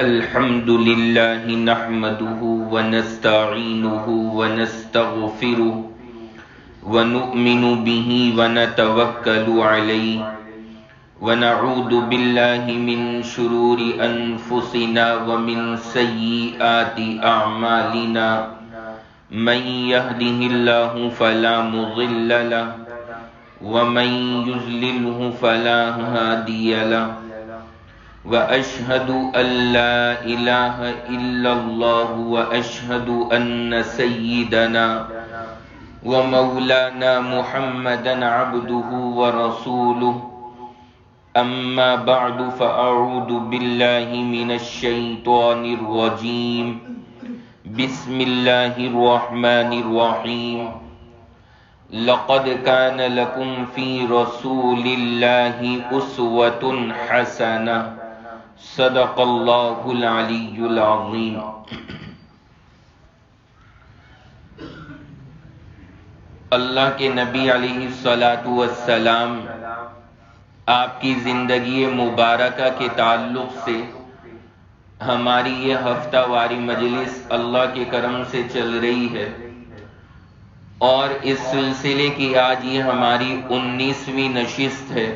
الحمد لله نحمده ونستعينه ونستغفره ونؤمن به ونتوكل عليه ونعوذ بالله من شرور أنفسنا ومن سيئات أعمالنا من يهده الله فلا مضل له ومن يضلله فلا هادي له وأشهد أن لا إله إلا الله وأشهد أن سيدنا ومولانا محمدا عبده ورسوله أما بعد فأعوذ بالله من الشيطان الرجيم بسم الله الرحمن الرحيم لقد كان لكم في رسول الله أسوة حسنة صدق اللہ العلی العظیم۔ اللہ کے نبی علیہ الصلاۃ والسلام آپ کی زندگی مبارکہ کے تعلق سے ہماری یہ ہفتہ واری مجلس اللہ کے کرم سے چل رہی ہے، اور اس سلسلے کی آج یہ ہماری 19ویں نشست ہے۔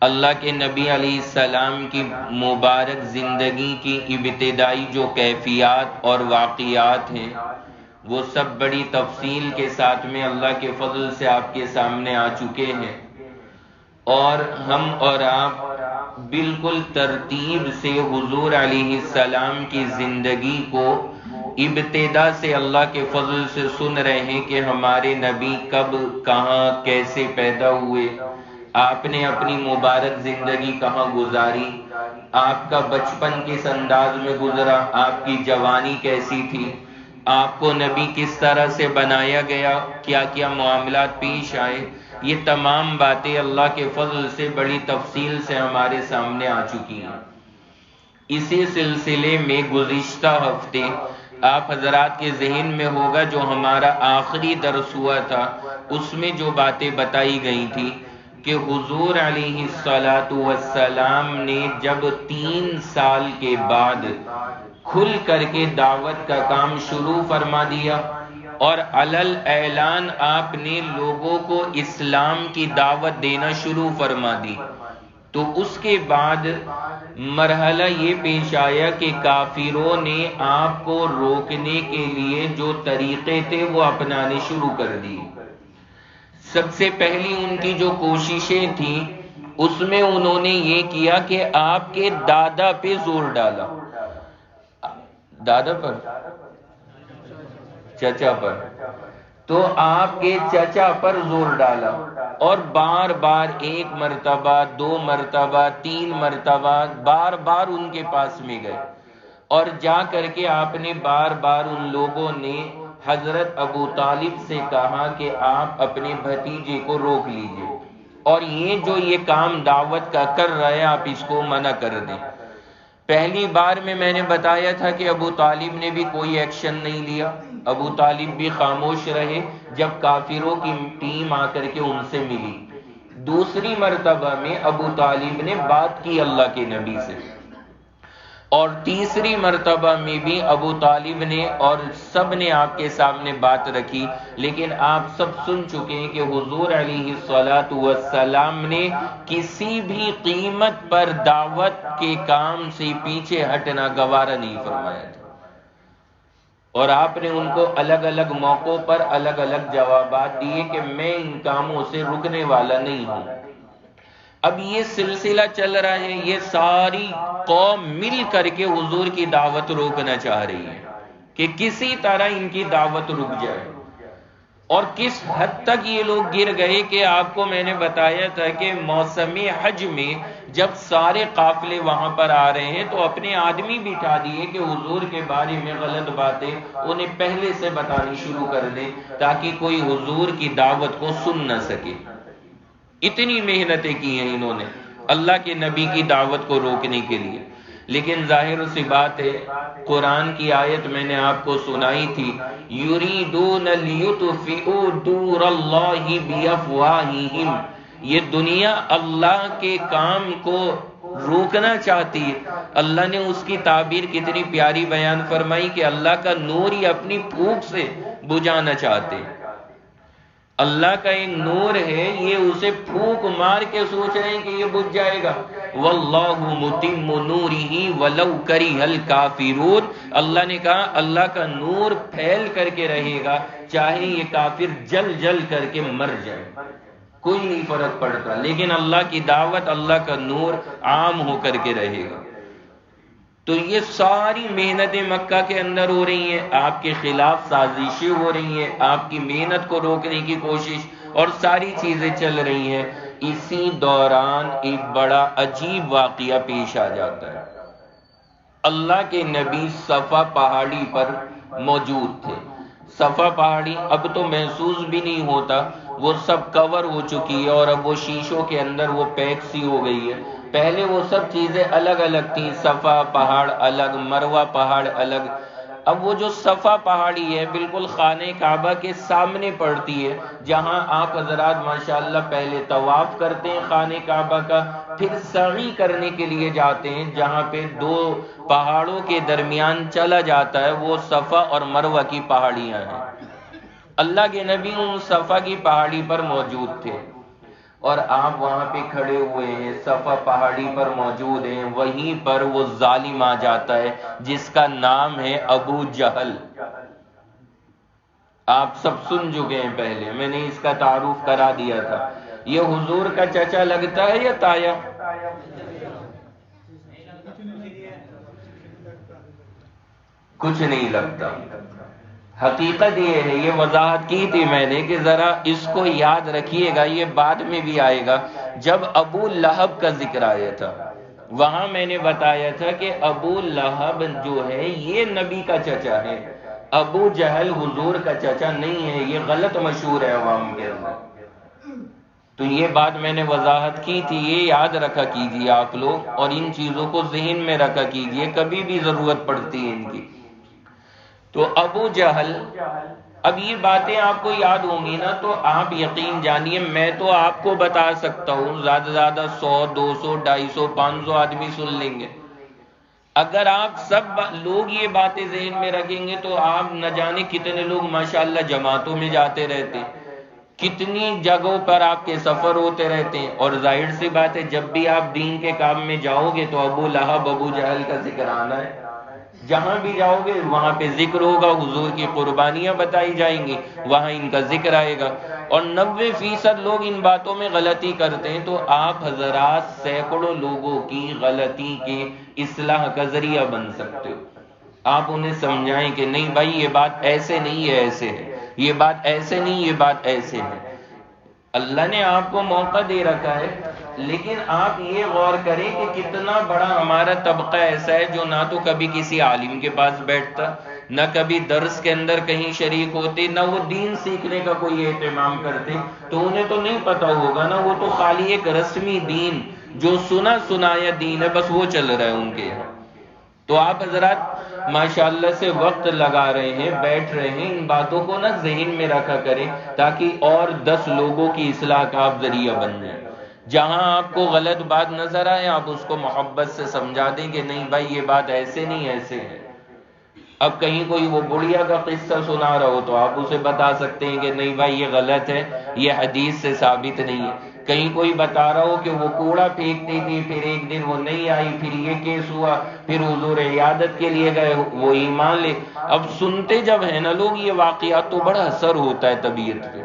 اللہ کے نبی علیہ السلام کی مبارک زندگی کی ابتدائی جو کیفیات اور واقعات ہیں وہ سب بڑی تفصیل کے ساتھ میں اللہ کے فضل سے آپ کے سامنے آ چکے ہیں، اور ہم اور آپ بالکل ترتیب سے حضور علیہ السلام کی زندگی کو ابتدا سے اللہ کے فضل سے سن رہے ہیں کہ ہمارے نبی کب کہاں کیسے پیدا ہوئے، آپ نے اپنی مبارک زندگی کہاں گزاری، آپ کا بچپن کس انداز میں گزرا، آپ کی جوانی کیسی تھی، آپ کو نبی کس طرح سے بنایا گیا، کیا کیا معاملات پیش آئے، یہ تمام باتیں اللہ کے فضل سے بڑی تفصیل سے ہمارے سامنے آ چکی ہیں۔ اسی سلسلے میں گزشتہ ہفتے آپ حضرات کے ذہن میں ہوگا جو ہمارا آخری درس ہوا تھا، اس میں جو باتیں بتائی گئی تھی کہ حضور علیہ السلام نے جب 3 سال کے بعد کھل کر کے دعوت کا کام شروع فرما دیا اور علل اعلان آپ نے لوگوں کو اسلام کی دعوت دینا شروع فرما دی، تو اس کے بعد مرحلہ یہ پیش آیا کہ کافروں نے آپ کو روکنے کے لیے جو طریقے تھے وہ اپنانے شروع کر دیے۔ سب سے پہلی ان کی جو کوششیں تھیں اس میں انہوں نے یہ کیا کہ آپ کے دادا پہ زور ڈالا، دادا پر، چچا پر، تو آپ کے چچا پر زور ڈالا اور بار بار 1 مرتبہ 2 مرتبہ 3 مرتبہ بار بار ان کے پاس میں گئے، اور جا کر کے آپ نے بار بار ان لوگوں نے حضرت ابو طالب سے کہا کہ آپ اپنے بھتیجے کو روک لیجئے، اور یہ کام دعوت کا کر رہا ہے آپ اس کو منع کر دیں۔ پہلی بار میں نے بتایا تھا کہ ابو طالب نے بھی کوئی ایکشن نہیں لیا، ابو طالب بھی خاموش رہے جب کافروں کی ٹیم آ کر کے ان سے ملی۔ دوسری مرتبہ میں ابو طالب نے بات کی اللہ کے نبی سے، اور تیسری مرتبہ میں بھی ابو طالب نے اور سب نے آپ کے سامنے بات رکھی، لیکن آپ سب سن چکے ہیں کہ حضور علیہ السلام نے کسی بھی قیمت پر دعوت کے کام سے پیچھے ہٹنا گوارا نہیں فرمایا تھا، اور آپ نے ان کو الگ الگ موقعوں پر الگ الگ جوابات دیے کہ میں ان کاموں سے رکنے والا نہیں ہوں۔ اب یہ سلسلہ چل رہا ہے، یہ ساری قوم مل کر کے حضور کی دعوت روکنا چاہ رہی ہے کہ کسی طرح ان کی دعوت رک جائے، اور کس حد تک یہ لوگ گر گئے کہ آپ کو میں نے بتایا تھا کہ موسم حج میں جب سارے قافلے وہاں پر آ رہے ہیں تو اپنے آدمی بٹھا دیے کہ حضور کے بارے میں غلط باتیں انہیں پہلے سے بتانی شروع کر دیں تاکہ کوئی حضور کی دعوت کو سن نہ سکے۔ اتنی محنتیں کی ہیں انہوں نے اللہ کے نبی کی دعوت کو روکنے کے لیے، لیکن ظاہر سی بات ہے، قرآن کی آیت میں نے آپ کو سنائی تھی، یریدون لیطفئوا نور اللہ بافواہہم، یہ دنیا اللہ کے کام کو روکنا چاہتی ہے۔ اللہ نے اس کی تعبیر کتنی پیاری بیان فرمائی کہ اللہ کا نور ہی اپنی پھونک سے بجھانا چاہتے ہیں۔ اللہ کا ایک نور ہے، یہ اسے پھونک مار کے سوچ رہے ہیں کہ یہ بجھ جائے گا۔ واللہ متم نورہ ولو کرہ الکافرون، اللہ نے کہا اللہ کا نور پھیل کر کے رہے گا، چاہے یہ کافر جل جل کر کے مر جائے، کوئی نہیں فرق پڑتا، لیکن اللہ کی دعوت، اللہ کا نور عام ہو کر کے رہے گا۔ تو یہ ساری محنتیں مکہ کے اندر ہو رہی ہیں، آپ کے خلاف سازشیں ہو رہی ہیں، آپ کی محنت کو روکنے کی کوشش، اور ساری چیزیں چل رہی ہیں۔ اسی دوران ایک بڑا عجیب واقعہ پیش آ جاتا ہے۔ اللہ کے نبی صفا پہاڑی پر موجود تھے۔ صفا پہاڑی اب تو محسوس بھی نہیں ہوتا، وہ سب کور ہو چکی ہے، اور اب وہ شیشوں کے اندر وہ پیک سی ہو گئی ہے۔ پہلے وہ سب چیزیں الگ الگ تھیں، صفا پہاڑ الگ، مروہ پہاڑ الگ۔ اب وہ جو صفا پہاڑی ہے بالکل خانہ کعبہ کے سامنے پڑتی ہے، جہاں آپ حضرات ماشاءاللہ پہلے طواف کرتے ہیں خانہ کعبہ کا، پھر سعی کرنے کے لیے جاتے ہیں، جہاں پہ دو پہاڑوں کے درمیان چلا جاتا ہے، وہ صفا اور مروہ کی پہاڑیاں ہیں۔ اللہ کے نبی ان صفا کی پہاڑی پر موجود تھے، اور آپ وہاں پہ کھڑے ہوئے ہیں، صفا پہاڑی پر موجود ہیں۔ وہیں پر وہ ظالم آ جاتا ہے جس کا نام ہے ابو جہل۔ آپ سب سن چکے ہیں، پہلے میں نے اس کا تعارف کرا دیا تھا۔ یہ حضور کا چچا لگتا ہے یا تایا؟ کچھ نہیں لگتا۔ حقیقت یہ ہے، یہ وضاحت کی تھی میں نے کہ ذرا اس کو یاد رکھیے گا، یہ بعد میں بھی آئے گا۔ جب ابو لہب کا ذکر آیا تھا، وہاں میں نے بتایا تھا کہ ابو لہب جو ہے یہ نبی کا چچا ہے، ابو جہل حضور کا چچا نہیں ہے، یہ غلط مشہور ہے عوام کے اندر۔ تو یہ بات میں نے وضاحت کی تھی، یہ یاد رکھا کیجئے آپ لوگ، اور ان چیزوں کو ذہن میں رکھا کیجئے، کبھی بھی ضرورت پڑتی ہے ان کی۔ تو ابو جہل، اب یہ باتیں آپ کو یاد ہوں گی نا، تو آپ یقین جانیے میں تو آپ کو بتا سکتا ہوں، زیادہ سے زیادہ 100 200 250 500 آدمی سن لیں گے۔ اگر آپ سب لوگ یہ باتیں ذہن میں رکھیں گے تو آپ نہ جانے کتنے لوگ ماشاءاللہ جماعتوں میں جاتے رہتے ہیں، کتنی جگہوں پر آپ کے سفر ہوتے رہتے ہیں، اور ظاہر سی بات ہے جب بھی آپ دین کے کام میں جاؤ گے تو ابو لہب ابو جہل کا ذکر آنا ہے۔ جہاں بھی جاؤ گے وہاں پہ ذکر ہوگا، حضور کی قربانیاں بتائی جائیں گی، وہاں ان کا ذکر آئے گا، اور 90% لوگ ان باتوں میں غلطی کرتے ہیں۔ تو آپ حضرات سینکڑوں لوگوں کی غلطی کے اصلاح کا ذریعہ بن سکتے ہو۔ آپ انہیں سمجھائیں کہ نہیں بھائی یہ بات ایسے نہیں ہے، ایسے ہے، یہ بات ایسے نہیں، یہ بات ایسے ہے۔ اللہ نے آپ کو موقع دے رکھا ہے، لیکن آپ یہ غور کریں کہ کتنا بڑا ہمارا طبقہ ایسا ہے جو نہ تو کبھی کسی عالم کے پاس بیٹھتا، نہ کبھی درس کے اندر کہیں شریک ہوتے، نہ وہ دین سیکھنے کا کوئی اہتمام کرتے۔ تو انہیں تو نہیں پتا ہوگا نا، وہ تو خالی ایک رسمی دین جو سنا سنایا دین ہے، بس وہ چل رہا ہے ان کے یہاں۔ تو آپ حضرات ماشاءاللہ سے وقت لگا رہے ہیں، بیٹھ رہے ہیں، ان باتوں کو نہ ذہن میں رکھا کریں تاکہ اور 10 لوگوں کی اصلاح کا آپ ذریعہ بن جائیں۔ جہاں آپ کو غلط بات نظر آئے آپ اس کو محبت سے سمجھا دیں کہ نہیں بھائی یہ بات ایسے نہیں ایسے ہے۔ اب کہیں کوئی وہ بڑھیا کا قصہ سنا رہا ہو تو آپ اسے بتا سکتے ہیں کہ نہیں بھائی یہ غلط ہے، یہ حدیث سے ثابت نہیں ہے۔ کہیں کوئی بتا رہا ہو کہ وہ کوڑا پھینکتی تھی، پھر ایک دن وہ نہیں آئی، پھر یہ کیس ہوا، پھر حضور عیادت کے لیے گئے، وہ ایمان لے۔ اب سنتے جب ہیں نا لوگ یہ واقعات تو بڑا اثر ہوتا ہے طبیعت پہ،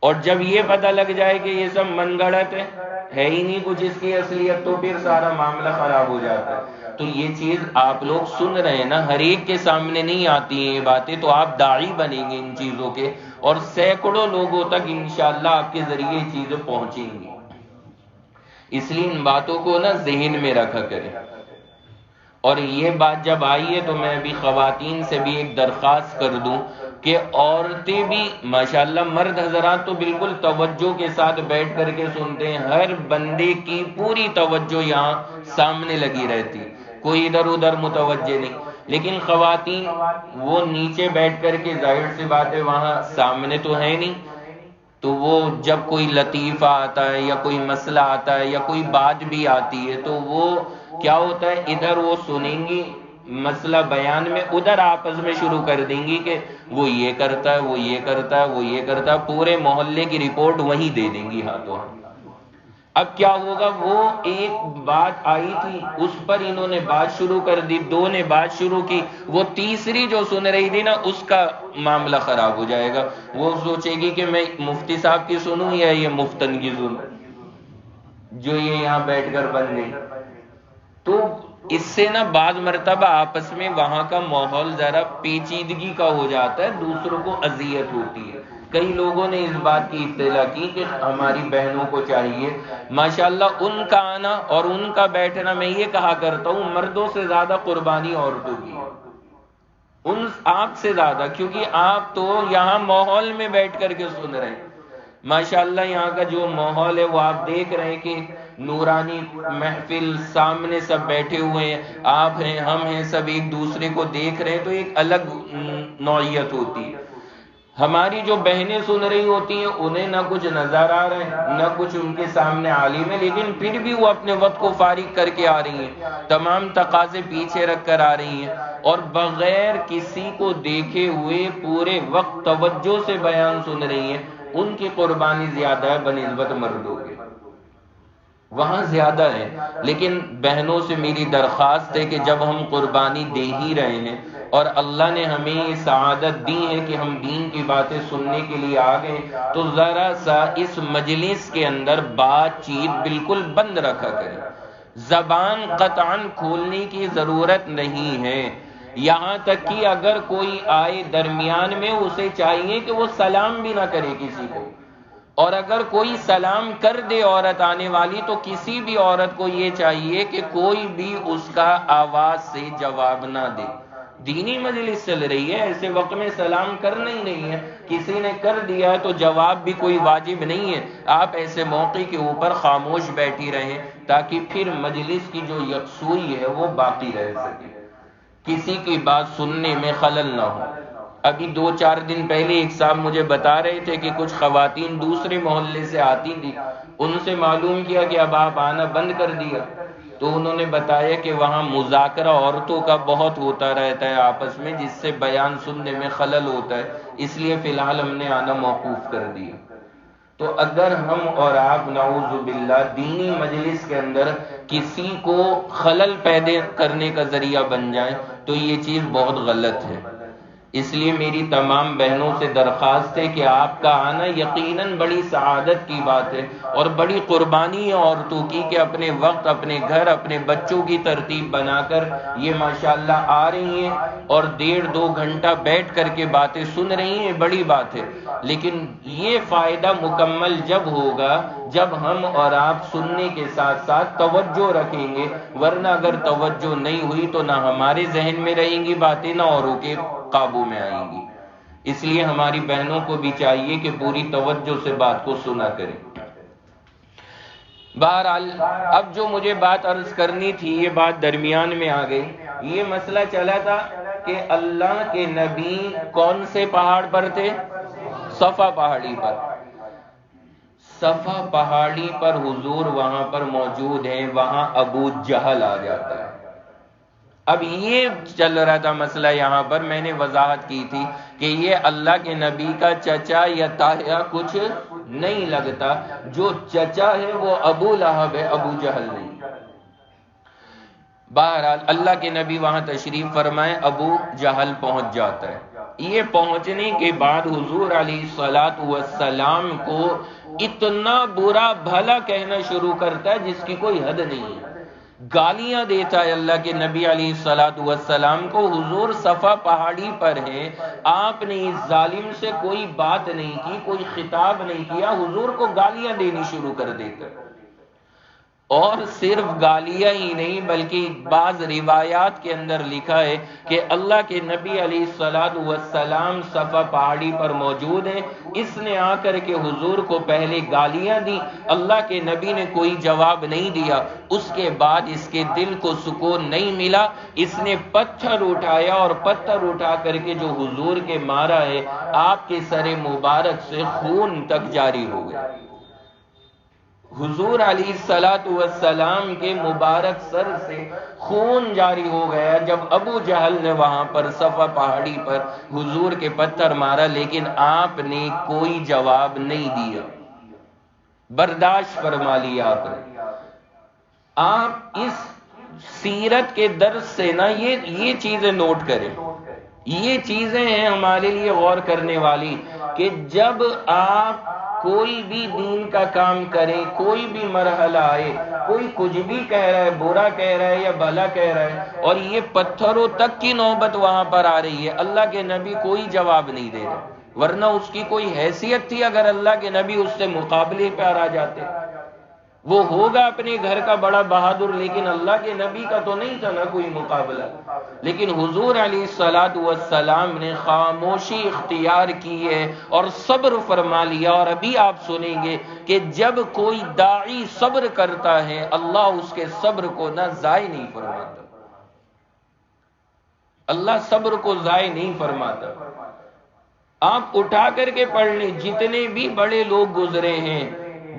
اور جب یہ پتہ لگ جائے کہ یہ سب من گڑت ہے ہی نہیں کچھ اس کی اصلیت، تو پھر سارا معاملہ خراب ہو جاتا ہے۔ تو یہ چیز آپ لوگ سن رہے ہیں نا، ہر ایک کے سامنے نہیں آتی ہیں یہ باتیں، تو آپ داعی بنیں گے ان چیزوں کے، اور سینکڑوں لوگوں تک انشاءاللہ آپ کے ذریعے یہ چیزیں پہنچیں گی۔ اس لیے ان باتوں کو نا ذہن میں رکھا کریں۔ اور یہ بات جب آئی ہے تو میں ابھی خواتین سے بھی ایک درخواست کر دوں کہ عورتیں بھی ماشاءاللہ، مرد حضرات تو بالکل توجہ کے ساتھ بیٹھ کر کے سنتے ہیں، ہر بندے کی پوری توجہ یہاں سامنے لگی رہتی، کوئی ادھر ادھر متوجہ نہیں، لیکن خواتین وہ نیچے بیٹھ کر کے ظاہر سی بات ہے وہاں سامنے تو ہے نہیں، تو وہ جب کوئی لطیفہ آتا ہے یا کوئی مسئلہ آتا ہے یا کوئی بات بھی آتی ہے تو وہ کیا ہوتا ہے، ادھر وہ سنیں گی مسئلہ بیان میں، ادھر آپس میں شروع کر دیں گی کہ وہ یہ کرتا ہے، وہ یہ کرتا ہے، وہ یہ کرتا ہے، پورے محلے کی رپورٹ وہیں دے دیں گی ہاتھوں ہاتھ۔ اب کیا ہوگا، وہ ایک بات آئی تھی اس پر انہوں نے بات شروع کر دی، دو نے بات شروع کی، وہ تیسری جو سن رہی تھی نا اس کا معاملہ خراب ہو جائے گا، وہ سوچے گی کہ میں مفتی صاحب کی سنوں یا یہ مفتن کی سنوں جو یہ یہاں بیٹھ کر بن گئی۔ تو اس سے نا بعض مرتبہ آپس میں وہاں کا ماحول ذرا پیچیدگی کا ہو جاتا ہے، دوسروں کو اذیت ہوتی ہے۔ کئی لوگوں نے اس بات کی اطلاع کی کہ ہماری بہنوں کو چاہیے، ماشاءاللہ ان کا آنا اور ان کا بیٹھنا، میں یہ کہا کرتا ہوں مردوں سے زیادہ قربانی عورتوں کی ہے، ان آپ سے زیادہ، کیونکہ آپ تو یہاں ماحول میں بیٹھ کر کے سن رہے ہیں۔ ماشاءاللہ یہاں کا جو ماحول ہے وہ آپ دیکھ رہے ہیں کہ نورانی محفل، سامنے سب بیٹھے ہوئے ہیں، آپ ہیں، ہم ہیں، سب ایک دوسرے کو دیکھ رہے ہیں، تو ایک الگ نوعیت ہوتی ہے۔ ہماری جو بہنیں سن رہی ہوتی ہیں انہیں نہ کچھ نظر آ رہا ہے، نہ کچھ ان کے سامنے عالم ہے، لیکن پھر بھی وہ اپنے وقت کو فارغ کر کے آ رہی ہیں، تمام تقاضے پیچھے رکھ کر آ رہی ہیں، اور بغیر کسی کو دیکھے ہوئے پورے وقت توجہ سے بیان سن رہی ہیں۔ ان کی قربانی زیادہ ہے بنسبت مردوں کے، وہاں زیادہ ہے۔ لیکن بہنوں سے میری درخواست ہے کہ جب ہم قربانی دے ہی رہے ہیں اور اللہ نے ہمیں یہ سعادت دی ہے کہ ہم دین کی باتیں سننے کے لیے آ گئے، تو ذرا سا اس مجلس کے اندر بات چیت بالکل بند رکھا کریں، زبان قطعاً کھولنے کی ضرورت نہیں ہے۔ یہاں تک کہ اگر کوئی آئے درمیان میں اسے چاہیے کہ وہ سلام بھی نہ کرے کسی کو، اور اگر کوئی سلام کر دے عورت آنے والی تو کسی بھی عورت کو یہ چاہیے کہ کوئی بھی اس کا آواز سے جواب نہ دے۔ دینی مجلس چل رہی ہے، ایسے وقت میں سلام کرنا ہی نہیں ہے، کسی نے کر دیا ہے تو جواب بھی کوئی واجب نہیں ہے، آپ ایسے موقع کے اوپر خاموش بیٹھی رہیں تاکہ پھر مجلس کی جو یکسوئی ہے وہ باقی رہ سکے، کسی کی بات سننے میں خلل نہ ہو۔ ابھی 2-4 دن پہلے ایک صاحب مجھے بتا رہے تھے کہ کچھ خواتین دوسرے محلے سے آتی تھی، ان سے معلوم کیا کہ اب آپ آنا بند کر دیا، تو انہوں نے بتایا کہ وہاں مذاکرہ عورتوں کا بہت ہوتا رہتا ہے آپس میں، جس سے بیان سننے میں خلل ہوتا ہے، اس لیے فی الحال ہم نے آنا موقوف کر دیا۔ تو اگر ہم اور آپ نعوذ باللہ دینی مجلس کے اندر کسی کو خلل پیدا کرنے کا ذریعہ بن جائیں تو یہ چیز بہت غلط ہے۔ اس لیے میری تمام بہنوں سے درخواست ہے کہ آپ کا آنا یقیناً بڑی سعادت کی بات ہے اور بڑی قربانی ہے عورتوں کی کہ اپنے وقت، اپنے گھر، اپنے بچوں کی ترتیب بنا کر یہ ماشاءاللہ آ رہی ہیں اور 1.5-2 گھنٹہ بیٹھ کر کے باتیں سن رہی ہیں، بڑی بات ہے۔ لیکن یہ فائدہ مکمل جب ہوگا جب ہم اور آپ سننے کے ساتھ ساتھ توجہ رکھیں گے، ورنہ اگر توجہ نہیں ہوئی تو نہ ہمارے ذہن میں رہیں گی باتیں، نہ اوروں کے قابو میں آئیں گی۔ اس لیے ہماری بہنوں کو بھی چاہیے کہ پوری توجہ سے بات کو سنا کریں۔ بہرحال اب جو مجھے بات عرض کرنی تھی یہ بات درمیان میں آ گئی۔ یہ مسئلہ چلا تھا کہ اللہ کے نبی کون سے پہاڑ پر تھے؟ صفا پہاڑی پر۔ صفا پہاڑی پر حضور وہاں پر موجود ہیں، وہاں ابو جہل آ جاتا ہے۔ اب یہ چل رہا تھا مسئلہ، یہاں پر میں نے وضاحت کی تھی کہ یہ اللہ کے نبی کا چچا یا تایا کچھ نہیں لگتا، جو چچا ہے وہ ابو لہب ہے، ابو جہل نہیں۔ بہرحال اللہ کے نبی وہاں تشریف فرمائے، ابو جہل پہنچ جاتا ہے۔ یہ پہنچنے کے بعد حضور علیہ الصلوۃ والسلام کو اتنا برا بھلا کہنا شروع کرتا ہے جس کی کوئی حد نہیں ہے، گالیاں دیتا ہے اللہ کے نبی علیہ الصلوۃ والسلام کو۔ حضور صفا پہاڑی پر ہیں، آپ نے اس ظالم سے کوئی بات نہیں کی، کوئی خطاب نہیں کیا، حضور کو گالیاں دینی شروع کر دیتا ہے۔ اور صرف گالیاں ہی نہیں بلکہ بعض روایات کے اندر لکھا ہے کہ اللہ کے نبی علیہ الصلوۃ والسلام صفا پہاڑی پر موجود ہیں، اس نے آ کر کے حضور کو پہلے گالیاں دی، اللہ کے نبی نے کوئی جواب نہیں دیا، اس کے بعد اس کے دل کو سکون نہیں ملا، اس نے پتھر اٹھایا اور پتھر اٹھا کر کے جو حضور کے مارا ہے، آپ کے سر مبارک سے خون تک جاری ہو گیا۔ حضور علیہ الصلوۃ والسلام کے مبارک سر سے خون جاری ہو گیا جب ابو جہل نے وہاں پر صفا پہاڑی پر حضور کے پتھر مارا، لیکن آپ نے کوئی جواب نہیں دیا، برداشت فرما لیا آپ نے۔ آپ اس سیرت کے درس سے نا یہ چیزیں نوٹ کریں، یہ چیزیں ہیں ہمارے لیے غور کرنے والی، کہ جب آپ کوئی بھی دین کا کام کریں، کوئی بھی مرحلہ آئے، کوئی کچھ بھی کہہ رہا ہے، برا کہہ رہا ہے یا بھلا کہہ رہا ہے، اور یہ پتھروں تک کی نوبت وہاں پر آ رہی ہے، اللہ کے نبی کوئی جواب نہیں دے رہے، ورنہ اس کی کوئی حیثیت تھی اگر اللہ کے نبی اس سے مقابلے پر آ جاتے؟ وہ ہوگا اپنے گھر کا بڑا بہادر، لیکن اللہ کے نبی کا تو نہیں تھا نا کوئی مقابلہ۔ لیکن حضور علیہ الصلوۃ والسلام نے خاموشی اختیار کی ہے اور صبر فرما لیا، اور ابھی آپ سنیں گے کہ جب کوئی داعی صبر کرتا ہے اللہ اس کے صبر کو نہ ضائع نہیں فرماتا، اللہ صبر کو ضائع نہیں فرماتا۔ آپ اٹھا کر کے پڑھ لیں، جتنے بھی بڑے لوگ گزرے ہیں،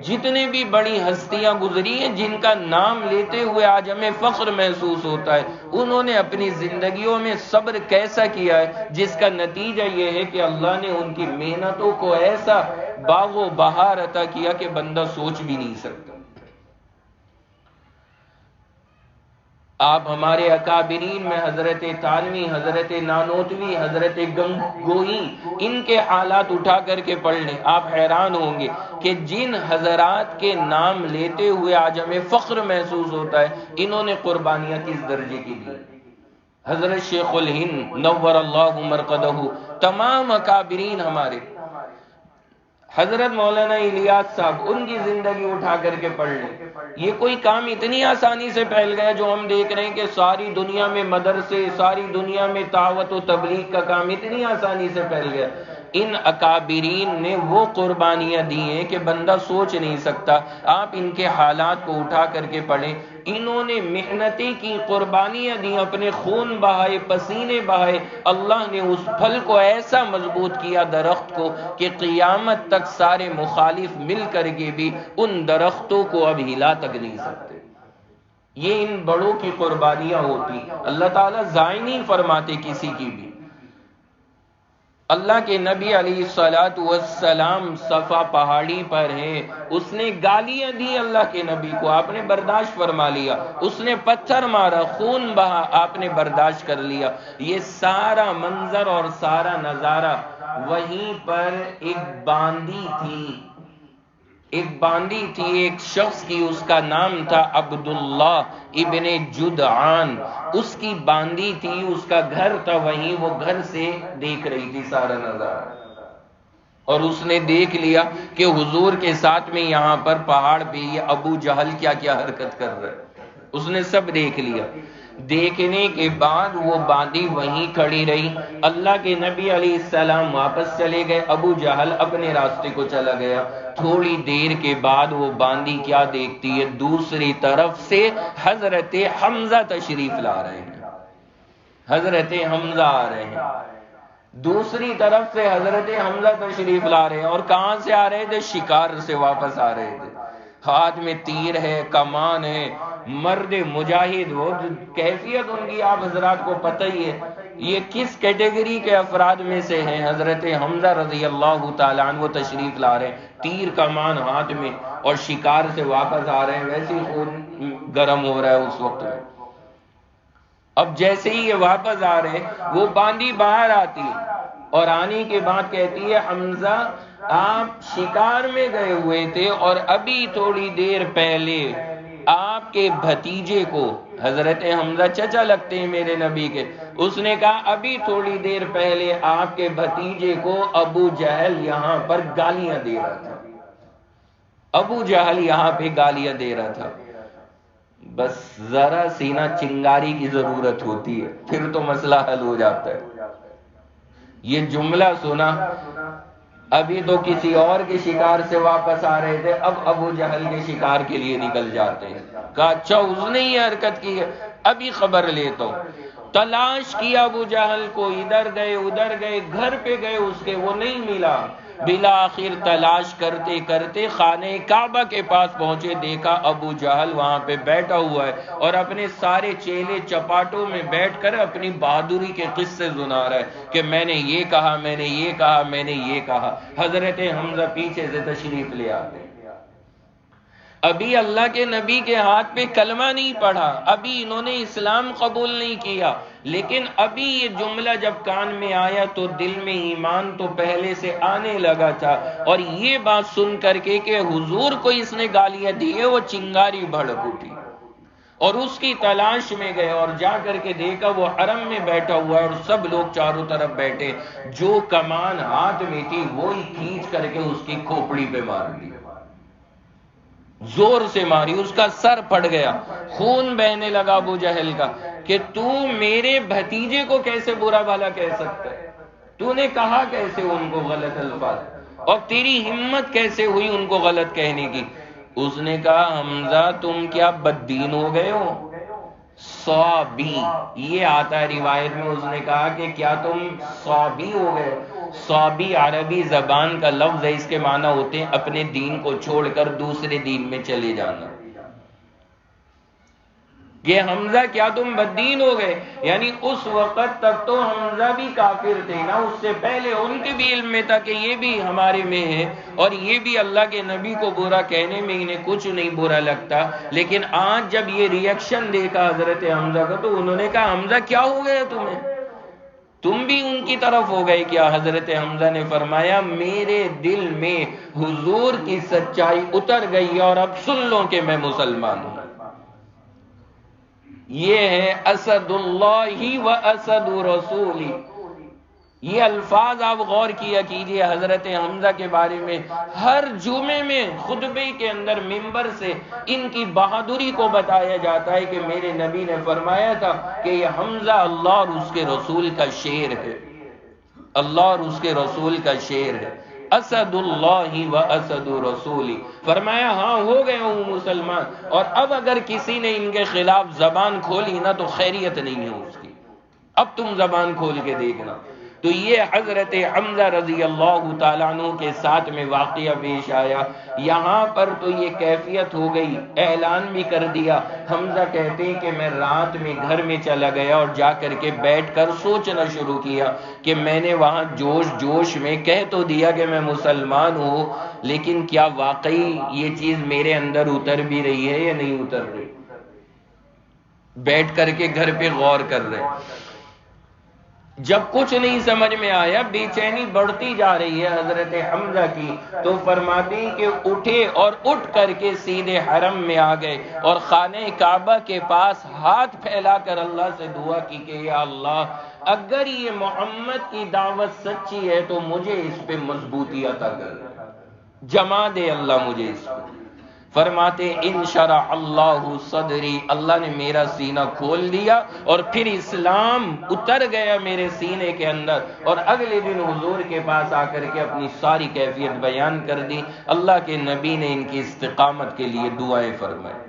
جتنے بھی بڑی ہستیاں گزری ہیں جن کا نام لیتے ہوئے آج ہمیں فخر محسوس ہوتا ہے، انہوں نے اپنی زندگیوں میں صبر کیسا کیا ہے، جس کا نتیجہ یہ ہے کہ اللہ نے ان کی محنتوں کو ایسا باغ و بہار عطا کیا کہ بندہ سوچ بھی نہیں سکتا۔ آپ ہمارے اکابرین میں حضرت تھانوی، حضرت نانوتوی، حضرت گنگوہی، ان کے حالات اٹھا کر کے پڑھ لیں، آپ حیران ہوں گے کہ جن حضرات کے نام لیتے ہوئے آج ہمیں فخر محسوس ہوتا ہے، انہوں نے قربانیاں کس درجے کی دی۔ حضرت شیخ الہند نور اللہ مرقدہ، تمام اکابرین ہمارے، حضرت مولانا الیاس صاحب، ان کی زندگی اٹھا کر کے پڑھ لیں۔ یہ کوئی کام اتنی آسانی سے پھیل گیا جو ہم دیکھ رہے ہیں کہ ساری دنیا میں مدرسے، ساری دنیا میں دعوت و تبلیغ کا کام اتنی آسانی سے پھیل گیا۔ ان اکابرین نے وہ قربانیاں دی ہیں کہ بندہ سوچ نہیں سکتا۔ آپ ان کے حالات کو اٹھا کر کے پڑھیں، انہوں نے محنتیں کی، قربانیاں دی، اپنے خون بہائے، پسینے بہائے، اللہ نے اس پھل کو ایسا مضبوط کیا درخت کو کہ قیامت تک سارے مخالف مل کر کے بھی ان درختوں کو اب ہلا تک نہیں سکتے۔ یہ ان بڑوں کی قربانیاں ہوتی، اللہ تعالیٰ ضائع نہیں فرماتے کسی کی بھی۔ اللہ کے نبی علیہ الصلوۃ والسلام صفا پہاڑی پر ہیں، اس نے گالیاں دی اللہ کے نبی کو، آپ نے برداشت فرما لیا، اس نے پتھر مارا، خون بہا، آپ نے برداشت کر لیا۔ یہ سارا منظر اور سارا نظارہ، وہیں پر ایک باندی تھی، ایک شخص کی، اس کا نام تھا عبداللہ ابن جدعان، اس کی باندی تھی، اس کا گھر تھا وہیں، وہ گھر سے دیکھ رہی تھی سارا نظارہ، اور اس نے دیکھ لیا کہ حضور کے ساتھ میں یہاں پر پہاڑ پہ یہ ابو جہل کیا کیا حرکت کر رہا ہے، اس نے سب دیکھ لیا۔ دیکھنے کے بعد وہ باندی وہیں کھڑی رہی، اللہ کے نبی علیہ السلام واپس چلے گئے، ابو جہل اپنے راستے کو چلا گیا۔ تھوڑی دیر کے بعد وہ باندی کیا دیکھتی ہے، دوسری طرف سے حضرت حمزہ تشریف لا رہے ہیں، حضرت حمزہ آ رہے ہیں، دوسری طرف سے حضرت حمزہ تشریف لا رہے ہیں، اور کہاں سے آ رہے تھے؟ شکار سے واپس آ رہے تھے، ہاتھ میں تیر ہے، کمان ہے، مرد مجاہد ہو، کیفیت ان کی آپ حضرات کو پتہ ہی ہے، یہ کس کیٹیگری کے افراد میں سے ہیں۔ حضرت حمزہ رضی اللہ تعالیٰ عنہ وہ تشریف لا رہے ہیں، تیر کمان ہاتھ میں، اور شکار سے واپس آ رہے ہیں، ویسے ہی خون گرم ہو رہا ہے اس وقت میں۔ اب جیسے ہی یہ واپس آ رہے ہیں، وہ باندی باہر آتی ہے، اور آنے کے بعد کہتی ہے، حمزہ آپ شکار میں گئے ہوئے تھے، اور ابھی تھوڑی دیر پہلے آپ کے بھتیجے کو، حضرت حمزہ چچا لگتے ہیں میرے نبی کے، اس نے کہا ابھی تھوڑی دیر پہلے آپ کے بھتیجے کو ابو جہل یہاں پر گالیاں دے رہا تھا، ابو جہل یہاں پہ گالیاں دے رہا تھا۔ بس ذرا سینہ چنگاری کی ضرورت ہوتی ہے، پھر تو مسئلہ حل ہو جاتا ہے۔ یہ جملہ سنا، ابھی تو کسی اور کے شکار سے واپس آ رہے تھے، اب ابو جہل کے شکار کے لیے نکل جاتے ہیں۔ کہا اچھا اس نے یہ حرکت کی ہے، ابھی خبر لیتا ہوں۔ تلاش کیا ابو جہل کو، ادھر گئے ادھر گئے، گھر پہ گئے اس کے، وہ نہیں ملا۔ بالآخر تلاش کرتے کرتے خانہ کعبہ کے پاس پہنچے، دیکھا ابو جہل وہاں پہ بیٹھا ہوا ہے اور اپنے سارے چیلے چپاٹوں میں بیٹھ کر اپنی بہادری کے قصے سنا رہا ہے کہ میں نے یہ کہا، میں نے یہ کہا، میں نے یہ کہا۔ حضرت حمزہ پیچھے سے تشریف لے آتے ہیں۔ ابھی اللہ کے نبی کے ہاتھ پہ کلمہ نہیں پڑھا، ابھی انہوں نے اسلام قبول نہیں کیا، لیکن ابھی یہ جملہ جب کان میں آیا تو دل میں ایمان تو پہلے سے آنے لگا تھا، اور یہ بات سن کر کے کہ حضور کو اس نے گالیاں دی ہے، وہ چنگاری بھڑک اٹھی اور اس کی تلاش میں گئے، اور جا کر کے دیکھا وہ حرم میں بیٹھا ہوا ہے اور سب لوگ چاروں طرف بیٹھے۔ جو کمان ہاتھ میں تھی وہی کھینچ کر کے اس کی کھوپڑی پہ مار دی، زور سے ماری، اس کا سر پھٹ گیا، خون بہنے لگا ابو جہل کا کہ تو میرے بھتیجے کو کیسے برا بھلا کہہ سکتا ہے، تو نے کہا کیسے ان کو غلط الفاظ، اور تیری ہمت کیسے ہوئی ان کو غلط کہنے کی۔ اس نے کہا حمزہ تم کیا بددین ہو گئے ہو؟ صابی یہ آتا ہے روایت میں، اس نے کہا کہ کیا تم صابی ہو گئے؟ صابی عربی زبان کا لفظ ہے، اس کے معنی ہوتے ہیں اپنے دین کو چھوڑ کر دوسرے دین میں چلے جانا۔ کہ حمزہ کیا تم بددین ہو گئے؟ یعنی اس وقت تک تو حمزہ بھی کافر تھے نا، اس سے پہلے ان کے بھی علم میں تھا کہ یہ بھی ہمارے میں ہے اور یہ بھی اللہ کے نبی کو برا کہنے میں انہیں کچھ نہیں برا لگتا، لیکن آج جب یہ ریئیکشن دیکھا حضرت حمزہ کا تو انہوں نے کہا حمزہ کیا ہو گیا تمہیں؟ تم بھی ان کی طرف ہو گئے کیا؟ حضرت حمزہ نے فرمایا میرے دل میں حضور کی سچائی اتر گئی اور اب سن لو کہ میں مسلمان ہوں۔ یہ ہے اسد اللہ و اسد رسولی، یہ الفاظ آپ غور کیا کیجئے حضرت حمزہ کے بارے میں۔ ہر جمعے میں خطبے کے اندر ممبر سے ان کی بہادری کو بتایا جاتا ہے کہ میرے نبی نے فرمایا تھا کہ یہ حمزہ اللہ اور اس کے رسول کا شیر ہے، اللہ اور اس کے رسول کا شیر ہے۔ اسد اللہ و اسد رسولی، فرمایا ہاں ہو گئے ہوں مسلمان، اور اب اگر کسی نے ان کے خلاف زبان کھولی نا تو خیریت نہیں ہے اس کی، اب تم زبان کھول کے دیکھنا۔ تو یہ حضرت حمزہ رضی اللہ تعالیٰ عنہ کے ساتھ میں واقعہ پیش آیا۔ یہاں پر تو یہ کیفیت ہو گئی، اعلان بھی کر دیا۔ حمزہ کہتے ہیں کہ میں رات میں گھر میں چلا گیا اور جا کر کے بیٹھ کر سوچنا شروع کیا کہ میں نے وہاں جوش میں کہہ تو دیا کہ میں مسلمان ہوں، لیکن کیا واقعی یہ چیز میرے اندر اتر بھی رہی ہے یا نہیں اتر رہی؟ بیٹھ کر کے گھر پہ غور کر رہے، جب کچھ نہیں سمجھ میں آیا، بے چینی بڑھتی جا رہی ہے حضرت حمزہ کی، تو فرماتے ہیں کہ اٹھے اور اٹھ کر کے سیدھے حرم میں آ گئے اور خانہ کعبہ کے پاس ہاتھ پھیلا کر اللہ سے دعا کی کہ یا اللہ اگر یہ محمد کی دعوت سچی ہے تو مجھے اس پہ مضبوطی عطا کر، جما دے اللہ مجھے اس پہ۔ فرماتے انشرح اللہ صدری، اللہ نے میرا سینہ کھول دیا اور پھر اسلام اتر گیا میرے سینے کے اندر، اور اگلے دن حضور کے پاس آ کر کے اپنی ساری کیفیت بیان کر دی۔ اللہ کے نبی نے ان کی استقامت کے لیے دعائیں فرمائی۔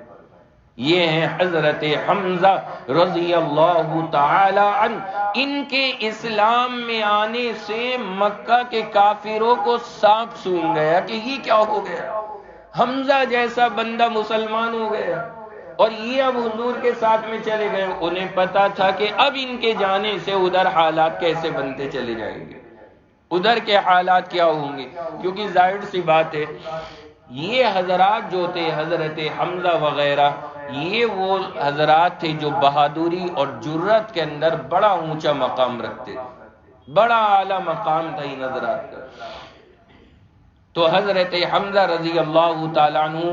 یہ ہیں حضرت حمزہ رضی اللہ تعالی عنہ۔ ان کے اسلام میں آنے سے مکہ کے کافروں کو سانپ سونگھ گیا کہ یہ کیا ہو گیا، حمزہ جیسا بندہ مسلمان ہو گیا، اور یہ اب حضور کے ساتھ میں چلے گئے۔ انہیں پتا تھا کہ اب ان کے جانے سے ادھر حالات کیسے بنتے چلے جائیں گے، ادھر کے حالات کیا ہوں گے، کیونکہ ظاہر سی بات ہے یہ حضرات جو تھے حضرت حمزہ وغیرہ، یہ وہ حضرات تھے جو بہادری اور جرات کے اندر بڑا اونچا مقام رکھتے تھے، بڑا اعلیٰ مقام تھا ان حضرات کا۔ تو حضرت حمزہ رضی اللہ تعالیٰ عنہ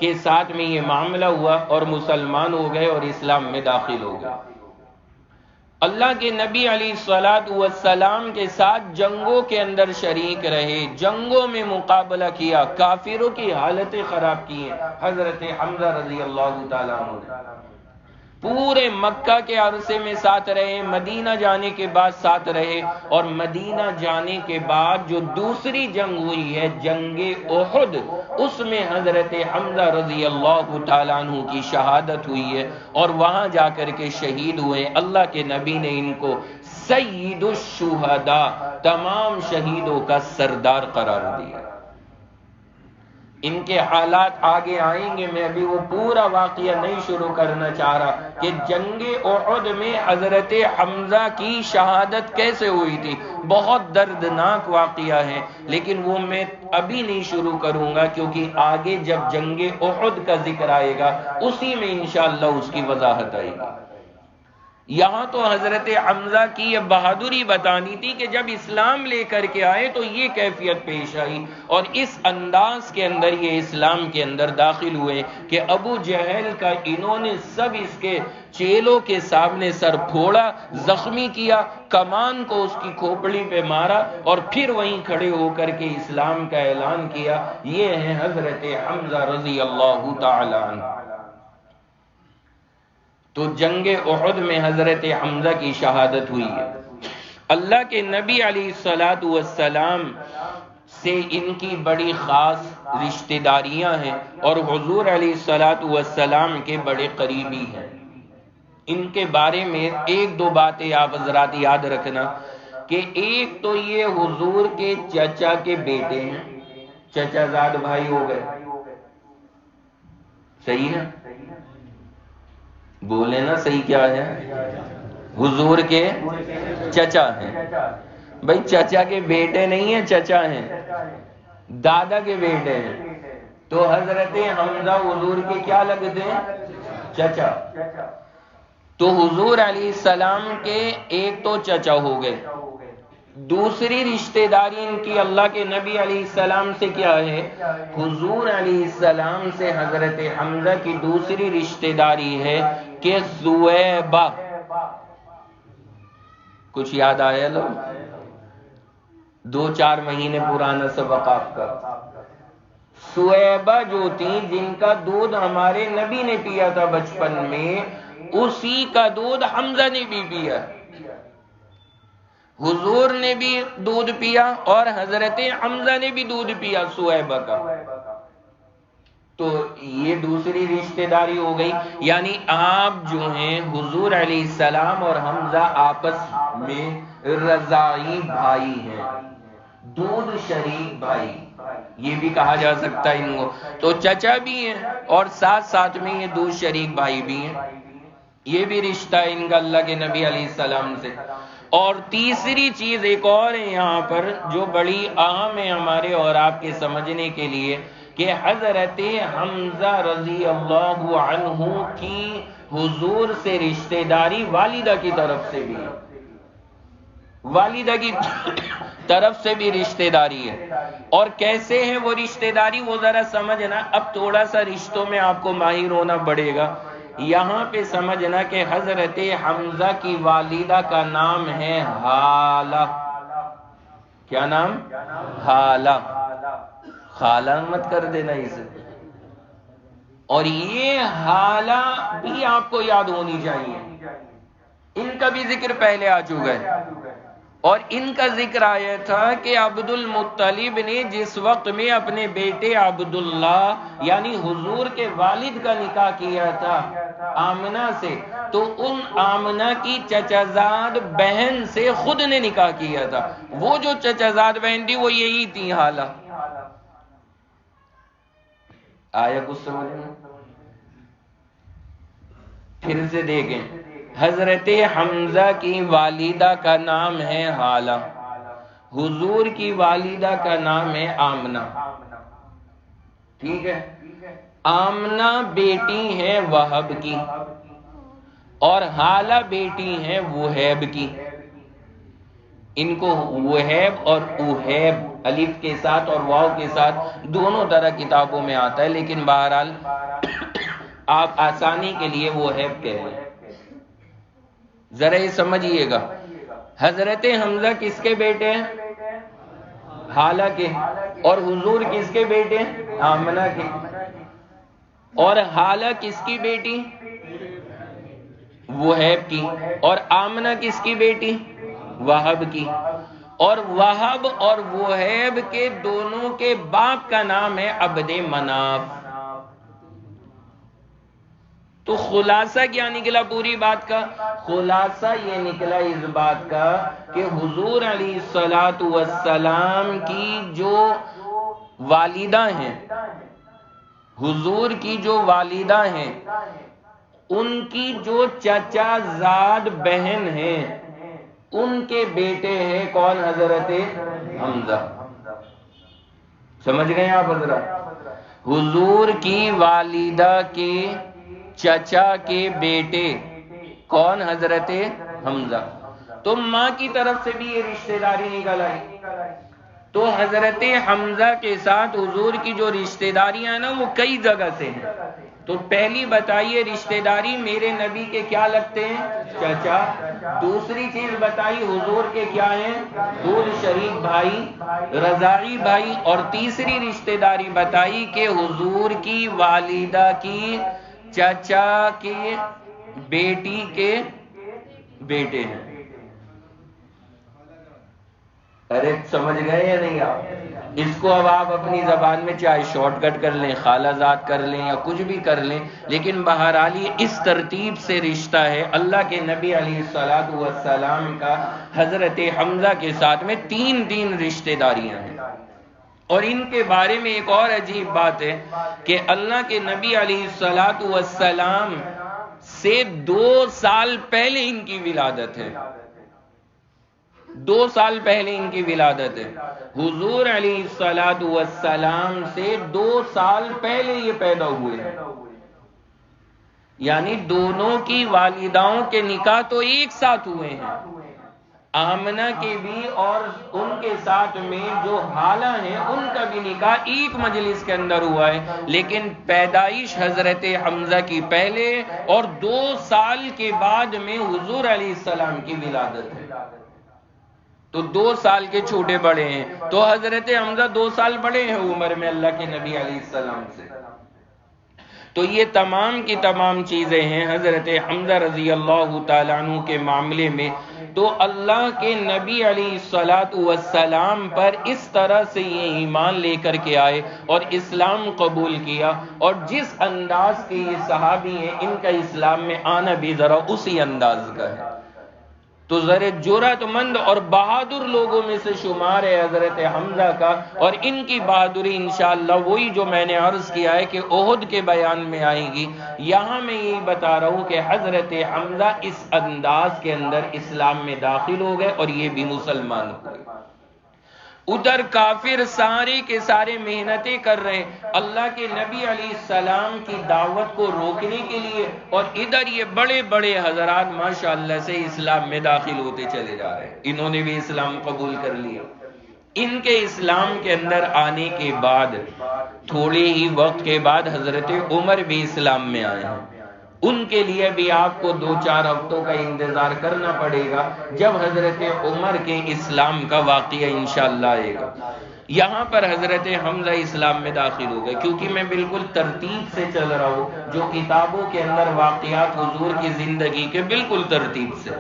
کے ساتھ میں یہ معاملہ ہوا اور مسلمان ہو گئے اور اسلام میں داخل ہو گئے۔ اللہ کے نبی علیہ الصلوۃ والسلام کے ساتھ جنگوں کے اندر شریک رہے، جنگوں میں مقابلہ کیا، کافروں کی حالتیں خراب کی ہیں حضرت حمزہ رضی اللہ تعالیٰ عنہ نے۔ پورے مکہ کے عرصے میں ساتھ رہے، مدینہ جانے کے بعد ساتھ رہے، اور مدینہ جانے کے بعد جو دوسری جنگ ہوئی ہے جنگ احد، اس میں حضرت حمزہ رضی اللہ تعالیٰ عنہ کی شہادت ہوئی ہے، اور وہاں جا کر کے شہید ہوئے۔ اللہ کے نبی نے ان کو سید الشہداء، تمام شہیدوں کا سردار قرار دیا۔ ان کے حالات آگے آئیں گے، میں ابھی وہ پورا واقعہ نہیں شروع کرنا چاہ رہا کہ جنگ احد میں حضرت حمزہ کی شہادت کیسے ہوئی تھی، بہت دردناک واقعہ ہے، لیکن وہ میں ابھی نہیں شروع کروں گا، کیونکہ آگے جب جنگ احد کا ذکر آئے گا اسی میں انشاءاللہ اس کی وضاحت آئے گی۔ یہاں تو حضرت حمزہ کی یہ بہادری بتانی تھی کہ جب اسلام لے کر کے آئے تو یہ کیفیت پیش آئی، اور اس انداز کے اندر یہ اسلام کے اندر داخل ہوئے کہ ابو جہل کا انہوں نے سب اس کے چیلوں کے سامنے سر پھوڑا، زخمی کیا، کمان کو اس کی کھوپڑی پہ مارا، اور پھر وہیں کھڑے ہو کر کے اسلام کا اعلان کیا۔ یہ ہے حضرت حمزہ رضی اللہ تعالی عنہ۔ تو جنگ احد میں حضرت حمزہ کی شہادت ہوئی ہے۔ اللہ کے نبی علیہ الصلوۃ والسلام سے ان کی بڑی خاص رشتہ داریاں ہیں، اور حضور علیہ الصلوۃ والسلام کے بڑے قریبی ہیں۔ ان کے بارے میں ایک دو باتیں آپ حضرات یاد رکھنا کہ ایک تو یہ حضور کے چچا کے بیٹے ہیں، چچا زاد بھائی ہو گئے، صحیح ہے؟ بولے نا صحیح کیا ہے؟ حضور کے چچا ہیں۔ بھائی چچا کے بیٹے نہیں ہیں، چچا ہیں، دادا کے بیٹے ہیں، تو حضرت حمزہ حضور کے کیا لگتے ہیں؟ چچا۔ تو حضور علیہ السلام کے ایک تو چچا ہو گئے، دوسری رشتہ داری ان کی اللہ کے نبی علیہ السلام سے کیا ہے؟ حضور علیہ السلام سے حضرت حمزہ کی دوسری رشتہ داری ہے کہ سویبہ، کچھ یاد آیا لوگ؟ 2-4 مہینے پرانا سبق آپ کا۔ سویبہ جو تھی جن کا دودھ ہمارے نبی نے پیا تھا بچپن میں، اسی کا دودھ حمزہ نے بھی پیا، حضور نے بھی دودھ پیا اور حضرت حمزہ نے بھی دودھ پیا سویبہ کا۔ تو یہ دوسری رشتہ داری ہو گئی، یعنی آپ جو ہیں حضور علیہ السلام اور حمزہ آپس میں رضاعی بھائی ہیں، دودھ شریک بھائی، یہ بھی کہا جا سکتا ہے ان کو۔ تو چچا بھی ہیں اور ساتھ ساتھ میں یہ دودھ شریک بھائی بھی ہیں، یہ بھی رشتہ ہے ان کا اللہ کے نبی علیہ السلام سے۔ اور تیسری چیز ایک اور ہے یہاں پر جو بڑی اہم ہے ہمارے اور آپ کے سمجھنے کے لیے، کہ حضرت حمزہ رضی اللہ عنہ کی حضور سے رشتہ داری والدہ کی طرف سے بھی ہے، والدہ کی طرف سے بھی رشتہ داری ہے۔ اور کیسے ہے وہ رشتہ داری، وہ ذرا سمجھنا۔ اب تھوڑا سا رشتوں میں آپ کو ماہر ہونا پڑے گا۔ یہاں پہ سمجھنا کہ حضرت حمزہ کی والدہ کا نام ہے حالہ۔ کیا نام؟ حالہ۔ خالہ مت کر دینا اسے۔ اور یہ حالہ بھی آپ کو یاد ہونی چاہیے، ان کا بھی ذکر پہلے آ چکا ہے، اور ان کا ذکر آیا تھا کہ عبد المطلب نے جس وقت میں اپنے بیٹے عبداللہ یعنی حضور کے والد کا نکاح کیا تھا آمنہ سے، تو ان آمنہ کی چچازاد بہن سے خود نے نکاح کیا تھا۔ وہ جو چچازاد بہن تھی وہ یہی تھی حالہ۔ آیا کچھ سمجھ میں؟ پھر سے دیکھیں، حضرت حمزہ کی والدہ کا نام ہے حالہ، حضور کی والدہ کا نام ہے آمنہ، ٹھیک ہے؟ آمنہ بیٹی ہے وہب کی اور حالہ بیٹی ہے وہیب کی۔ ان کو وہیب اور اوہیب الف کے ساتھ اور واو کے ساتھ دونوں طرح کتابوں میں آتا ہے، لیکن بہرحال آپ آسانی کے لیے وہیب کہہ لیں، ذرا یہ سمجھیے گا، حضرت حمزہ کس کے بیٹے ہیں؟ خالہ کے. اور حضور کس کے بیٹے ہیں؟ آمنہ کے. اور خالہ کس کی بیٹی؟ وہیب کی. اور آمنہ کس کی بیٹی؟ وہب کی. اور وہب اور وہیب کے دونوں کے باپ کا نام ہے عبد مناف. تو خلاصہ کیا نکلا پوری بات کا؟ خلاصہ یہ نکلا اس بات کا کہ حضور علیہ الصلوۃ والسلام کی جو والدہ ہیں، حضور کی جو والدہ ہیں، ان کی جو چچا زاد بہن ہیں، ان کے بیٹے ہیں کون؟ حضرت حمزہ. سمجھ گئے آپ حضرات؟ حضور کی والدہ کے چچا کے بیٹے کون؟ حضرت حمزہ. تو ماں کی طرف سے بھی یہ رشتہ داری نکل آئی. تو حضرت حمزہ کے ساتھ حضور کی جو رشتہ داریاں ہیں نا وہ کئی جگہ سے ہیں. تو پہلی بتائیے رشتہ داری میرے نبی کے کیا لگتے ہیں؟ چچا. دوسری چیز بتائی حضور کے کیا ہیں؟ دودھ شریک بھائی، رضاعی بھائی. اور تیسری رشتہ داری بتائی کہ حضور کی والدہ کی چچا کے بیٹی کے بیٹے ہیں. ارے سمجھ گئے یا نہیں آپ؟ اس کو اب آپ اپنی زبان میں چاہے شارٹ کٹ کر لیں، خالہ زاد کر لیں یا کچھ بھی کر لیں، لیکن بہرحال یہ اس ترتیب سے رشتہ ہے. اللہ کے نبی علیہ الصلوۃ والسلام کا حضرت حمزہ کے ساتھ میں تین رشتہ داریاں ہیں. اور ان کے بارے میں ایک اور عجیب بات ہے کہ اللہ کے نبی علیہ الصلوۃ والسلام سے 2 سال پہلے ان کی ولادت ہے. 2 سال پہلے ان کی ولادت ہے. حضور علیہ الصلوۃ والسلام سے 2 سال پہلے یہ پیدا ہوئے ہیں. یعنی دونوں کی والداؤں کے نکاح تو ایک ساتھ ہوئے ہیں، آمنہ کے بھی اور ان کے ساتھ میں جو خالہ ہیں ان کا بھی نکاح ایک مجلس کے اندر ہوا ہے. لیکن پیدائش حضرت حمزہ کی پہلے اور 2 سال کے بعد میں حضور علیہ السلام کی ولادت ہے. تو 2 سال کے چھوٹے بڑے ہیں. تو حضرت حمزہ 2 سال بڑے ہیں عمر میں اللہ کے نبی علیہ السلام سے. تو یہ تمام کی تمام چیزیں ہیں حضرت حمزہ رضی اللہ تعالیٰ عنہ کے معاملے میں. تو اللہ کے نبی علیہ الصلوۃ والسلام پر اس طرح سے یہ ایمان لے کر کے آئے اور اسلام قبول کیا. اور جس انداز کے یہ صحابی ہیں ان کا اسلام میں آنا بھی ذرا اسی انداز کا ہے. تو ذرا جرأت مند اور بہادر لوگوں میں سے شمار ہے حضرت حمزہ کا. اور ان کی بہادری انشاءاللہ وہی جو میں نے عرض کیا ہے کہ احد کے بیان میں آئے گی. یہاں میں یہی بتا رہا ہوں کہ حضرت حمزہ اس انداز کے اندر اسلام میں داخل ہو گئے اور یہ بھی مسلمان ہو گئے. ادھر کافر سارے کے سارے محنتیں کر رہے ہیں اللہ کے نبی علیہ السلام کی دعوت کو روکنے کے لیے، اور ادھر یہ بڑے بڑے حضرات ماشاءاللہ سے اسلام میں داخل ہوتے چلے جا رہے ہیں. انہوں نے بھی اسلام قبول کر لیا. ان کے اسلام کے اندر آنے کے بعد تھوڑے ہی وقت کے بعد حضرت عمر بھی اسلام میں آئے ہیں. ان کے لیے بھی آپ کو 2-4 ہفتوں کا انتظار کرنا پڑے گا جب حضرت عمر کے اسلام کا واقعہ انشاءاللہ آئے گا. یہاں پر حضرت حمزہ اسلام میں داخل ہو گئے. کیونکہ میں بالکل ترتیب سے چل رہا ہوں، جو کتابوں کے اندر واقعات حضور کی زندگی کے بالکل ترتیب سے.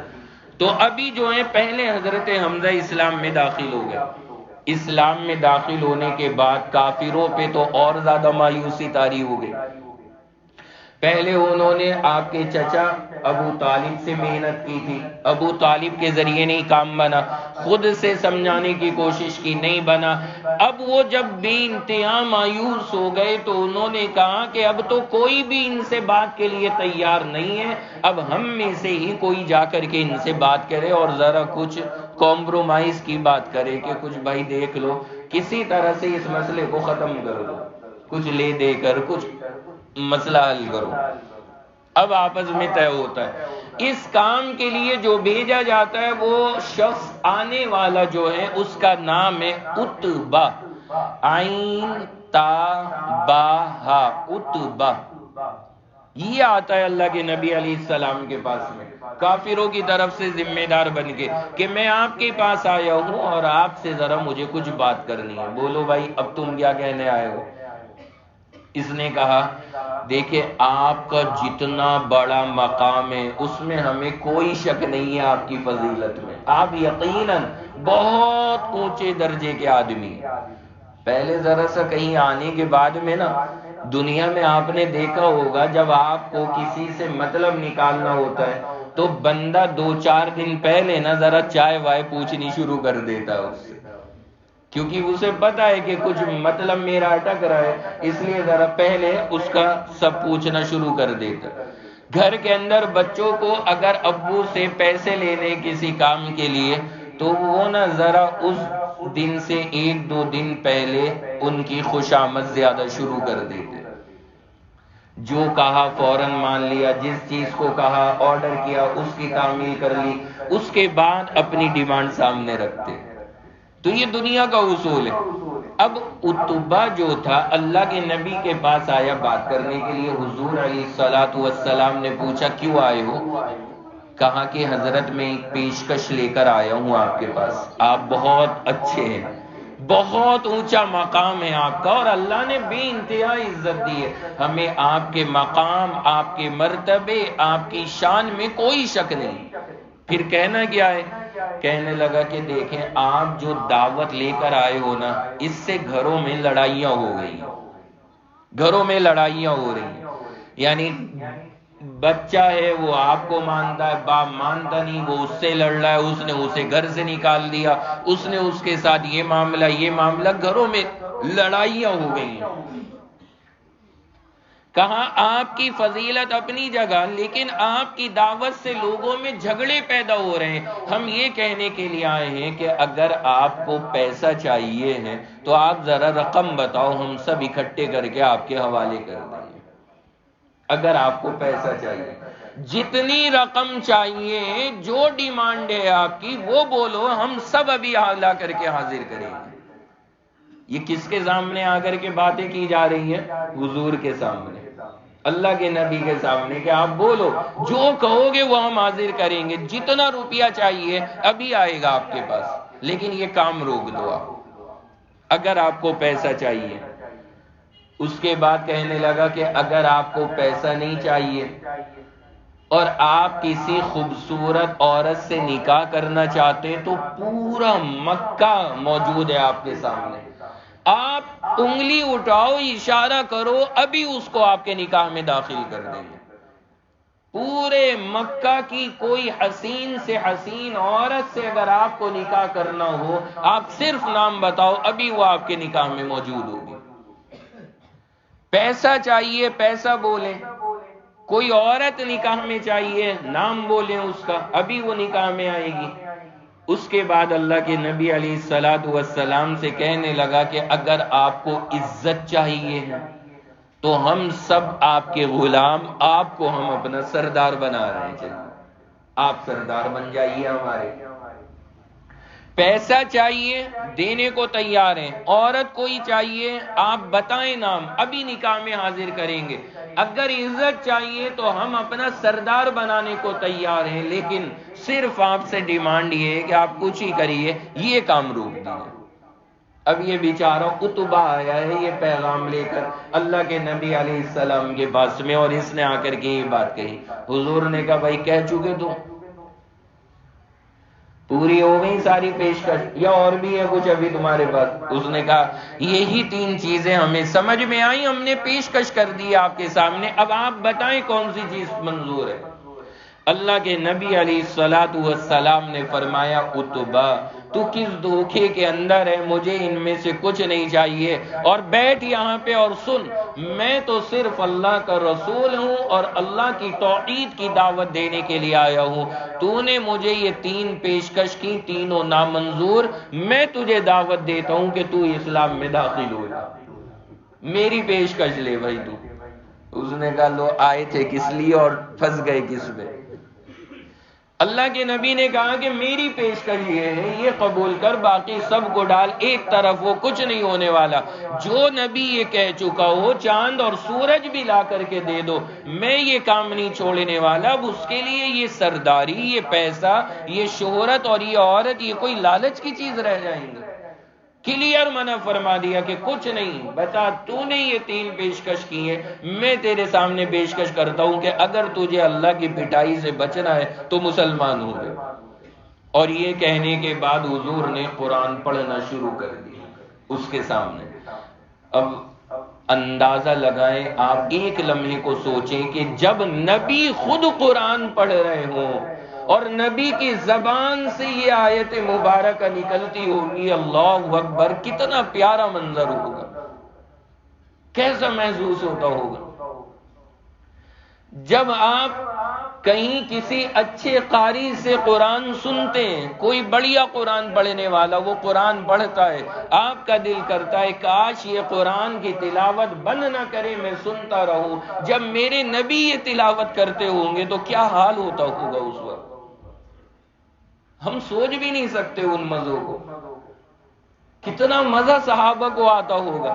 تو ابھی جو ہے پہلے حضرت حمزہ اسلام میں داخل ہو گئے. اسلام میں داخل ہونے کے بعد کافروں پہ تو اور زیادہ مایوسی طاری ہو گئی. پہلے انہوں نے آپ کے چچا ابو طالب سے محنت کی تھی، ابو طالب کے ذریعے نہیں کام بنا. خود سے سمجھانے کی کوشش کی، نہیں بنا. اب وہ جب بے انتہا مایوس ہو گئے تو انہوں نے کہا کہ اب تو کوئی بھی ان سے بات کے لیے تیار نہیں ہے، اب ہم میں سے ہی کوئی جا کر کے ان سے بات کرے اور ذرا کچھ کمپرومائز کی بات کرے کہ کچھ بھائی دیکھ لو کسی طرح سے اس مسئلے کو ختم کر دو، کچھ لے دے کر کچھ مسئلہ حل کرو. اب آپس میں طے ہوتا ہے. اس کام کے لیے جو بھیجا جاتا ہے وہ شخص آنے والا جو ہے اس کا نام ہے عتبہ، عین تا با ہا، عتبہ. یہ آتا ہے اللہ کے نبی علیہ السلام کے پاس میں. کافروں کی طرف سے ذمہ دار بن کے کہ میں آپ کے پاس آیا ہوں اور آپ سے ذرا مجھے کچھ بات کرنی ہے، بولو بھائی اب تم کیا کہنے آئے ہو؟ اس نے کہا دیکھیں آپ کا جتنا بڑا مقام ہے اس میں ہمیں کوئی شک نہیں ہے آپ کی فضیلت میں، آپ یقیناً بہت اونچے درجے کے آدمی ہیں۔ پہلے ذرا سا کہیں آنے کے بعد میں نا دنیا میں آپ نے دیکھا ہوگا جب آپ کو کسی سے مطلب نکالنا ہوتا ہے تو بندہ 2-4 دن پہلے نا ذرا چائے وائے پوچھنی شروع کر دیتا ہے اس سے، کیونکہ اسے پتا ہے کہ کچھ مطلب میرا اٹک رہا ہے، اس لیے ذرا پہلے اس کا سب پوچھنا شروع کر دیتا۔ گھر کے اندر بچوں کو اگر ابو سے پیسے لینے کسی کام کے لیے تو وہ نا ذرا اس دن سے 1-2 دن پہلے ان کی خوشامد زیادہ شروع کر دیتے، جو کہا فوراً مان لیا، جس چیز کو کہا آرڈر کیا اس کی تعمیل کر لی، اس کے بعد اپنی ڈیمانڈ سامنے رکھتے۔ تو یہ دنیا کا اصول ہے۔ اب عتبہ جو تھا اللہ کے نبی کے پاس آیا بات کرنے کے لیے، حضور علیہ الصلوۃ والسلام نے پوچھا کیوں آئے ہو؟ کہا کہ حضرت میں ایک پیشکش لے کر آیا ہوں آپ کے پاس، آپ بہت اچھے ہیں، بہت اونچا مقام ہے آپ کا اور اللہ نے بے انتہا عزت دی ہے، ہمیں آپ کے مقام، آپ کے مرتبے، آپ کی شان میں کوئی شک نہیں۔ پھر کہنا کیا ہے؟ کہنے لگا کہ دیکھیں آپ جو دعوت لے کر آئے ہو نا اس سے گھروں میں لڑائیاں ہو گئی، گھروں میں لڑائیاں ہو رہی ہیں، یعنی بچہ ہے وہ آپ کو مانتا ہے، باپ مانتا نہیں، وہ اس سے لڑ رہا ہے، اس نے اسے گھر سے نکال دیا، اس نے اس کے ساتھ یہ معاملہ، گھروں میں لڑائیاں ہو گئی ہیں۔ کہا آپ کی فضیلت اپنی جگہ، لیکن آپ کی دعوت سے لوگوں میں جھگڑے پیدا ہو رہے ہیں۔ ہم یہ کہنے کے لیے آئے ہیں کہ اگر آپ کو پیسہ چاہیے ہے تو آپ ذرا رقم بتاؤ، ہم سب اکٹھے کر کے آپ کے حوالے کر دیں گے۔ اگر آپ کو پیسہ چاہیے، جتنی رقم چاہیے، جو ڈیمانڈ ہے آپ کی وہ بولو، ہم سب ابھی لا کر کے حاضر کریں گے۔ یہ کس کے سامنے آ کر کے باتیں کی جا رہی ہیں؟ حضور کے سامنے، اللہ کے نبی کے سامنے، کہ آپ بولو جو کہو گے وہ ہم حاضر کریں گے، جتنا روپیہ چاہیے ابھی آئے گا آپ کے پاس، لیکن یہ کام روک دو آپ، اگر آپ کو پیسہ چاہیے۔ اس کے بعد کہنے لگا کہ اگر آپ کو پیسہ نہیں چاہیے اور آپ کسی خوبصورت عورت سے نکاح کرنا چاہتے تو پورا مکہ موجود ہے آپ کے سامنے، آپ انگلی اٹھاؤ، اشارہ کرو، ابھی اس کو آپ کے نکاح میں داخل کر دیں گے۔ پورے مکہ کی کوئی حسین سے حسین عورت سے اگر آپ کو نکاح کرنا ہو، آپ صرف نام بتاؤ، ابھی وہ آپ کے نکاح میں موجود ہوگی۔ پیسہ چاہیے، پیسہ بولیں، کوئی عورت نکاح میں چاہیے، نام بولیں اس کا، ابھی وہ نکاح میں آئے گی۔ اس کے بعد اللہ کے نبی علیہ الصلوۃ والسلام سے کہنے لگا کہ اگر آپ کو عزت چاہیے ہے تو ہم سب آپ کے غلام، آپ کو ہم اپنا سردار بنا رہے ہیں، چلیے آپ سردار بن جائیے ہمارے۔ پیسہ چاہیے، دینے کو تیار ہیں، عورت کوئی چاہیے، آپ بتائیں نام، ابھی نکاح میں حاضر کریں گے۔ اگر عزت چاہیے تو ہم اپنا سردار بنانے کو تیار ہیں، لیکن صرف آپ سے ڈیمانڈ یہ ہے کہ آپ کچھ ہی کریے، یہ کام روک دیجیے۔ اب یہ بیچارہ عتبہ آیا ہے یہ پیغام لے کر اللہ کے نبی علیہ السلام کے پاس میں، اور اس نے آ کر کے یہ بات کہی۔ حضور نے کہا بھائی کہہ چکے تم، پوری ہو گئی ساری پیشکش، یا اور بھی ہے کچھ ابھی تمہارے پاس؟ اس نے کہا یہی 3 چیزیں ہمیں سمجھ میں آئی، ہم نے پیشکش کر دی آپ کے سامنے، اب آپ بتائیں کون سی چیز منظور ہے۔ اللہ کے نبی علیہ الصلوۃ والسلام نے فرمایا عتبہ تو کس دھوکے کے اندر ہے، مجھے ان میں سے کچھ نہیں چاہیے، اور بیٹھ یہاں پہ اور سن، میں تو صرف اللہ کا رسول ہوں اور اللہ کی توحید کی دعوت دینے کے لیے آیا ہوں، تو نے مجھے یہ 3 پیشکش کی، تینوں نامنظور، میں تجھے دعوت دیتا ہوں کہ تو اسلام میں داخل ہو جا، میری پیشکش لے بھائی تو۔ اس نے کہا لو آئے تھے کس لیے اور پھنس گئے کس میں؟ اللہ کے نبی نے کہا کہ میری پیشکش یہ ہے، یہ قبول کر، باقی سب کو ڈال ایک طرف، وہ کچھ نہیں ہونے والا۔ جو نبی یہ کہہ چکا ہو چاند اور سورج بھی لا کر کے دے دو، میں یہ کام نہیں چھوڑنے والا۔ اب اس کے لیے یہ سرداری، یہ پیسہ، یہ شہرت اور یہ عورت، یہ کوئی لالچ کی چیز رہ جائیں گی؟ کلیئر منع فرما دیا کہ کچھ نہیں، بتا تو نے یہ 3 پیشکش کی ہے، میں تیرے سامنے پیشکش کرتا ہوں کہ اگر تجھے اللہ کی پٹائی سے بچنا ہے تو مسلمان ہو گئے۔ اور یہ کہنے کے بعد حضور نے قرآن پڑھنا شروع کر دیا اس کے سامنے۔ اب اندازہ لگائیں، آپ ایک لمحے کو سوچیں کہ جب نبی خود قرآن پڑھ رہے ہوں اور نبی کی زبان سے یہ آیت مبارکہ نکلتی ہوگی، اللہ اکبر، کتنا پیارا منظر ہوگا، کیسا محسوس ہوتا ہوگا۔ جب آپ کہیں کسی اچھے قاری سے قرآن سنتے ہیں، کوئی بڑھیا قرآن پڑھنے والا وہ قرآن پڑھتا ہے، آپ کا دل کرتا ہے کاش یہ قرآن کی تلاوت بند نہ کرے، میں سنتا رہوں۔ جب میرے نبی یہ تلاوت کرتے ہوں گے تو کیا حال ہوتا ہوگا اس وقت، ہم سوچ بھی نہیں سکتے ان مزوں کو۔ کتنا مزہ صحابہ کو آتا ہوگا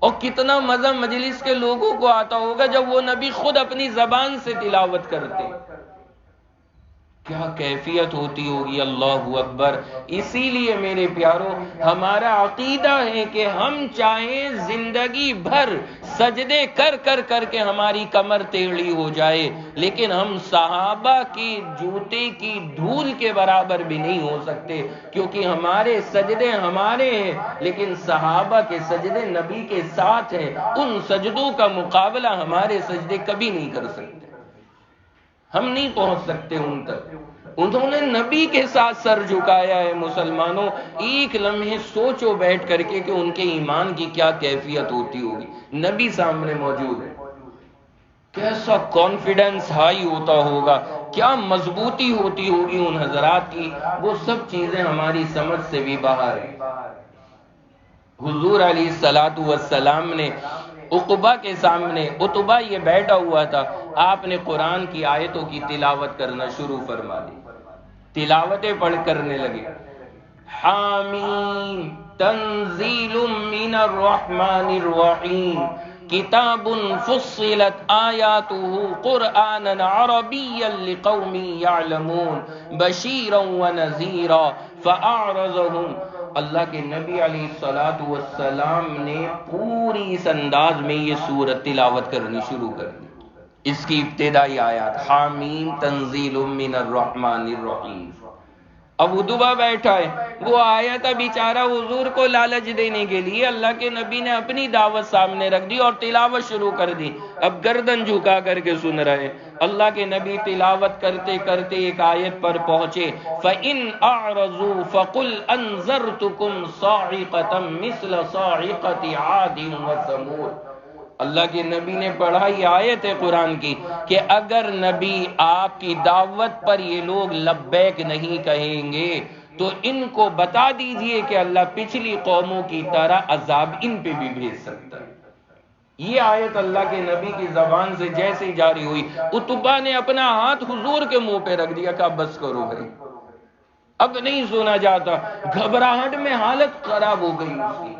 اور کتنا مزہ مجلس کے لوگوں کو آتا ہوگا جب وہ نبی خود اپنی زبان سے تلاوت کرتے، کیا کیفیت ہوتی ہوگی، اللہ اکبر۔ اسی لیے میرے پیارو، ہمارا عقیدہ ہے کہ ہم چاہیں زندگی بھر سجدے کر کر کر کے ہماری کمر ٹیڑھی ہو جائے، لیکن ہم صحابہ کی جوتے کی دھول کے برابر بھی نہیں ہو سکتے، کیونکہ ہمارے سجدے ہمارے ہیں لیکن صحابہ کے سجدے نبی کے ساتھ ہیں۔ ان سجدوں کا مقابلہ ہمارے سجدے کبھی نہیں کر سکتے، ہم نہیں پہنچ سکتے ان تک۔ انہوں نے نبی کے ساتھ سر جھکایا ہے۔ مسلمانوں، ایک لمحے سوچو بیٹھ کر کے کہ ان کے ایمان کی کیا کیفیت ہوتی ہوگی، نبی سامنے موجود ہے، کیسا کانفیڈنس ہائی ہوتا ہوگا، کیا مضبوطی ہوتی ہوگی ان حضرات کی، وہ سب چیزیں ہماری سمجھ سے بھی باہر ہیں۔ حضور علیہ الصلوۃ والسلام نے عقبہ کے سامنے، عتبہ یہ بیٹھا ہوا تھا، آپ نے قرآن کی آیتوں کی تلاوت کرنا شروع فرما دی، تلاوتیں پڑھ کرنے لگے۔ حامیم تنزیل من الرحمن الرحیم کتاب فصلت آیاتہ قرآنا عربیا لقوم یعلمون بشیرا ونذیرا فاعرضهم۔ اللہ کے نبی علیہ الصلوۃ والسلام نے پوری اس انداز میں یہ سورت تلاوت کرنی شروع کر دی۔ اس کی ابتدائی آیات، حامیم تنزیل من الرحمن الرحیم۔ اب عتبہ بیٹھا ہے، وہ آیا تھا بیچارہ حضور کو لالچ دینے کے لیے، اللہ کے نبی نے اپنی دعوت سامنے رکھ دی اور تلاوت شروع کر دی۔ اب گردن جھکا کر کے سن رہے، اللہ کے نبی تلاوت کرتے کرتے ایک آیت پر پہنچے، فَإِنْ أَعْرَضُوا فَقُلْ أَنذَرْتُكُمْ صَاعِقَةً مِثْلَ صَاعِقَةِ عَادٍ وَثَمُودَ۔ اللہ کے نبی نے پڑھائی آیت ہے قرآن کی کہ اگر نبی آپ کی دعوت پر یہ لوگ لبیک نہیں کہیں گے تو ان کو بتا دیجئے کہ اللہ پچھلی قوموں کی طرح عذاب ان پہ بھی بھیج سکتا ہے۔ یہ آیت اللہ کے نبی کی زبان سے جیسے ہی جاری ہوئی، عتبہ نے اپنا ہاتھ حضور کے منہ پہ رکھ دیا، کہا بس کرو بھائی، اب نہیں سنا جاتا۔ گھبراہٹ میں حالت خراب ہو گئی اس کی۔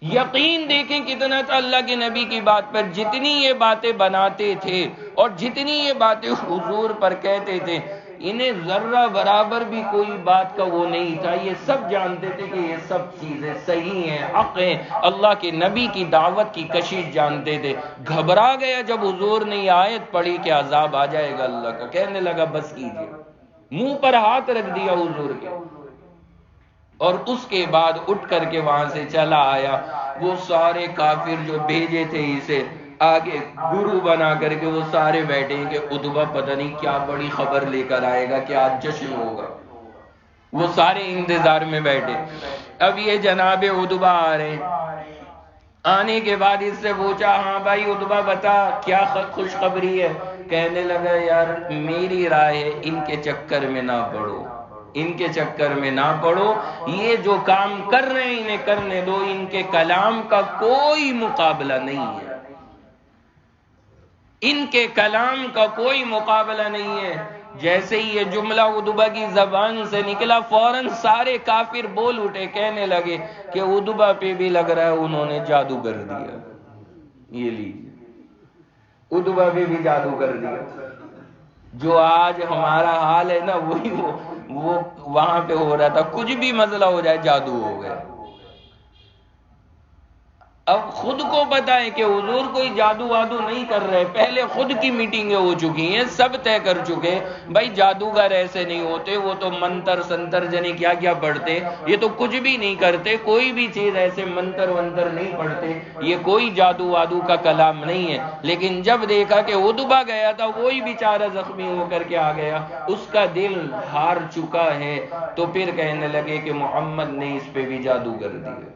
یقین دیکھیں کتنا تھا اللہ کے نبی کی بات پر، جتنی یہ باتیں بناتے تھے اور جتنی یہ باتیں حضور پر کہتے تھے، انہیں ذرہ برابر بھی کوئی بات کا وہ نہیں تھا، یہ سب جانتے تھے کہ یہ سب چیزیں صحیح ہیں، حق ہیں، اللہ کے نبی کی دعوت کی کشش جانتے تھے۔ گھبرا گیا جب حضور نے یہ آیت پڑھی کہ عذاب آ جائے گا اللہ کا، کہنے لگا بس کیجئے، منہ پر ہاتھ رکھ دیا حضور کے، اور اس کے بعد اٹھ کر کے وہاں سے چلا آیا۔ وہ سارے کافر جو بھیجے تھے اسے آگے گرو بنا کر کے، وہ سارے بیٹھے ہیں کہ عتبہ پتہ نہیں کیا بڑی خبر لے کر آئے گا، کیا آج جشن ہوگا، وہ سارے انتظار میں بیٹھے۔ اب یہ جناب عتبہ آ رہے ہیں، آنے کے بعد اس سے پوچھا، ہاں بھائی عتبہ بتا کیا خوشخبری ہے؟ کہنے لگا یار میری رائے ہے ان کے چکر میں نہ پڑو، ان کے چکر میں نہ پڑو، یہ جو کام کر رہے ہیں انہیں کرنے دو، ان کے کلام کا کوئی مقابلہ نہیں ہے، ان کے کلام کا کوئی مقابلہ نہیں ہے۔ جیسے ہی یہ جملہ ادبا کی زبان سے نکلا فوراً سارے کافر بول اٹھے، کہنے لگے کہ ادبا پہ بھی لگ رہا ہے انہوں نے جادو کر دیا۔ یہ لیجیے، ادبا پہ بھی جادو کر دیا۔ جو آج ہمارا حال ہے نا وہی وہ وہاں پہ ہو رہا تھا، کچھ بھی مسئلہ ہو جائے جادو ہو گیا۔ اب خود کو پتا ہے کہ حضور کوئی جادو وادو نہیں کر رہے، پہلے خود کی میٹنگیں ہو چکی ہیں، سب طے کر چکے بھائی جادوگر ایسے نہیں ہوتے، وہ تو منتر سنتر جنے کیا کیا پڑھتے، یہ تو کچھ بھی نہیں کرتے، کوئی بھی چیز ایسے منتر ونتر نہیں پڑھتے، یہ کوئی جادو وادو کا کلام نہیں ہے۔ لیکن جب دیکھا کہ ادبا گیا تھا وہی بیچارہ زخمی ہو کر کے آ گیا، اس کا دل ہار چکا ہے، تو پھر کہنے لگے کہ محمد نے اس پہ بھی جادو کر دیا۔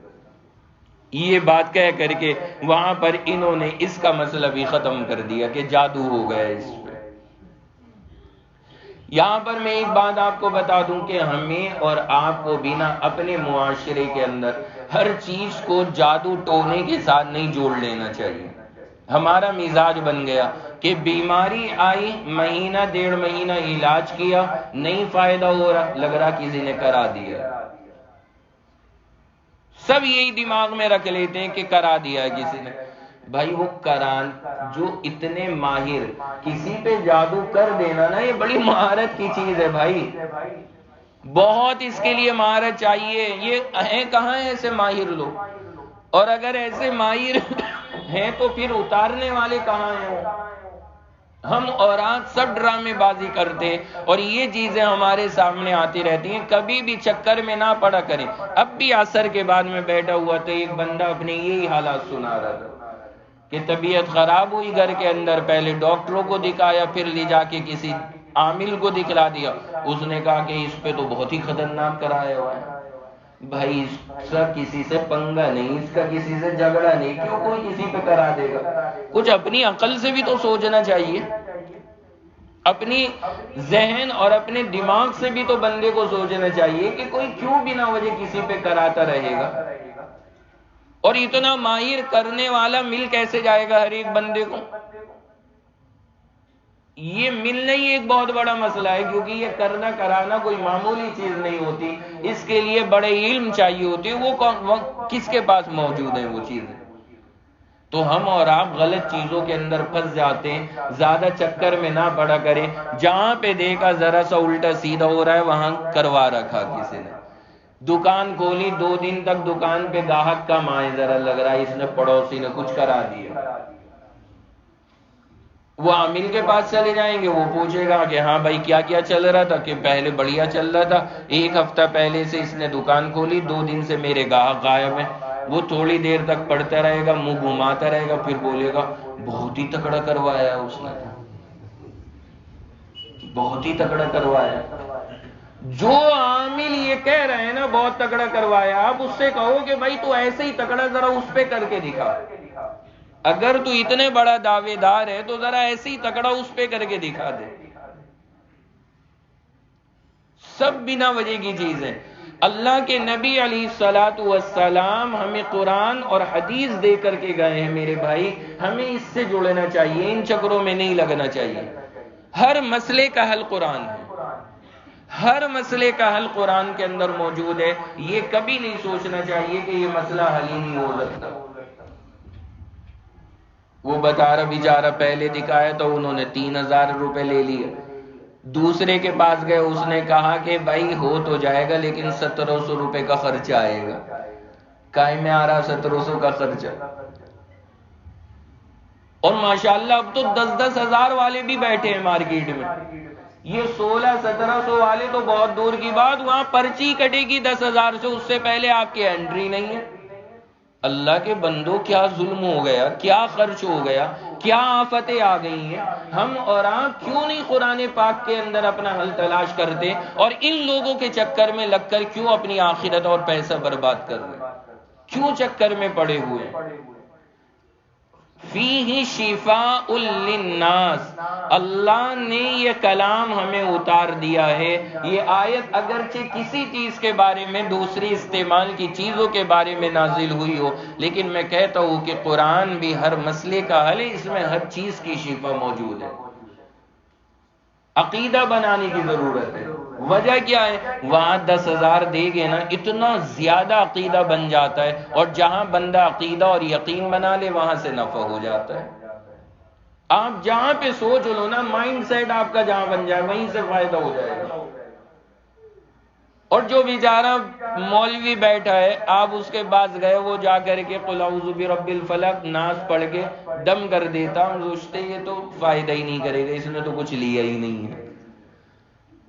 یہ بات کہہ کر کے وہاں پر انہوں نے اس کا مسئلہ بھی ختم کر دیا کہ جادو ہو گیا اس پہ۔ یہاں پر میں ایک بات آپ کو بتا دوں کہ ہمیں اور آپ کو بھی نا اپنے معاشرے کے اندر ہر چیز کو جادو ٹونے کے ساتھ نہیں جوڑ لینا چاہیے۔ ہمارا مزاج بن گیا کہ بیماری آئی، مہینہ ڈیڑھ مہینہ علاج کیا، نہیں فائدہ ہو رہا، لگ رہا کسی نے کرا دیا۔ سب یہی دماغ میں رکھ لیتے ہیں کہ کرا دیا ہے کسی نے۔ بھائی وہ کران جو اتنے ماہر کسی پہ جادو کر دینا نا، یہ بڑی مہارت کی چیز ہے بھائی، بہت اس کے لیے مہارت چاہیے۔ یہ ہیں کہاں ایسے ماہر لوگ؟ اور اگر ایسے ماہر ہیں تو پھر اتارنے والے کہاں ہیں؟ ہم اور آپ سب ڈرامے بازی کرتے اور یہ چیزیں ہمارے سامنے آتی رہتی ہیں، کبھی بھی چکر میں نہ پڑا کریں۔ اب بھی عصر کے بعد میں بیٹھا ہوا تو ایک بندہ اپنے یہی حالات سنا رہا تھا کہ طبیعت خراب ہوئی گھر کے اندر، پہلے ڈاکٹروں کو دکھایا، پھر لے جا کے کسی عامل کو دکھلا دیا، اس نے کہا کہ اس پہ تو بہت ہی خطرناک کرایا ہوا ہے۔ بھائی اس کا کسی سے پنگا نہیں، اس کا کسی سے جھگڑا نہیں، کیوں کوئی کسی پہ کرا دے گا؟ کچھ اپنی عقل سے بھی تو سوچنا چاہیے، اپنی ذہن اور اپنے دماغ سے بھی تو بندے کو سوچنا چاہیے کہ کوئی کیوں بنا وجہ کسی پہ کراتا رہے گا۔ اور اتنا ماہر کرنے والا مل کیسے جائے گا ہر ایک بندے کو؟ یہ ملنا ہی ایک بہت بڑا مسئلہ ہے، کیونکہ یہ کرنا کرانا کوئی معمولی چیز نہیں ہوتی، اس کے لیے بڑے علم چاہیے ہوتے ہیں۔ وہ کس کے پاس موجود ہیں وہ چیزیں؟ تو ہم اور آپ غلط چیزوں کے اندر پھنس جاتے ہیں، زیادہ چکر میں نہ پڑا کریں۔ جہاں پہ دیکھا ذرا سا الٹا سیدھا ہو رہا ہے وہاں کروا رکھا کسی نے۔ دکان کھولی، 2 دن تک دکان پہ گاہک کم آئے، ذرا لگ رہا ہے اس نے پڑوسی نے کچھ کرا دیا۔ وہ عامل کے پاس چلے جائیں گے، وہ پوچھے گا کہ ہاں بھائی کیا کیا چل رہا تھا، کہ پہلے بڑھیا چل رہا تھا، 1 ہفتہ پہلے سے اس نے دکان کھولی، 2 دن سے میرے گاہک غائب ہیں۔ وہ تھوڑی دیر تک پڑھتا رہے گا، منہ گھماتا رہے گا، پھر بولے گا بہت ہی تکڑا کروایا اس نے، بہت ہی تکڑا کروایا۔ جو عامل یہ کہہ رہے ہیں نا بہت تکڑا کروایا، آپ اس سے کہو کہ بھائی تو ایسے ہی تکڑا ذرا اس پہ کر کے دکھا، اگر تو اتنے بڑا دعوے دار ہے تو ذرا ایسے ہی تکڑا اس پہ کر کے دکھا دے۔ سب بنا وجہ کی چیز ہے۔ اللہ کے نبی علیہ الصلوۃ والسلام ہمیں قرآن اور حدیث دے کر کے گئے ہیں میرے بھائی، ہمیں اس سے جڑنا چاہیے، ان چکروں میں نہیں لگنا چاہیے۔ ہر مسئلے کا حل قرآن ہے، ہر مسئلے کا حل قرآن کے اندر موجود ہے۔ یہ کبھی نہیں سوچنا چاہیے کہ یہ مسئلہ حل ہی نہیں ہو سکتا۔ وہ بتا رہا بیچارہ پہلے دکھایا تو انہوں نے 3000 روپے لے لیے، دوسرے کے پاس گئے، اس نے کہا کہ بھائی ہو تو جائے گا لیکن 1700 روپے کا خرچہ آئے گا۔ کائیں میں آ رہا 1700 کا خرچہ؟ اور ماشاءاللہ اب تو 10-10 ہزار والے بھی بیٹھے ہیں مارکیٹ میں۔ یہ 1600-1700 والے تو بہت دور کی بات، وہاں پرچی کٹے گی 10,000 سے، اس سے پہلے آپ کی انٹری نہیں ہے۔ اللہ کے بندوں کیا ظلم ہو گیا، کیا خرچ ہو گیا، کیا آفتیں آ گئی ہیں۔ ہم اور آپ کیوں نہیں قرآن پاک کے اندر اپنا حل تلاش کرتے، اور ان لوگوں کے چکر میں لگ کر کیوں اپنی آخرت اور پیسہ برباد کر رہے، کیوں چکر میں پڑے ہوئے؟ فیہ شفاء للناس، اللہ نے یہ کلام ہمیں اتار دیا ہے۔ یہ آیت اگرچہ کسی چیز کے بارے میں دوسری استعمال کی چیزوں کے بارے میں نازل ہوئی ہو، لیکن میں کہتا ہوں کہ قرآن بھی ہر مسئلے کا حل ہے، اس میں ہر چیز کی شفا موجود ہے۔ عقیدہ بنانے کی ضرورت ہے۔ وجہ کیا ہے؟ وہاں 10,000 دے گے نا، اتنا زیادہ عقیدہ بن جاتا ہے، اور جہاں بندہ عقیدہ اور یقین بنا لے وہاں سے نفع ہو جاتا ہے۔ آپ جہاں پہ سوچ لو نا، مائنڈ سیٹ آپ کا جہاں بن جائے وہیں سے فائدہ ہو جائے گا۔ اور جو بیچارہ مولوی بیٹھا ہے، آپ اس کے پاس گئے، وہ جا کر کے قل اعوذ برب الفلق ناس پڑھ کے دم کر دیتا، ہم سوچتے یہ تو فائدہ ہی نہیں کرے گا، اس نے تو کچھ لیا ہی نہیں ہے،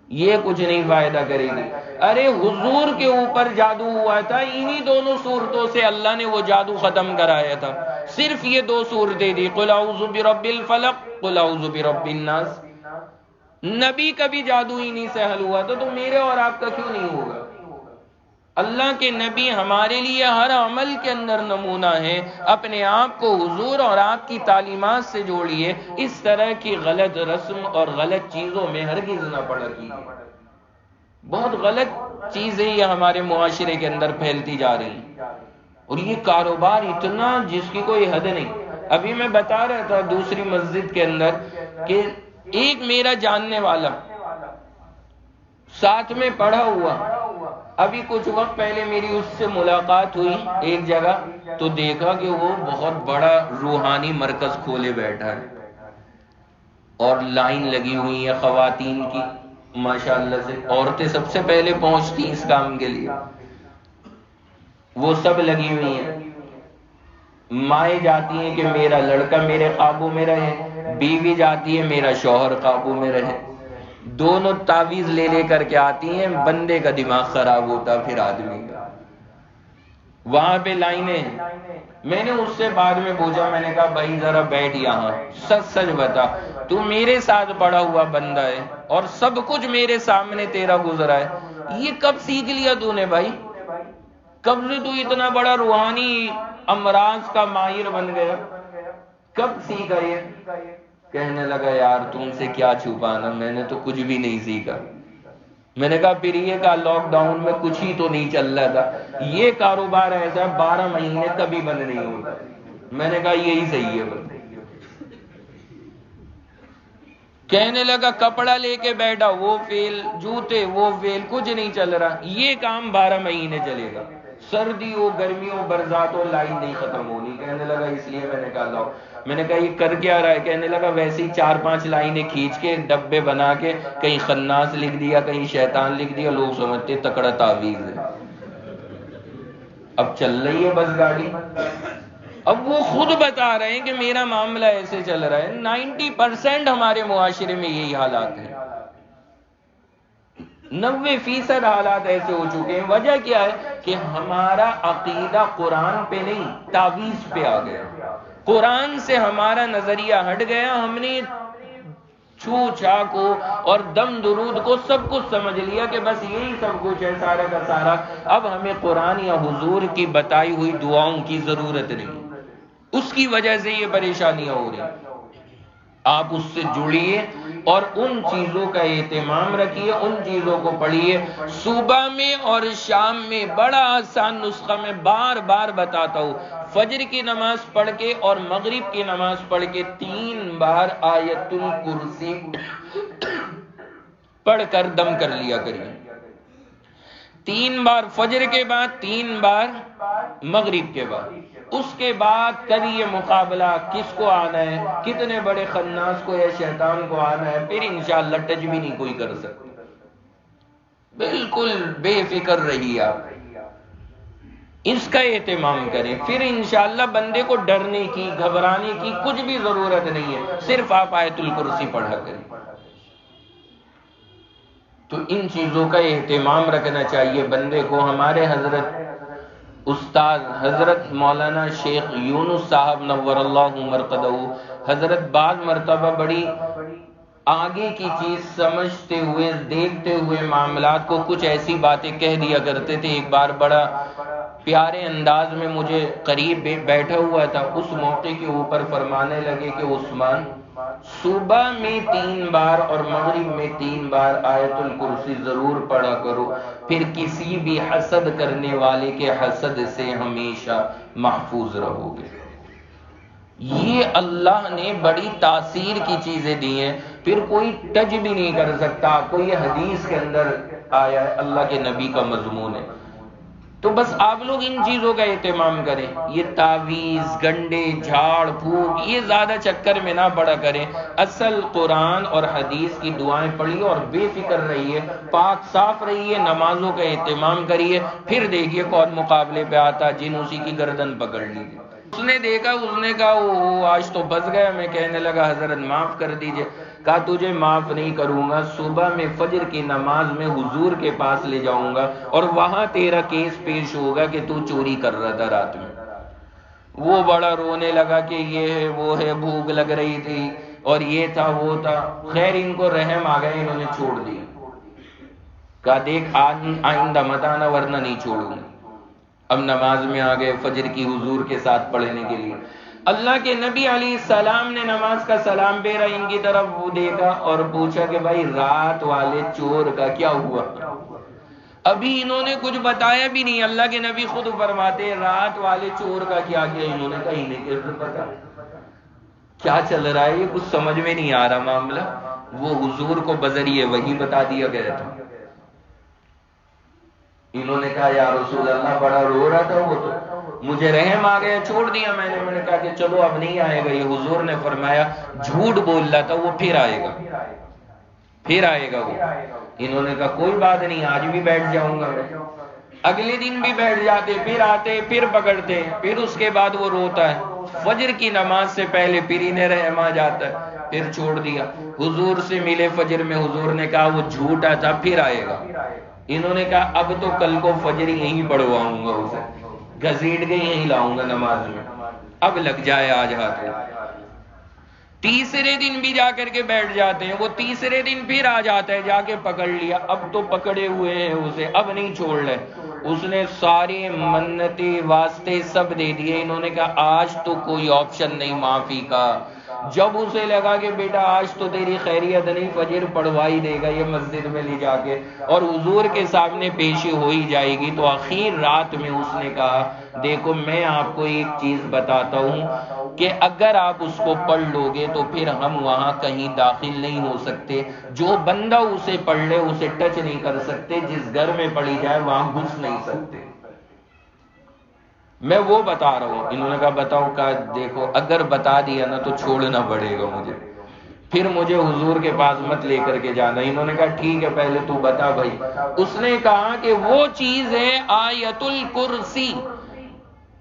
یہ کچھ نہیں فائدہ کرے گی۔ ارے حضور کے اوپر جادو ہوا تھا، انہی دونوں صورتوں سے اللہ نے وہ جادو ختم کرایا تھا، صرف یہ 2 صورتیں دی، قل اعوذ برب الفلق، قل اعوذ برب الناس۔ نبی کا بھی جادو ہی نہیں سے حل ہوا تھا، تو میرے اور آپ کا کیوں نہیں ہوگا؟ اللہ کے نبی ہمارے لیے ہر عمل کے اندر نمونہ ہے۔ اپنے آپ کو حضور اور آپ کی تعلیمات سے جوڑیے، اس طرح کی غلط رسم اور غلط چیزوں میں ہرگز نہ پڑا کیجیے۔ بہت غلط چیزیں یہ ہمارے معاشرے کے اندر پھیلتی جا رہی ہیں، اور یہ کاروبار اتنا جس کی کوئی حد نہیں۔ ابھی میں بتا رہا تھا دوسری مسجد کے اندر کہ ایک میرا جاننے والا ساتھ میں پڑھا ہوا، ابھی کچھ وقت پہلے میری اس سے ملاقات ہوئی ایک جگہ، تو دیکھا کہ وہ بہت بڑا روحانی مرکز کھولے بیٹھا ہے، اور لائن لگی ہوئی ہے خواتین کی، ماشاءاللہ سے عورتیں سب سے پہلے پہنچتی ہیں اس کام کے لیے، وہ سب لگی ہوئی ہیں۔ مائیں جاتی ہیں کہ میرا لڑکا میرے قابو میں رہے، بیوی جاتی ہے میرا شوہر قابو میں رہے، دونوں تعویذ لے لے کر کے آتی ہیں، بندے کا دماغ خراب ہوتا پھر آدمی کا۔ وہاں پہ لائنیں ہیں۔ میں نے اس سے بعد میں پوچھا، میں نے کہا بھائی ذرا بیٹھ یہاں، سچ سچ بتا، تو میرے ساتھ پڑا ہوا بندہ ہے اور سب کچھ میرے سامنے تیرا گزرا ہے، یہ کب سیکھ لیا تو نے بھائی؟ کب سے تو اتنا بڑا روحانی امراض کا ماہر بن گیا؟ کب سیکھا یہ؟ کہنے لگا یار تم سے کیا چھپانا، میں نے تو کچھ بھی نہیں سیکھا۔ میں نے کہا پھر یہ کہا لاک ڈاؤن میں کچھ ہی تو نہیں چل رہا تھا، یہ کاروبار ایسا 12 مہینے کبھی بند نہیں ہوتا۔ میں نے کہا یہی صحیح ہے بس۔ کہنے لگا کپڑا لے کے بیٹھا، وہ فیل، جوتے وہ فیل، کچھ نہیں چل رہا، یہ کام 12 مہینے چلے گا، سردی ہو گرمی ہو برسات ہو لائن نہیں ختم ہونی۔ کہنے لگا اس لیے میں نے کہا لاؤ۔ میں نے کہا یہ کر کیا رہا ہے؟ کہنے لگا ویسے ہی 4-5 لائنیں کھینچ کے ڈبے بنا کے کہیں خناس لکھ دیا، کہیں شیطان لکھ دیا، لوگ سمجھتے تکڑا تعویذ ہے۔ اب چل رہی ہے بس گاڑی۔ اب وہ خود بتا رہے ہیں کہ میرا معاملہ ایسے چل رہا ہے۔ 90% ہمارے معاشرے میں یہی حالات ہیں، 90% حالات ایسے ہو چکے ہیں۔ وجہ کیا ہے کہ ہمارا عقیدہ قرآن پہ نہیں تعویذ پہ آ گیا، قرآن سے ہمارا نظریہ ہٹ گیا، ہم نے چھو چھا کو اور دم درود کو سب کچھ سمجھ لیا کہ بس یہی سب کچھ ہے سارا کا سارا۔ اب ہمیں قرآن یا حضور کی بتائی ہوئی دعاؤں کی ضرورت نہیں، اس کی وجہ سے یہ پریشانیاں ہو رہی۔ آپ اس سے جڑیے اور ان چیزوں کا اہتمام رکھیے، ان چیزوں کو پڑھیے۔ صبح میں اور شام میں بڑا آسان نسخہ میں بار بار بتاتا ہوں، فجر کی نماز پڑھ کے اور مغرب کی نماز پڑھ کے 3 بار آیت الکرسی پڑھ کر دم کر لیا کریے۔ 3 بار فجر کے بعد، 3 بار مغرب کے بعد۔ اس کے بعد کبھی یہ مقابلہ کس کو آنا ہے، کتنے بڑے خناس کو یا شیطان کو آنا ہے، پھر انشاءاللہ ٹچ بھی نہیں کوئی کر سکتا۔ بالکل بے فکر رہیے آپ، اس کا اہتمام کریں، پھر انشاءاللہ بندے کو ڈرنے کی گھبرانے کی کچھ بھی ضرورت نہیں ہے، صرف آپ آیت الکرسی پڑھا کریں۔ تو ان چیزوں کا اہتمام رکھنا چاہیے بندے کو۔ ہمارے حضرت استاد حضرت مولانا شیخ یونس صاحب نور اللہ مرقدہ، حضرت بعض مرتبہ بڑی آگے کی چیز سمجھتے ہوئے دیکھتے ہوئے معاملات کو کچھ ایسی باتیں کہہ دیا کرتے تھے۔ ایک بار بڑا پیارے انداز میں مجھے قریب بیٹھا ہوا تھا، اس موقع کے اوپر فرمانے لگے کہ عثمان صبح میں 3 بار اور مغرب میں 3 بار آیت الکرسی ضرور پڑھا کرو، پھر کسی بھی حسد کرنے والے کے حسد سے ہمیشہ محفوظ رہو گے۔ یہ اللہ نے بڑی تاثیر کی چیزیں دی ہیں۔ پھر کوئی ٹچ بھی نہیں کر سکتا. کوئی یہ حدیث کے اندر آیا ہے، اللہ کے نبی کا مضمون ہے. تو بس آپ لوگ ان چیزوں کا اہتمام کریں. یہ تعویذ، گنڈے، جھاڑ پھونک، یہ زیادہ چکر میں نہ پڑا کریں. اصل قرآن اور حدیث کی دعائیں پڑھیے اور بے فکر رہیے، پاک صاف رہیے، نمازوں کا اہتمام کریے. پھر دیکھیے کون مقابلے پہ آتا، جن اسی کی گردن پکڑ لیجیے. اس نے دیکھا، اس نے کہا او آج تو بچ گیا. میں کہنے لگا حضرت معاف کر دیجئے. کہا تجھے معاف نہیں کروں گا، صبح میں فجر کی نماز میں حضور کے پاس لے جاؤں گا اور وہاں تیرا کیس پیش ہوگا کہ تو چوری کر رہا تھا رات میں. وہ بڑا رونے لگا کہ یہ ہے وہ ہے، بھوک لگ رہی تھی اور یہ تھا وہ تھا. خیر ان کو رحم آ گئے، انہوں نے چھوڑ دیا. کہا دیکھ آئندہ مت آنا ورنہ نہیں چھوڑوں گا. اب نماز میں آ گئے فجر کی حضور کے ساتھ پڑھنے کے لیے. اللہ کے نبی علیہ السلام نے نماز کا سلام پھیرا، ان کی طرف وہ دیکھا اور پوچھا کہ بھائی رات والے چور کا کیا ہوا؟ ابھی انہوں نے کچھ بتایا بھی نہیں. اللہ کے نبی خود فرماتے رات والے چور کا کیا کیا؟ انہوں نے کہا انہیں کیسے پتا کیا چل رہا ہے، یہ کچھ سمجھ میں نہیں آ رہا معاملہ. وہ حضور کو بذریعہ وحی بتا دیا گیا تھا. انہوں نے کہا یا رسول اللہ بڑا رو رہا تھا وہ، تو مجھے رحم آ گیا، چھوڑ دیا میں نے کہا کہ چلو اب نہیں آئے گا. یہ حضور نے فرمایا جھوٹ بول رہا تھا وہ، پھر آئے گا، پھر آئے گا وہ. انہوں نے کہا کوئی بات نہیں، آج بھی بیٹھ جاؤں گا میں. اگلے دن بھی بیٹھ جاتے، پھر آتے، پھر پکڑتے، پھر اس کے بعد وہ روتا ہے. فجر کی نماز سے پہلے پھر انہیں رحم آ جاتا ہے، پھر چھوڑ دیا. حضور سے ملے فجر میں، حضور نے کہا وہ جھوٹا تھا، پھر آئے گا. انہوں نے کہا اب تو کل کو فجر یہیں پڑھواؤں گا اسے، گھسیٹ کے یہیں لاؤں گا نماز میں، اب لگ جائے آج ہاتھ. تیسرے دن بھی جا کر کے بیٹھ جاتے ہیں. وہ تیسرے دن پھر آ جاتا ہے، جا کے پکڑ لیا. اب تو پکڑے ہوئے ہیں اسے، اب نہیں چھوڑ رہے. اس نے ساری منتیں واسطے سب دے دیے. انہوں نے کہا آج تو کوئی آپشن نہیں معافی کا. جب اسے لگا کہ بیٹا آج تو تیری خیریت نہیں، فجر پڑھوائی دے گا یہ مسجد میں لے جا کے اور حضور کے سامنے پیشی ہو ہی جائے گی، تو آخر رات میں اس نے کہا دیکھو میں آپ کو ایک چیز بتاتا ہوں کہ اگر آپ اس کو پڑھ لو گے تو پھر ہم وہاں کہیں داخل نہیں ہو سکتے. جو بندہ اسے پڑھ لے اسے ٹچ نہیں کر سکتے، جس گھر میں پڑھی جائے وہاں گھس نہیں سکتے. میں وہ بتا رہا ہوں. انہوں نے کہا بتاؤ. کہا دیکھو اگر بتا دیا نا تو چھوڑنا پڑے گا مجھے، پھر مجھے حضور کے پاس مت لے کر کے جانا. انہوں نے کہا ٹھیک ہے پہلے تو بتا بھائی. اس نے کہا کہ وہ چیز ہے آیت الکرسی.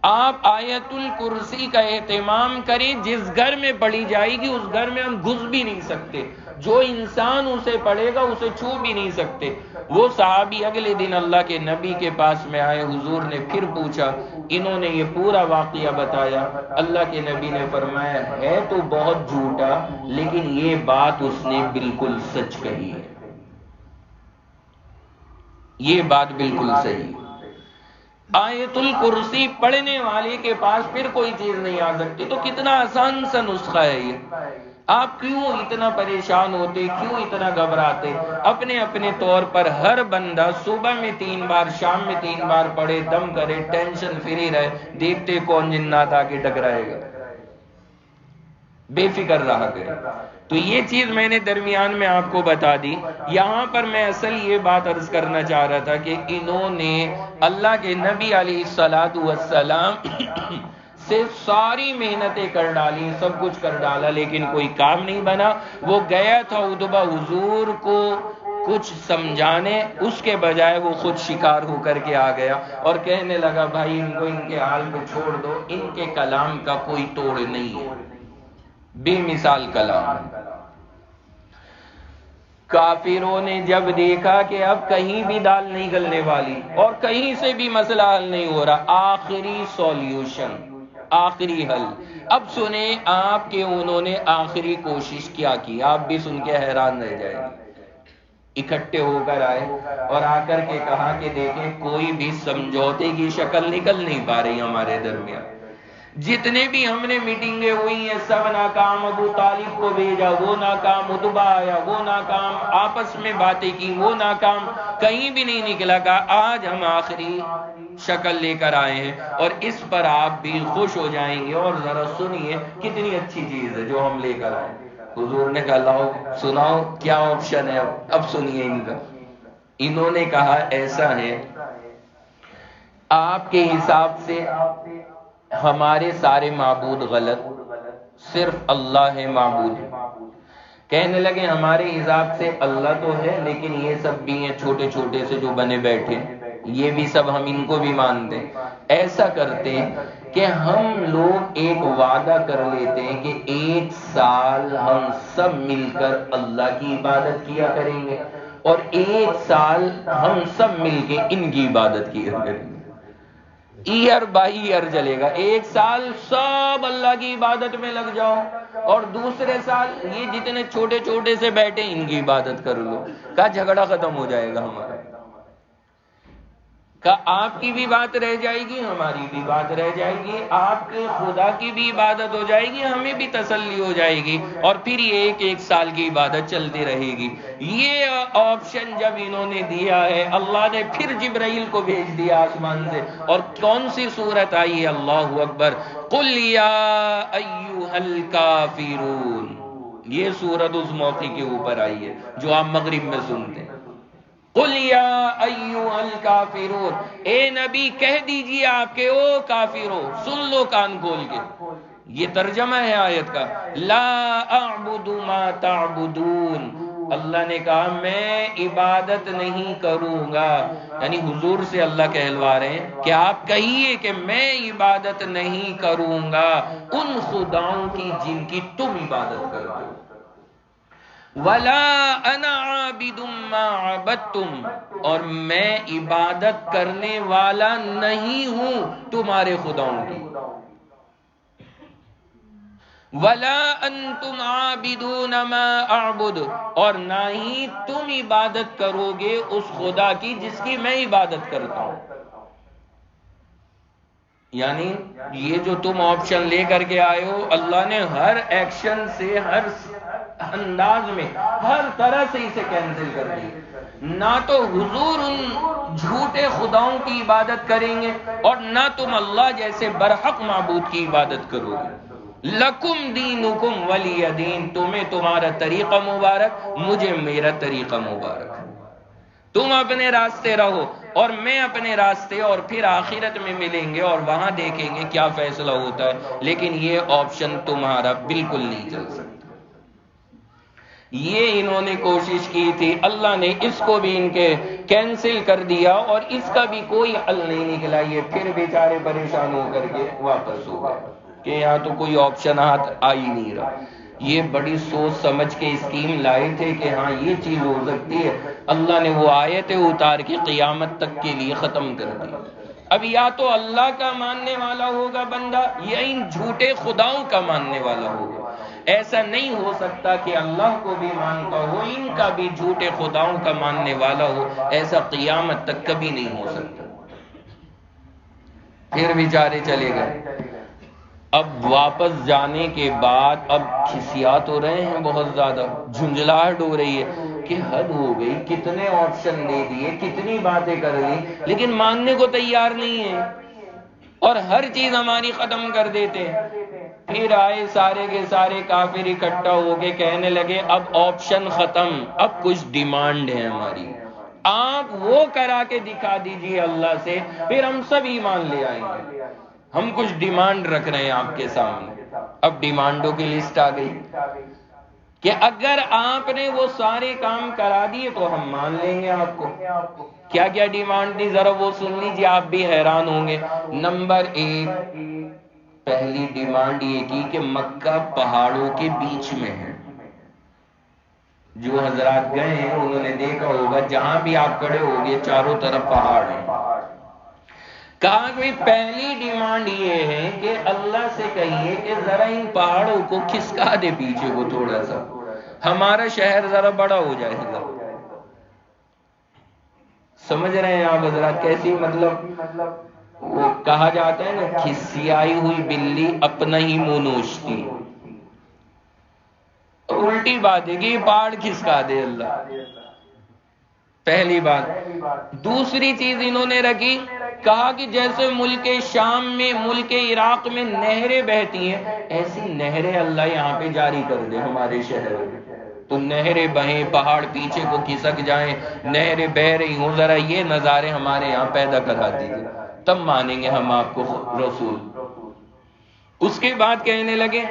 آپ آیت الکرسی کا اہتمام کریں، جس گھر میں پڑھی جائے گی اس گھر میں ہم گھس بھی نہیں سکتے، جو انسان اسے پڑھے گا اسے چھو بھی نہیں سکتے. وہ صحابی اگلے دن اللہ کے نبی کے پاس میں آئے. حضور نے پھر پوچھا، انہوں نے یہ پورا واقعہ بتایا. اللہ کے نبی نے فرمایا ہے تو بہت جھوٹا لیکن یہ بات اس نے بالکل سچ کہی ہے، یہ بات بالکل صحیح. آیت الکرسی پڑھنے والے کے پاس پھر کوئی چیز نہیں آ سکتی. تو کتنا آسان سا نسخہ ہے یہ. آپ کیوں اتنا پریشان ہوتے، کیوں اتنا گھبراتے؟ اپنے اپنے طور پر ہر بندہ صبح میں 3 بار، شام میں 3 بار پڑھے، دم کرے، ٹینشن فری رہے. دیکھتے کون جنات آ کے ٹکرائے گا. بے فکر رہا کرے. تو یہ چیز میں نے درمیان میں آپ کو بتا دی. یہاں پر میں اصل یہ بات عرض کرنا چاہ رہا تھا کہ انہوں نے اللہ کے نبی علیہ السلام سے ساری محنتیں کر ڈالی، سب کچھ کر ڈالا لیکن کوئی کام نہیں بنا. وہ گیا تھا ادبا حضور کو کچھ سمجھانے، اس کے بجائے وہ خود شکار ہو کر کے آ گیا اور کہنے لگا بھائی ان کو ان کے حال پہ چھوڑ دو، ان کے کلام کا کوئی توڑ نہیں ہے، بے مثال کلام. کافروں نے جب دیکھا کہ اب کہیں بھی دال نہیں گلنے والی اور کہیں سے بھی مسئلہ حل نہیں ہو رہا، آخری سولیوشن، آخری حل. اب سنیں آپ کے انہوں نے آخری کوشش کیا کی، آپ بھی سن کے حیران رہ جائیں گے. اکٹھے ہو کر آئے اور آ کر کے کہا کہ دیکھیں کوئی بھی سمجھوتے کی شکل نکل نہیں پا رہی ہمارے درمیان. جتنے بھی ہم نے میٹنگیں ہوئی ہیں سب ناکام. ابو طالب کو بھیجا وہ ناکام، اتبا آیا وہ ناکام، آپس میں باتیں کی وہ ناکام، کہیں بھی نہیں نکلا. کہا آج ہم آخری شکل لے کر آئے ہیں اور اس پر آپ بھی خوش ہو جائیں گے اور ذرا سنیے کتنی اچھی چیز ہے جو ہم لے کر آئے. حضور نے کہا لاؤ سناؤ کیا آپشن ہے، اب سنیے ان کا۔ انہوں نے کہا ایسا ہے، آپ کے حساب سے ہمارے سارے معبود غلط، صرف اللہ ہے معبود۔ کہنے لگے ہمارے حساب سے اللہ تو ہے لیکن یہ سب بھی ہیں چھوٹے چھوٹے سے جو بنے بیٹھے، یہ بھی سب ہم ان کو بھی مانتے ہیں۔ ایسا کرتے کہ ہم لوگ ایک وعدہ کر لیتے ہیں کہ 1 سال ہم سب مل کر اللہ کی عبادت کیا کریں گے، اور 1 سال ہم سب مل کے ان کی عبادت کیا کریں گے۔ ایئر بائی ایئر چلے گا، 1 سال سب اللہ کی عبادت میں لگ جاؤ، اور دوسرے سال یہ جتنے چھوٹے چھوٹے سے بیٹھے ان کی عبادت کر لو۔ کا جھگڑا ختم ہو جائے گا ہمارا، کہ آپ کی بھی بات رہ جائے گی، ہماری بھی بات رہ جائے گی، آپ کے خدا کی بھی عبادت ہو جائے گی، ہمیں بھی تسلی ہو جائے گی، اور پھر یہ 1 سال کی عبادت چلتی رہے گی۔ یہ آپشن جب انہوں نے دیا ہے، اللہ نے پھر جبرائیل کو بھیج دیا آسمان سے، اور کون سی صورت آئی ہے؟ اللہ اکبر، قل یا ایھا الکافرون، یہ صورت اس موقع کے اوپر آئی ہے جو آپ مغرب میں سنتے ہیں۔ قل یا ایھا الکافرون، اے نبی کہہ دیجئے آپ کے او کافرو، سن لو کان کھول کے، یہ ترجمہ ہے آیت کا، لا اعبد ما تعبدون، اللہ نے کہا میں عبادت نہیں کروں گا، یعنی حضور سے اللہ کہلوا رہے ہیں کہ آپ کہیے کہ میں عبادت نہیں کروں گا ان خداؤں کی جن کی تم عبادت کرتے ہو، وَلَا أَنَا عَابِدٌ مَّا عَبَدتُّمْ، اور میں عبادت کرنے والا نہیں ہوں تمہارے خداؤں کی، وَلَا أَنْتُمْ عَابِدُونَ مَا أَعْبُدُ، اور نہ ہی تم عبادت کرو گے اس خدا کی جس کی میں عبادت کرتا ہوں۔ یعنی یہ جو تم آپشن لے کر کے آئے ہو، اللہ نے ہر ایکشن سے، ہر انداز میں، ہر طرح سے اسے کینسل کر دی۔ نہ تو حضور ان جھوٹے خداؤں کی عبادت کریں گے، اور نہ تم اللہ جیسے برحق معبود کی عبادت کرو گے۔ لکم دینکم ولی دین، تمہیں تمہارا طریقہ مبارک، مجھے میرا طریقہ مبارک، تم اپنے راستے رہو اور میں اپنے راستے، اور پھر آخرت میں ملیں گے اور وہاں دیکھیں گے کیا فیصلہ ہوتا ہے، لیکن یہ آپشن تمہارا بالکل نہیں چل سکتا۔ یہ انہوں نے کوشش کی تھی، اللہ نے اس کو بھی ان کے کینسل کر دیا، اور اس کا بھی کوئی حل نہیں نکلا، یہ پھر بیچارے پریشان ہو کر کے واپس ہو گئے کہ یہاں تو کوئی آپشن ہاتھ آ ہی نہیں رہا۔ یہ بڑی سوچ سمجھ کے اسکیم لائے تھے کہ ہاں یہ چیز ہو سکتی ہے، اللہ نے وہ آیتیں اتار کے قیامت تک کے لیے ختم کر دی۔ اب یا تو اللہ کا ماننے والا ہوگا بندہ، یا ان جھوٹے خداؤں کا ماننے والا ہوگا۔ ایسا نہیں ہو سکتا کہ اللہ کو بھی مانتا ہو، ان کا بھی جھوٹے خداؤں کا ماننے والا ہو، ایسا قیامت تک کبھی نہیں ہو سکتا۔ پھر بیچارے چلے گئے۔ اب واپس جانے کے بعد اب کھسیات ہو رہے ہیں، بہت زیادہ جھنجھلاہٹ ہو رہی ہے کہ حد ہو گئی، کتنے آپشن دے دیے، کتنی باتیں کر لی، لیکن ماننے کو تیار نہیں ہے، اور ہر چیز ہماری ختم کر دیتے ہیں۔ پھر آئے سارے کے سارے کافر اکٹھا ہو کے کہنے لگے اب آپشن ختم، اب کچھ ڈیمانڈ ہے ہماری، آپ وہ کرا کے دکھا دیجئے اللہ سے، پھر ہم سب ایمان لے آئیں گے۔ ہم کچھ ڈیمانڈ رکھ رہے ہیں آپ کے سامنے۔ اب ڈیمانڈوں کی لسٹ آ گئی کہ اگر آپ نے وہ سارے کام کرا دیے تو ہم مان لیں گے آپ کو۔ کیا کیا ڈیمانڈ دی ذرا وہ سن لیجیے، آپ بھی حیران ہوں گے۔ نمبر 1، پہلی ڈیمانڈ یہ کی کہ مکہ پہاڑوں کے بیچ میں ہے۔ جو حضرات گئے ہیں انہوں نے دیکھا ہوگا جہاں بھی آپ کھڑے ہوگے چاروں طرف پہاڑ ہیں۔ کہا کہ پہلی ڈیمانڈ یہ ہے کہ اللہ سے کہیے کہ ذرا ان پہاڑوں کو کھسکا دے پیچھے کو تھوڑا سا، ہمارا شہر ذرا بڑا ہو جائے گا۔ سمجھ رہے ہیں آپ حضرات کیسی، مطلب وہ کہا جاتا ہے نا کھسیائی ہوئی بلی اپنا ہی منہ نوچتی، الٹی بات ہے کہ یہ پہاڑ کھسکا دے اللہ۔ پہلی بات۔ دوسری چیز انہوں نے رکھی کہا کہ جیسے ملک شام میں ملک عراق میں نہریں بہتی ہیں ایسی نہریں اللہ یہاں پہ جاری کر دے ہمارے شہر میں، تو نہریں بہیں، پہاڑ پیچھے کو کھسک جائیں، نہریں بہ رہی ہوں، ذرا یہ نظارے ہمارے یہاں پیدا کرا دیجیے، تب مانیں گے ہم آپ کو رسول۔ اس کے بعد کہنے لگے،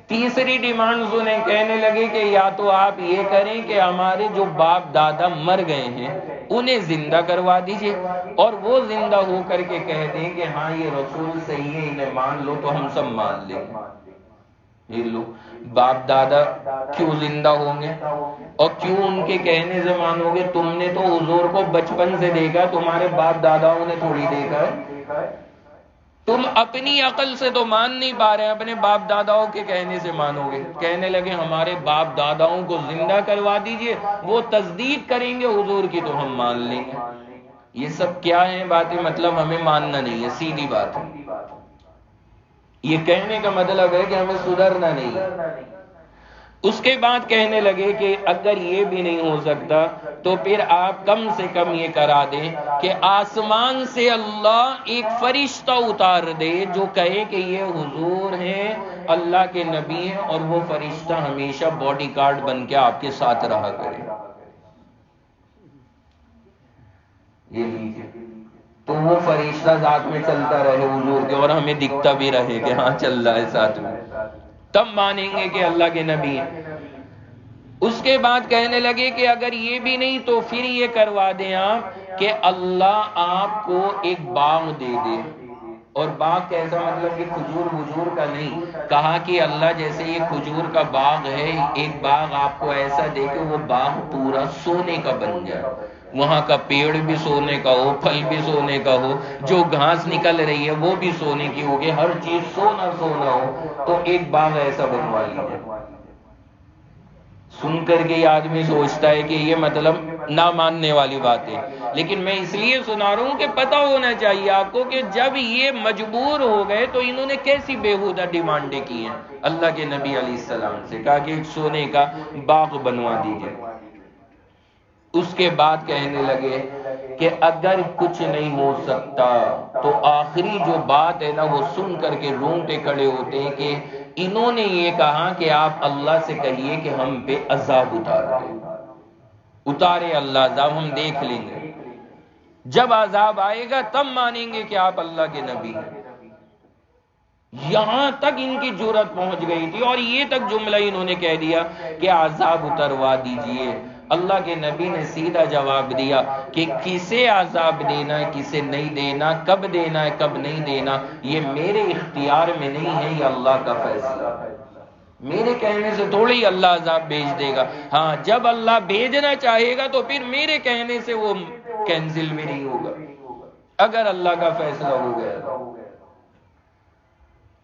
تیسری ڈیمانڈ سنیں، کہنے لگے کہ یا تو آپ یہ کریں کہ ہمارے جو باپ دادا مر گئے ہیں انہیں زندہ کروا دیجئے، اور وہ زندہ ہو کر کے کہہ دیں کہ ہاں یہ رسول صحیح ہے، انہیں مان لو، تو ہم سب مان لیں گے۔ یہ لو، باپ دادا کیوں زندہ ہوں گے اور کیوں ان کے کہنے سے مانو گے؟ تم نے تو حضور کو بچپن سے دیکھا، تمہارے باپ داداؤں نے تھوڑی دیکھا ہے۔ تم اپنی عقل سے تو مان نہیں پا رہے، اپنے باپ داداؤں کے کہنے سے مانو گے۔ کہنے لگے ہمارے باپ داداؤں کو زندہ کروا دیجئے، وہ تصدیق کریں گے حضور کی تو ہم مان لیں گے۔ یہ سب کیا ہیں باتیں؟ مطلب ہمیں ماننا نہیں ہے، سیدھی بات ہے۔ یہ کہنے کا مطلب ہے کہ ہمیں سدھرنا نہیں ہے۔ اس کے بعد کہنے لگے کہ اگر یہ بھی نہیں ہو سکتا تو پھر آپ کم سے کم یہ کرا دیں کہ آسمان سے اللہ ایک فرشتہ اتار دے جو کہے کہ یہ حضور ہیں، اللہ کے نبی ہیں، اور وہ فرشتہ ہمیشہ باڈی گارڈ بن کے آپ کے ساتھ رہا کرے۔ یہ لیجیے، تو وہ فرشتہ ذات میں چلتا رہے حضور کے اور ہمیں دکھتا بھی رہے کہ ہاں چل رہا ہے ساتھ میں، تب مانیں گے کہ اللہ کے نبی ہیں۔ اس کے بعد کہنے لگے کہ اگر یہ بھی نہیں تو پھر یہ کروا دیں آپ کہ اللہ آپ کو ایک باغ دے دے، اور باغ کیسا؟ مطلب کہ کھجور وجور کا نہیں، کہا کہ اللہ جیسے یہ کھجور کا باغ ہے، ایک باغ آپ کو ایسا دے کہ وہ باغ پورا سونے کا بن جائے، وہاں کا پیڑ بھی سونے کا ہو، پھل بھی سونے کا ہو، جو گھاس نکل رہی ہے وہ بھی سونے کی ہوگی، ہر چیز سونا سونا ہو، تو ایک باغ ایسا بنوا لیجیے۔ سن کر کے یہ آدمی سوچتا ہے کہ یہ مطلب نہ ماننے والی بات ہے، لیکن میں اس لیے سنا رہا ہوں کہ پتہ ہونا چاہیے آپ کو کہ جب یہ مجبور ہو گئے تو انہوں نے کیسی بےہودہ ڈیمانڈیں کی ہیں۔ اللہ کے نبی علیہ السلام سے کہا کہ ایک سونے کا باغ بنوا دیجیے۔ اس کے بعد کہنے لگے کہ اگر کچھ نہیں ہو سکتا تو آخری جو بات ہے نا وہ سن کر کے رونگٹے کھڑے ہوتے ہیں کہ انہوں نے یہ کہا کہ آپ اللہ سے کہیے کہ ہم پہ عذاب اتار دیں، اتارے اللہ عذاب، ہم دیکھ لیں گے، جب عذاب آئے گا تب مانیں گے کہ آپ اللہ کے نبی ہیں۔ یہاں تک ان کی جرات پہنچ گئی تھی اور یہ تک جملہ انہوں نے کہہ دیا کہ عذاب اتروا دیجئے۔ اللہ کے نبی نے سیدھا جواب دیا کہ کسے عذاب دینا ہے، کسے نہیں دینا، کب دینا ہے، کب نہیں دینا، یہ میرے اختیار میں نہیں ہے، یہ اللہ کا فیصلہ ہے۔ میرے کہنے سے تھوڑی اللہ عذاب بھیج دے گا، ہاں جب اللہ بھیجنا چاہے گا تو پھر میرے کہنے سے وہ کینسل بھی نہیں ہوگا، اگر اللہ کا فیصلہ ہو گیا۔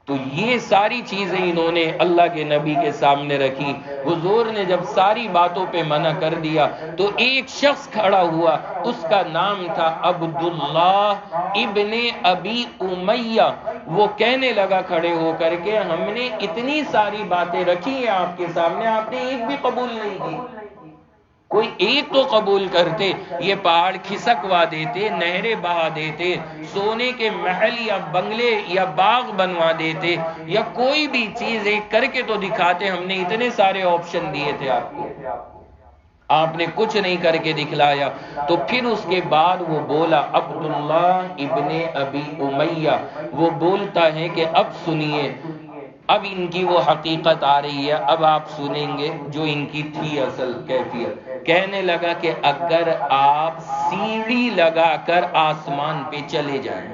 تو یہ ساری چیزیں انہوں نے اللہ کے نبی کے سامنے رکھی۔ حضور نے جب ساری باتوں پہ منع کر دیا تو ایک شخص کھڑا ہوا، اس کا نام تھا عبداللہ ابن ابی امیہ۔ وہ کہنے لگا کھڑے ہو کر کے ہم نے اتنی ساری باتیں رکھی ہیں آپ کے سامنے، آپ نے ایک بھی قبول نہیں کی، کوئی ایک تو قبول کرتے، یہ پہاڑ کھسکوا دیتے، نہریں بہا دیتے، سونے کے محل یا بنگلے یا باغ بنوا دیتے، یا کوئی بھی چیز ایک کر کے تو دکھاتے، ہم نے اتنے سارے آپشن دیے تھے آپ کو، آپ نے کچھ نہیں کر کے دکھلایا۔ تو پھر اس کے بعد وہ بولا، عبداللہ ابن ابی امیہ وہ بولتا ہے کہ اب سنیے، اب ان کی وہ حقیقت آ رہی ہے، اب آپ سنیں گے جو ان کی تھی اصل کیفیت۔ کہنے لگا کہ اگر آپ سیڑھی لگا کر آسمان پہ چلے جائیں،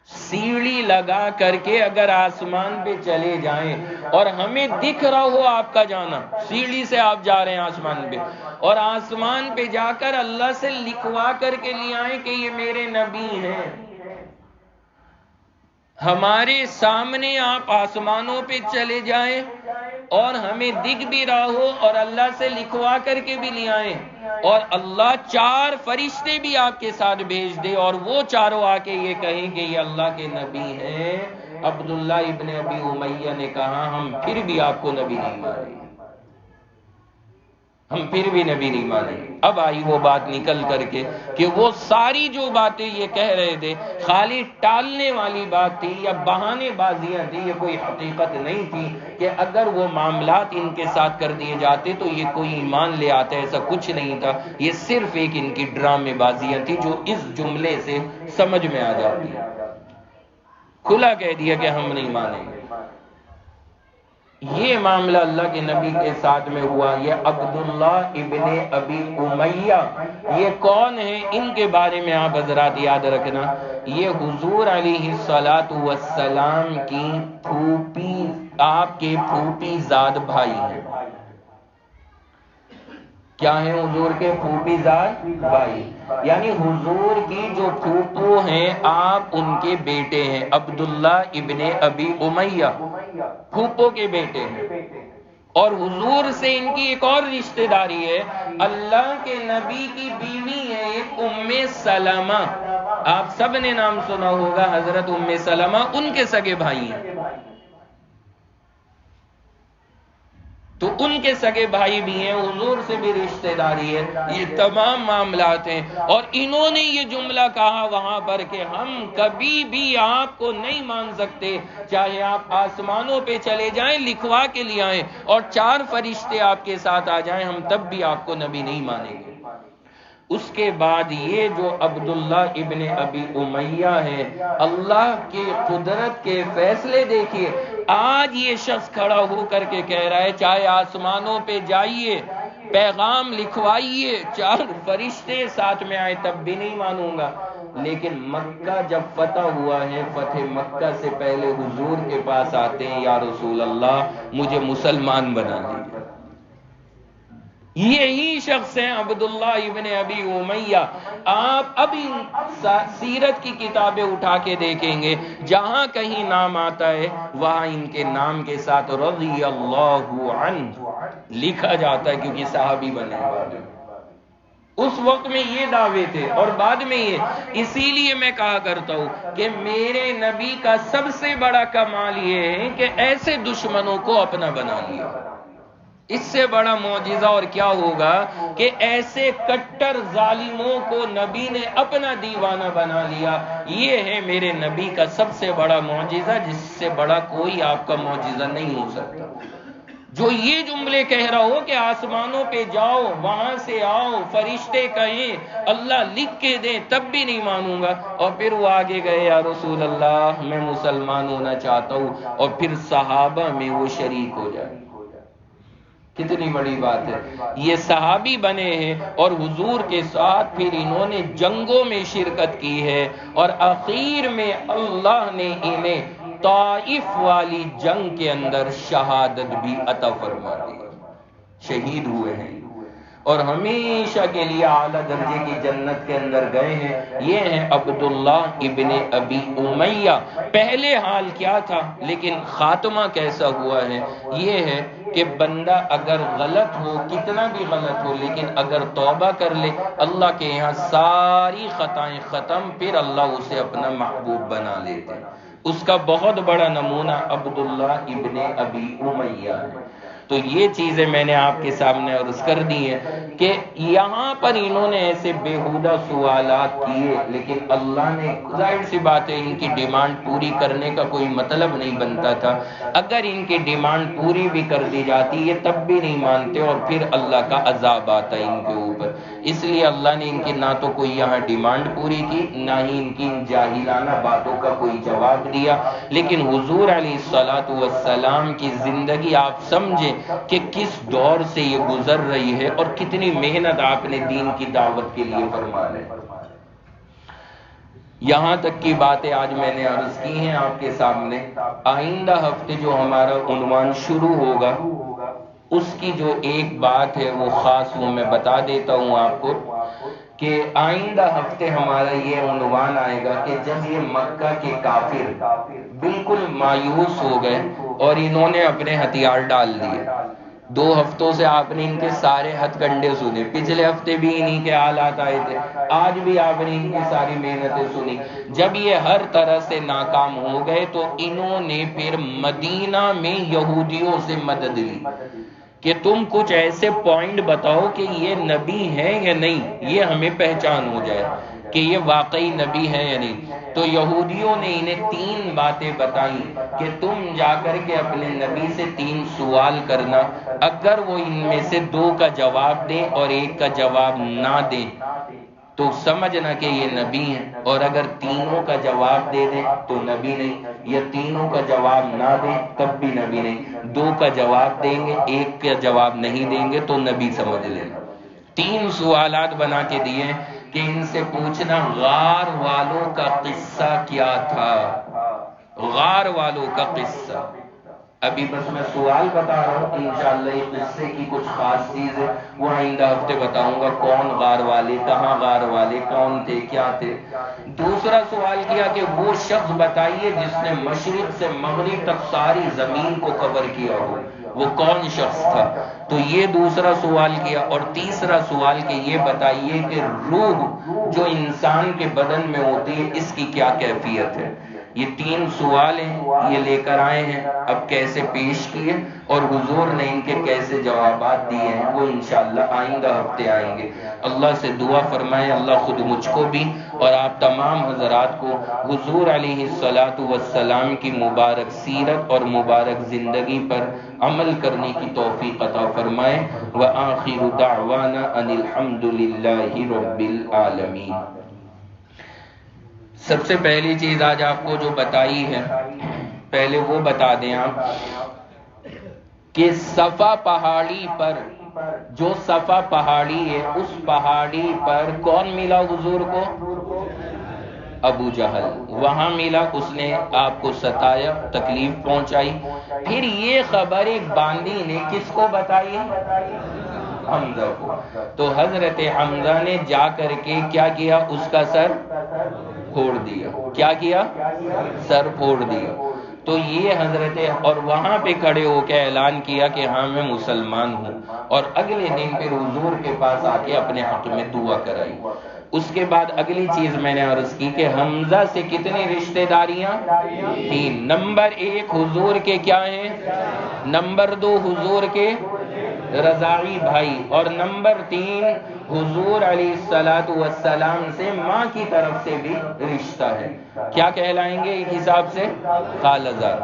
سیڑھی لگا کر کے اگر آسمان پہ چلے جائیں اور ہمیں دکھ رہا ہو آپ کا جانا، سیڑھی سے آپ جا رہے ہیں آسمان پہ، اور آسمان پہ جا کر اللہ سے لکھوا کر کے لے آئیں کہ یہ میرے نبی ہیں، ہمارے سامنے آپ آسمانوں پہ چلے جائیں اور ہمیں دکھ بھی رہا ہو اور اللہ سے لکھوا کر کے بھی لے آئیں، اور اللہ 4 فرشتے بھی آپ کے ساتھ بھیج دے اور وہ چاروں آ کے یہ کہیں کہ یہ اللہ کے نبی ہیں۔ عبداللہ ابن ابی امیہ نے کہا ہم پھر بھی آپ کو نبی نہیں مانیں گے، ہم پھر بھی نبی نہیں مانیں گے۔ اب آئی وہ بات نکل کر کے کہ وہ ساری جو باتیں یہ کہہ رہے تھے خالی ٹالنے والی بات تھی یا بہانے بازیاں تھی، یہ کوئی حقیقت نہیں تھی کہ اگر وہ معاملات ان کے ساتھ کر دیے جاتے تو یہ کوئی ایمان لے آتا، ایسا کچھ نہیں تھا۔ یہ صرف ایک ان کی ڈرامے بازیاں تھی جو اس جملے سے سمجھ میں آ جاتی ہے۔ کھلا کہہ دیا کہ ہم نہیں مانیں گے۔ یہ معاملہ اللہ کے نبی کے ساتھ میں ہوا۔ یہ عبداللہ ابن ابی امیہ یہ کون ہیں؟ ان کے بارے میں آپ حضرات یاد رکھنا، یہ حضور علیہ السلام کی پھوپھی، آپ کے پھوپھی زاد بھائی ہیں۔ کیا ہیں حضور کے پھوپھی زاد بھائی؟ یعنی حضور کی جو پھوپھو ہیں آپ ان کے بیٹے ہیں، عبداللہ ابن ابی امیہ پھوپھو کے بیٹے ہیں۔ اور حضور سے ان کی ایک اور رشتہ داری ہے، اللہ کے نبی کی بیوی ہے ایک ام سلمہ، آپ سب نے نام سنا ہوگا حضرت ام سلمہ، ان کے سگے بھائی ہیں۔ تو ان کے سگے بھائی بھی ہیں، حضور سے بھی رشتہ داری ہے، یہ تمام معاملات ہیں۔ اور انہوں نے یہ جملہ کہا وہاں پر کہ ہم کبھی بھی آپ کو نہیں مان سکتے، چاہے آپ آسمانوں پہ چلے جائیں لکھوا کے لے آئیں اور 4 فرشتے آپ کے ساتھ آ جائیں، ہم تب بھی آپ کو نبی نہیں مانیں گے۔ اس کے بعد یہ جو عبداللہ ابن ابی امیہ ہے، اللہ کی قدرت کے فیصلے دیکھیے، آج یہ شخص کھڑا ہو کر کے کہہ رہا ہے چاہے آسمانوں پہ جائیے، پیغام لکھوائیے، 4 فرشتے ساتھ میں آئے تب بھی نہیں مانوں گا۔ لیکن مکہ جب فتح ہوا ہے، فتح مکہ سے پہلے حضور کے پاس آتے ہیں، یا رسول اللہ مجھے مسلمان بنا دیجیے۔ یہی شخص ہیں عبداللہ ابن ابی امیہ۔ آپ ابھی سیرت کی کتابیں اٹھا کے دیکھیں گے، جہاں کہیں نام آتا ہے وہاں ان کے نام کے ساتھ رضی اللہ عنہ لکھا جاتا ہے، کیونکہ صحابی بنے والے اس وقت میں یہ دعوے تھے۔ اور بعد میں یہ، اسی لیے میں کہا کرتا ہوں کہ میرے نبی کا سب سے بڑا کمال یہ ہے کہ ایسے دشمنوں کو اپنا بنا لیا۔ اس سے بڑا معجزہ اور کیا ہوگا کہ ایسے کٹر ظالموں کو نبی نے اپنا دیوانہ بنا لیا۔ یہ ہے میرے نبی کا سب سے بڑا معجزہ، جس سے بڑا کوئی آپ کا معجزہ نہیں ہو سکتا۔ جو یہ جملے کہہ رہا ہو کہ آسمانوں پہ جاؤ، وہاں سے آؤ، فرشتے کہیں، اللہ لکھ کے دیں تب بھی نہیں مانوں گا، اور پھر وہ آگے گئے یا رسول اللہ میں مسلمان ہونا چاہتا ہوں، اور پھر صحابہ میں وہ شریک ہو جائے۔ کتنی بڑی بات ہے، یہ صحابی بنے ہیں اور حضور کے ساتھ پھر انہوں نے جنگوں میں شرکت کی ہے، اور آخر میں اللہ نے انہیں طائف والی جنگ کے اندر شہادت بھی عطا فرما دی، شہید ہوئے ہیں اور ہمیشہ کے لیے اعلیٰ درجے کی جنت کے اندر گئے ہیں۔ یہ ہیں عبداللہ ابن ابی امیہ۔ پہلے حال کیا تھا لیکن خاتمہ کیسا ہوا ہے، یہ ہے کہ بندہ اگر غلط ہو، کتنا بھی غلط ہو، لیکن اگر توبہ کر لے اللہ کے یہاں ساری خطائیں ختم، پھر اللہ اسے اپنا محبوب بنا لیتے ہیں۔ اس کا بہت بڑا نمونہ عبداللہ ابن ابی امیہ ہے۔ تو یہ چیزیں میں نے آپ کے سامنے عرض کر دی ہیں کہ یہاں پر انہوں نے ایسے بیہودہ سوالات کیے، لیکن اللہ نے، ظاہر سی بات ہے ان کی ڈیمانڈ پوری کرنے کا کوئی مطلب نہیں بنتا تھا۔ اگر ان کی ڈیمانڈ پوری بھی کر دی جاتی یہ تب بھی نہیں مانتے، اور پھر اللہ کا عذاب آتا ان کے اوپر۔ اس لیے اللہ نے ان کی نہ تو کوئی یہاں ڈیمانڈ پوری کی، نہ ہی ان کی جاہلانہ باتوں کا کوئی جواب دیا۔ لیکن حضور علیہ السلام کی زندگی آپ سمجھیں کہ کس دور سے یہ گزر رہی ہے اور کتنی محنت آپ نے دین کی دعوت کے لیے فرما ہے۔ یہاں تک کی باتیں آج میں نے عرض کی ہیں آپ کے سامنے۔ آئندہ ہفتے جو ہمارا عنوان شروع ہوگا اس کی جو ایک بات ہے وہ خاص وہ میں بتا دیتا ہوں آپ کو، کہ آئندہ ہفتے ہمارا یہ عنوان آئے گا کہ جب یہ مکہ کے کافر بالکل مایوس ہو گئے اور انہوں نے اپنے ہتھیار ڈال دیے۔ 2 ہفتوں سے آپ نے ان کے سارے ہتھ کنڈے سنے، پچھلے ہفتے بھی انہی کے حالات آئے تھے، آج بھی آپ نے ان کی ساری محنتیں سنی۔ جب یہ ہر طرح سے ناکام ہو گئے تو انہوں نے پھر مدینہ میں یہودیوں سے مدد لی۔ کہ تم کچھ ایسے پوائنٹ بتاؤ کہ یہ نبی ہے یا نہیں، یہ ہمیں پہچان ہو جائے کہ یہ واقعی نبی ہے یا نہیں۔ تو یہودیوں نے انہیں 3 باتیں بتائیں کہ تم جا کر کے اپنے نبی سے 3 سوال کرنا، اگر وہ ان میں سے 2 کا جواب دیں اور 1 کا جواب نہ دیں تو سمجھنا کہ یہ نبی ہیں، اور اگر تینوں کا جواب دے دیں تو نبی نہیں، یا تینوں کا جواب نہ دیں تب بھی نبی نہیں، 2 کا جواب دیں گے 1 کا جواب نہیں دیں گے تو نبی سمجھ لینا۔ 3 سوالات بنا کے دیے کہ ان سے پوچھنا غار والوں کا قصہ کیا تھا، غار والوں کا قصہ۔ ابھی بس میں سوال بتا رہا ہوں، انشاءاللہ یہ قصے کی کچھ خاص چیز ہے وہ آئندہ ہفتے بتاؤں گا، کون غار والے، کہاں غار والے، کون تھے، کیا تھے۔ دوسرا سوال کیا کہ وہ شخص بتائیے جس نے مشرق سے مغرب تک ساری زمین کو کور کیا ہو، وہ کون شخص تھا؟ تو یہ دوسرا سوال کیا۔ اور تیسرا سوال کہ یہ بتائیے کہ روح جو انسان کے بدن میں ہوتی ہے اس کی کیا کیفیت ہے۔ یہ 3 سوال ہیں، یہ لے کر آئے ہیں، اب کیسے پیش کیے اور حضور نے ان کے کیسے جوابات دیے ہیں وہ انشاءاللہ آئندہ ہفتے آئیں گے۔ اللہ سے دعا فرمائیں اللہ خود مجھ کو بھی اور آپ تمام حضرات کو حضور علیہ السلام کی مبارک سیرت اور مبارک زندگی پر عمل کرنے کی توفیق عطا فرمائے۔ وآخر دعوانا ان الحمد للہ رب العالمین۔ سب سے پہلی چیز آج آپ کو جو بتائی ہے، پہلے وہ بتا دیں آپ کہ صفا پہاڑی پر، جو صفا پہاڑی ہے اس پہاڑی پر کون ملا حضور کو؟ ابو جہل وہاں ملا، اس نے آپ کو ستایا، تکلیف پہنچائی۔ پھر یہ خبر ایک باندی نے کس کو بتائی؟ حمزہ کو۔ تو حضرت حمزہ نے جا کر کے کیا کیا؟ اس کا سر پھوڑ دیا۔ کیا کیا؟ سر پھوڑ دیا۔ تو یہ حضرت، اور وہاں پہ کھڑے ہو کے اعلان کیا کہ ہاں میں مسلمان ہوں، اور اگلے دن پھر حضور کے پاس آ کے اپنے حق میں دعا کرائی۔ اس کے بعد اگلی چیز میں نے عرض کی کہ حمزہ سے کتنی رشتہ داریاں؟ 3۔ نمبر 1 حضور کے کیا ہیں؟ نمبر 2 حضور کے رضاعی بھائی، اور نمبر 3 حضور علیہ السلام سے ماں کی طرف سے بھی رشتہ ہے، کیا کہلائیں گے ایک حساب سے؟ خالزاد۔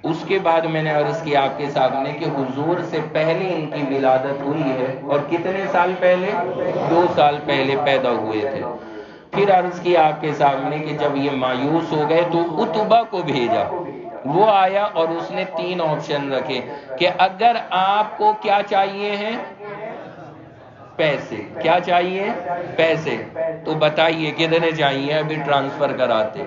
اس کے بعد میں نے عرض کیا آپ کے سامنے کہ حضور سے پہلے ان کی ولادت ہوئی ہے، اور کتنے سال پہلے؟ 2 سال پہلے پیدا ہوئے تھے۔ پھر عرض کیا آپ کے سامنے کہ جب یہ مایوس ہو گئے تو عتبہ کو بھیجا، وہ آیا اور اس نے 3 آپشن رکھے کہ اگر آپ کو کیا چاہیے ہیں؟ پیسے۔ کیا چاہیے؟ پیسے۔ تو بتائیے کتنے چاہیے، ابھی ٹرانسفر کراتے۔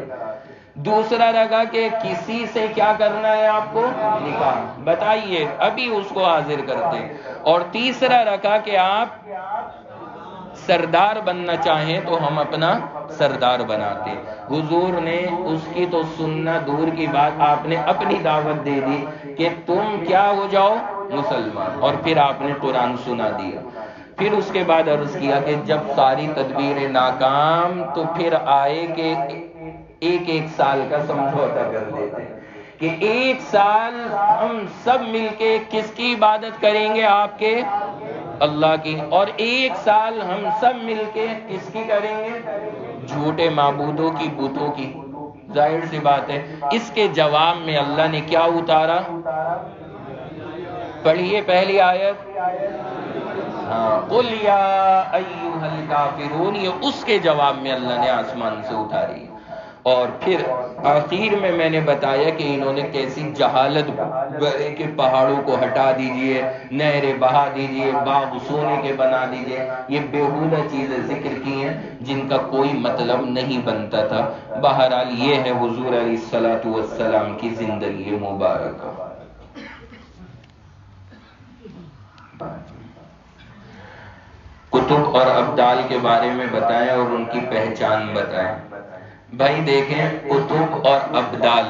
دوسرا رکھا کہ کسی سے کیا کرنا ہے آپ کو؟ نکاح، بتائیے ابھی اس کو حاضر کرتے۔ اور تیسرا رکھا کہ آپ سردار بننا چاہیں تو ہم اپنا سردار بناتے۔ حضور نے اس کی تو سننا دور کی بات، آپ نے اپنی دعوت دے دی کہ تم کیا ہو جاؤ؟ مسلمان، اور پھر آپ نے قرآن سنا دیا۔ پھر اس کے بعد عرض کیا کہ جب ساری تدبیریں ناکام تو پھر آئے کہ 1 سال کا سمجھوتا کر لیتے کہ 1 سال ہم سب مل کے کس کی عبادت کریں گے؟ آپ کے اللہ کی، اور 1 سال ہم سب مل کے کس کی کریں گے؟ جھوٹے معبودوں کی، بتوں کی۔ ظاہر سی بات ہے اس کے جواب میں اللہ نے کیا اتارا؟ پڑھیے پہلی آیت، قُلْ يَا أَيُّهَا الْكَافِرُونَ، یہ اس کے جواب میں اللہ نے آسمان سے اتاری۔ اور پھر آخر میں نے بتایا کہ انہوں نے کیسی جہالت برے کہ پہاڑوں کو ہٹا دیجئے، نہریں بہا دیجئے، باغ سونے کے بنا دیجئے، یہ بیہودہ چیزیں ذکر کی ہیں جن کا کوئی مطلب نہیں بنتا تھا۔ بہرحال یہ ہے حضور علیہ السلام کی زندگی مبارکہ۔ کتب اور ابدال کے بارے میں بتائیں اور ان کی پہچان بتائیں۔ بھائی دیکھیں، کتب اور ابدال،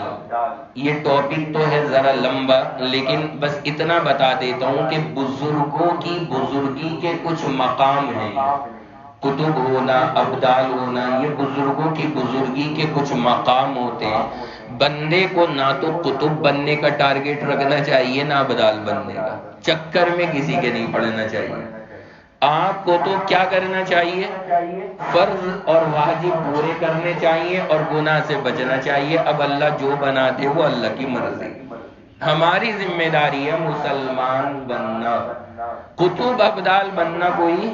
یہ ٹاپک تو ہے ذرا لمبا، لیکن بس اتنا بتا دیتا ہوں کہ بزرگوں کی بزرگی کے کچھ مقام ہیں، کتب ہونا، ابدال ہونا، یہ بزرگوں کی بزرگی کے کچھ مقام ہوتے ہیں. بندے کو نہ تو کتب بننے کا ٹارگٹ رکھنا چاہیے نہ ابدال بننے کا، چکر میں کسی کے نہیں پڑنا چاہیے. آپ کو تو کیا کرنا چاہیے؟ فرض اور واجب پورے کرنے چاہیے اور گناہ سے بچنا چاہیے. اب اللہ جو بنا دے وہ اللہ کی مرضی. ہماری ذمہ داری ہے مسلمان بننا. کتب ابدال بننا کوئی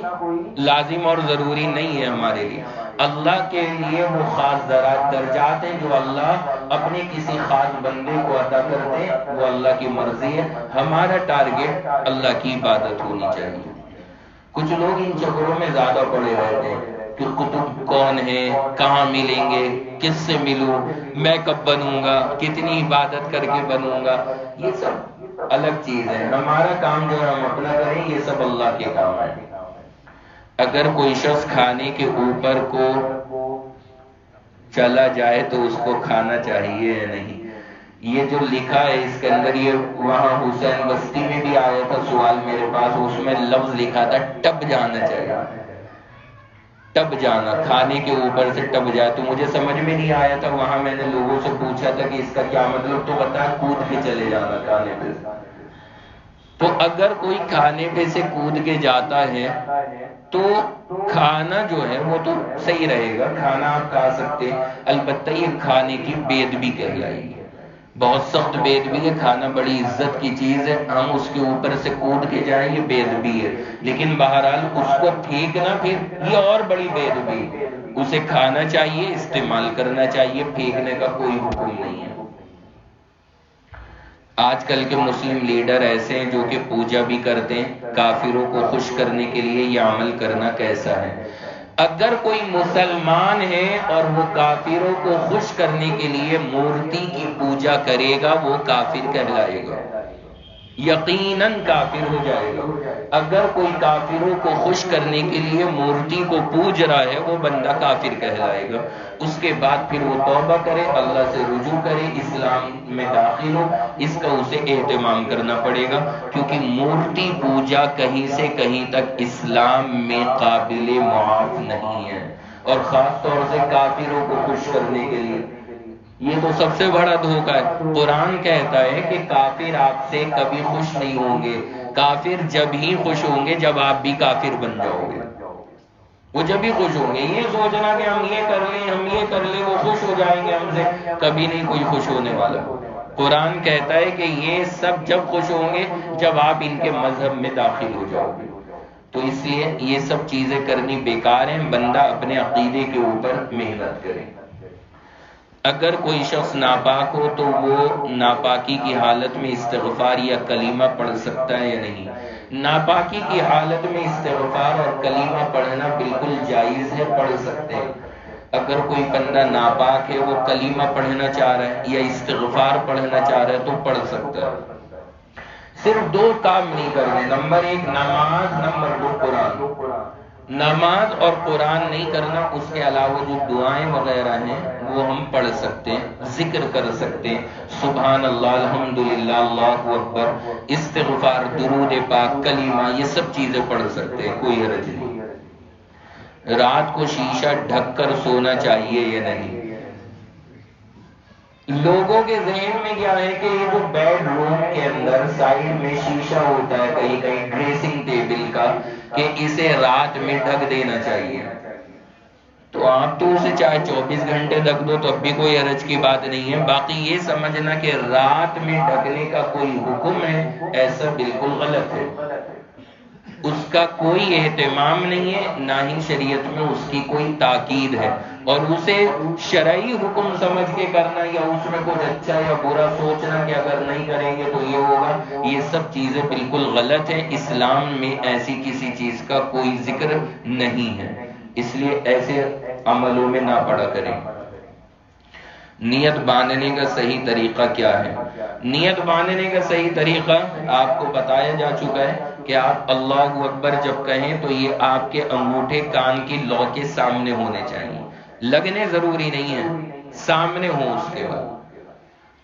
لازم اور ضروری نہیں ہے ہمارے لیے. اللہ کے لیے وہ خاص درجات ہیں جو اللہ اپنے کسی خاص بندے کو عطا کرتے ہیں، وہ اللہ کی مرضی ہے. ہمارا ٹارگٹ اللہ کی عبادت ہونی چاہیے. کچھ لوگ ان چکروں میں زیادہ پڑے رہتے ہیں کہ کتب کون ہے، کہاں ملیں گے، کس سے ملوں، میں کب بنوں گا، کتنی عبادت کر کے بنوں گا. یہ سب الگ چیز ہے. ہمارا کام جو ہے ہم اپنا کریں، یہ سب اللہ کے کام ہے. اگر کوئی شخص کھانے کے اوپر کو چلا جائے تو اس کو کھانا چاہیے یا نہیں؟ یہ جو لکھا ہے اس کے اندر، یہ وہاں حسین بستی میں بھی آیا تھا سوال میرے پاس، اس میں لفظ لکھا تھا ٹپ جانا چاہیے. ٹپ جانا، کھانے کے اوپر سے ٹپ جائے. تو مجھے سمجھ میں نہیں آیا تھا. وہاں میں نے لوگوں سے پوچھا تھا کہ اس کا کیا مطلب، تو بتا کود کے چلے جانا کھانے پہ. تو اگر کوئی کھانے پہ سے کود کے جاتا ہے تو کھانا جو ہے وہ تو صحیح رہے گا، کھانا آپ کھا سکتے ہیں. البتہ یہ کھانے کی بےادبی کہلائے گی، بہت سخت بےادبی ہے. کھانا بڑی عزت کی چیز ہے، ہم اس کے اوپر سے کود کے جائیں یہ بےادبی ہے. لیکن بہرحال اس کو پھینکنا پھر یہ اور بڑی بےادبی ہے. اسے کھانا چاہیے، استعمال کرنا چاہیے، پھینکنے کا کوئی حکم نہیں ہے. آج کل کے مسلم لیڈر ایسے ہیں جو کہ پوجا بھی کرتے ہیں. کافروں کو خوش کرنے کے لیے یہ عمل کرنا کیسا ہے؟ اگر کوئی مسلمان ہے اور وہ کافروں کو خوش کرنے کے لیے مورتی کی پوجا کرے گا وہ کافر کہلائے گا، یقیناً کافر ہو جائے گا. اگر کوئی کافروں کو خوش کرنے کے لیے مورتی کو پوج رہا ہے وہ بندہ کافر کہلائے گا. اس کے بعد پھر وہ توبہ کرے، اللہ سے رجوع کرے، اسلام میں داخل ہو. اس کا اسے اہتمام کرنا پڑے گا، کیونکہ مورتی پوجا کہیں سے کہیں تک اسلام میں قابل معاف نہیں ہے، اور خاص طور سے کافروں کو خوش کرنے کے لیے. یہ تو سب سے بڑا دھوکہ ہے. قرآن کہتا ہے کہ کافر آپ سے کبھی خوش نہیں ہوں گے. کافر جب ہی خوش ہوں گے جب آپ بھی کافر بن جاؤ گے، وہ جب ہی خوش ہوں گے. یہ سوچنا کہ ہم یہ کر لیں ہم یہ کر لیں وہ خوش ہو جائیں گے ہم سے، کبھی نہیں کوئی خوش ہونے والا. قرآن کہتا ہے کہ یہ سب جب خوش ہوں گے جب آپ ان کے مذہب میں داخل ہو جاؤ گے. تو اس لیے یہ سب چیزیں کرنی بیکار ہیں. بندہ اپنے عقیدے کے اوپر محنت کرے. اگر کوئی شخص ناپاک ہو تو وہ ناپاکی کی حالت میں استغفار یا کلمہ پڑھ سکتا ہے یا نہیں؟ ناپاکی کی حالت میں استغفار اور کلمہ پڑھنا بالکل جائز ہے، پڑھ سکتے ہیں. اگر کوئی بندہ ناپاک ہے وہ کلمہ پڑھنا چاہ رہا ہے یا استغفار پڑھنا چاہ رہا ہے تو پڑھ سکتا ہے. صرف دو کام نہیں کرنے، نمبر 1 نماز، نمبر 2 قرآن. نماز اور قرآن نہیں کرنا، اس کے علاوہ جو دعائیں وغیرہ ہیں وہ ہم پڑھ سکتے ہیں، ذکر کر سکتے ہیں، سبحان اللہ، الحمدللہ، اللہ اکبر، استغفار، درود پاک، کلمہ، یہ سب چیزیں پڑھ سکتے ہیں، کوئی حرج نہیں. رات کو شیشہ ڈھک کر سونا چاہیے یا نہیں؟ لوگوں کے ذہن میں کیا ہے کہ یہ جو بیڈ روم کے اندر سائڈ میں شیشہ ہوتا ہے کہیں کہیں ڈریسنگ ٹیبل کا، کہ اسے رات میں ڈھک دینا چاہیے. تو آپ تو اسے چاہے 24 گھنٹے ڈھک دو تو اب بھی کوئی حرج کی بات نہیں ہے. باقی یہ سمجھنا کہ رات میں ڈھکنے کا کوئی حکم ہے، ایسا بالکل غلط ہے. اس کا کوئی اہتمام نہیں ہے، نہ ہی شریعت میں اس کی کوئی تاکید ہے. اور اسے شرعی حکم سمجھ کے کرنا یا اس میں کچھ اچھا یا برا سوچنا کہ اگر نہیں کریں گے تو یہ ہوگا، یہ سب چیزیں بالکل غلط ہیں. اسلام میں ایسی کسی چیز کا کوئی ذکر نہیں ہے، اس لیے ایسے عملوں میں نہ پڑا کریں. نیت باندھنے کا صحیح طریقہ کیا ہے؟ نیت باندھنے کا صحیح طریقہ آپ کو بتایا جا چکا ہے کہ آپ اللہ اکبر جب کہیں تو یہ آپ کے انگوٹھے کان کی لو کے سامنے ہونے چاہیے، لگنے ضروری نہیں ہیں، سامنے ہوں اس کے بعد.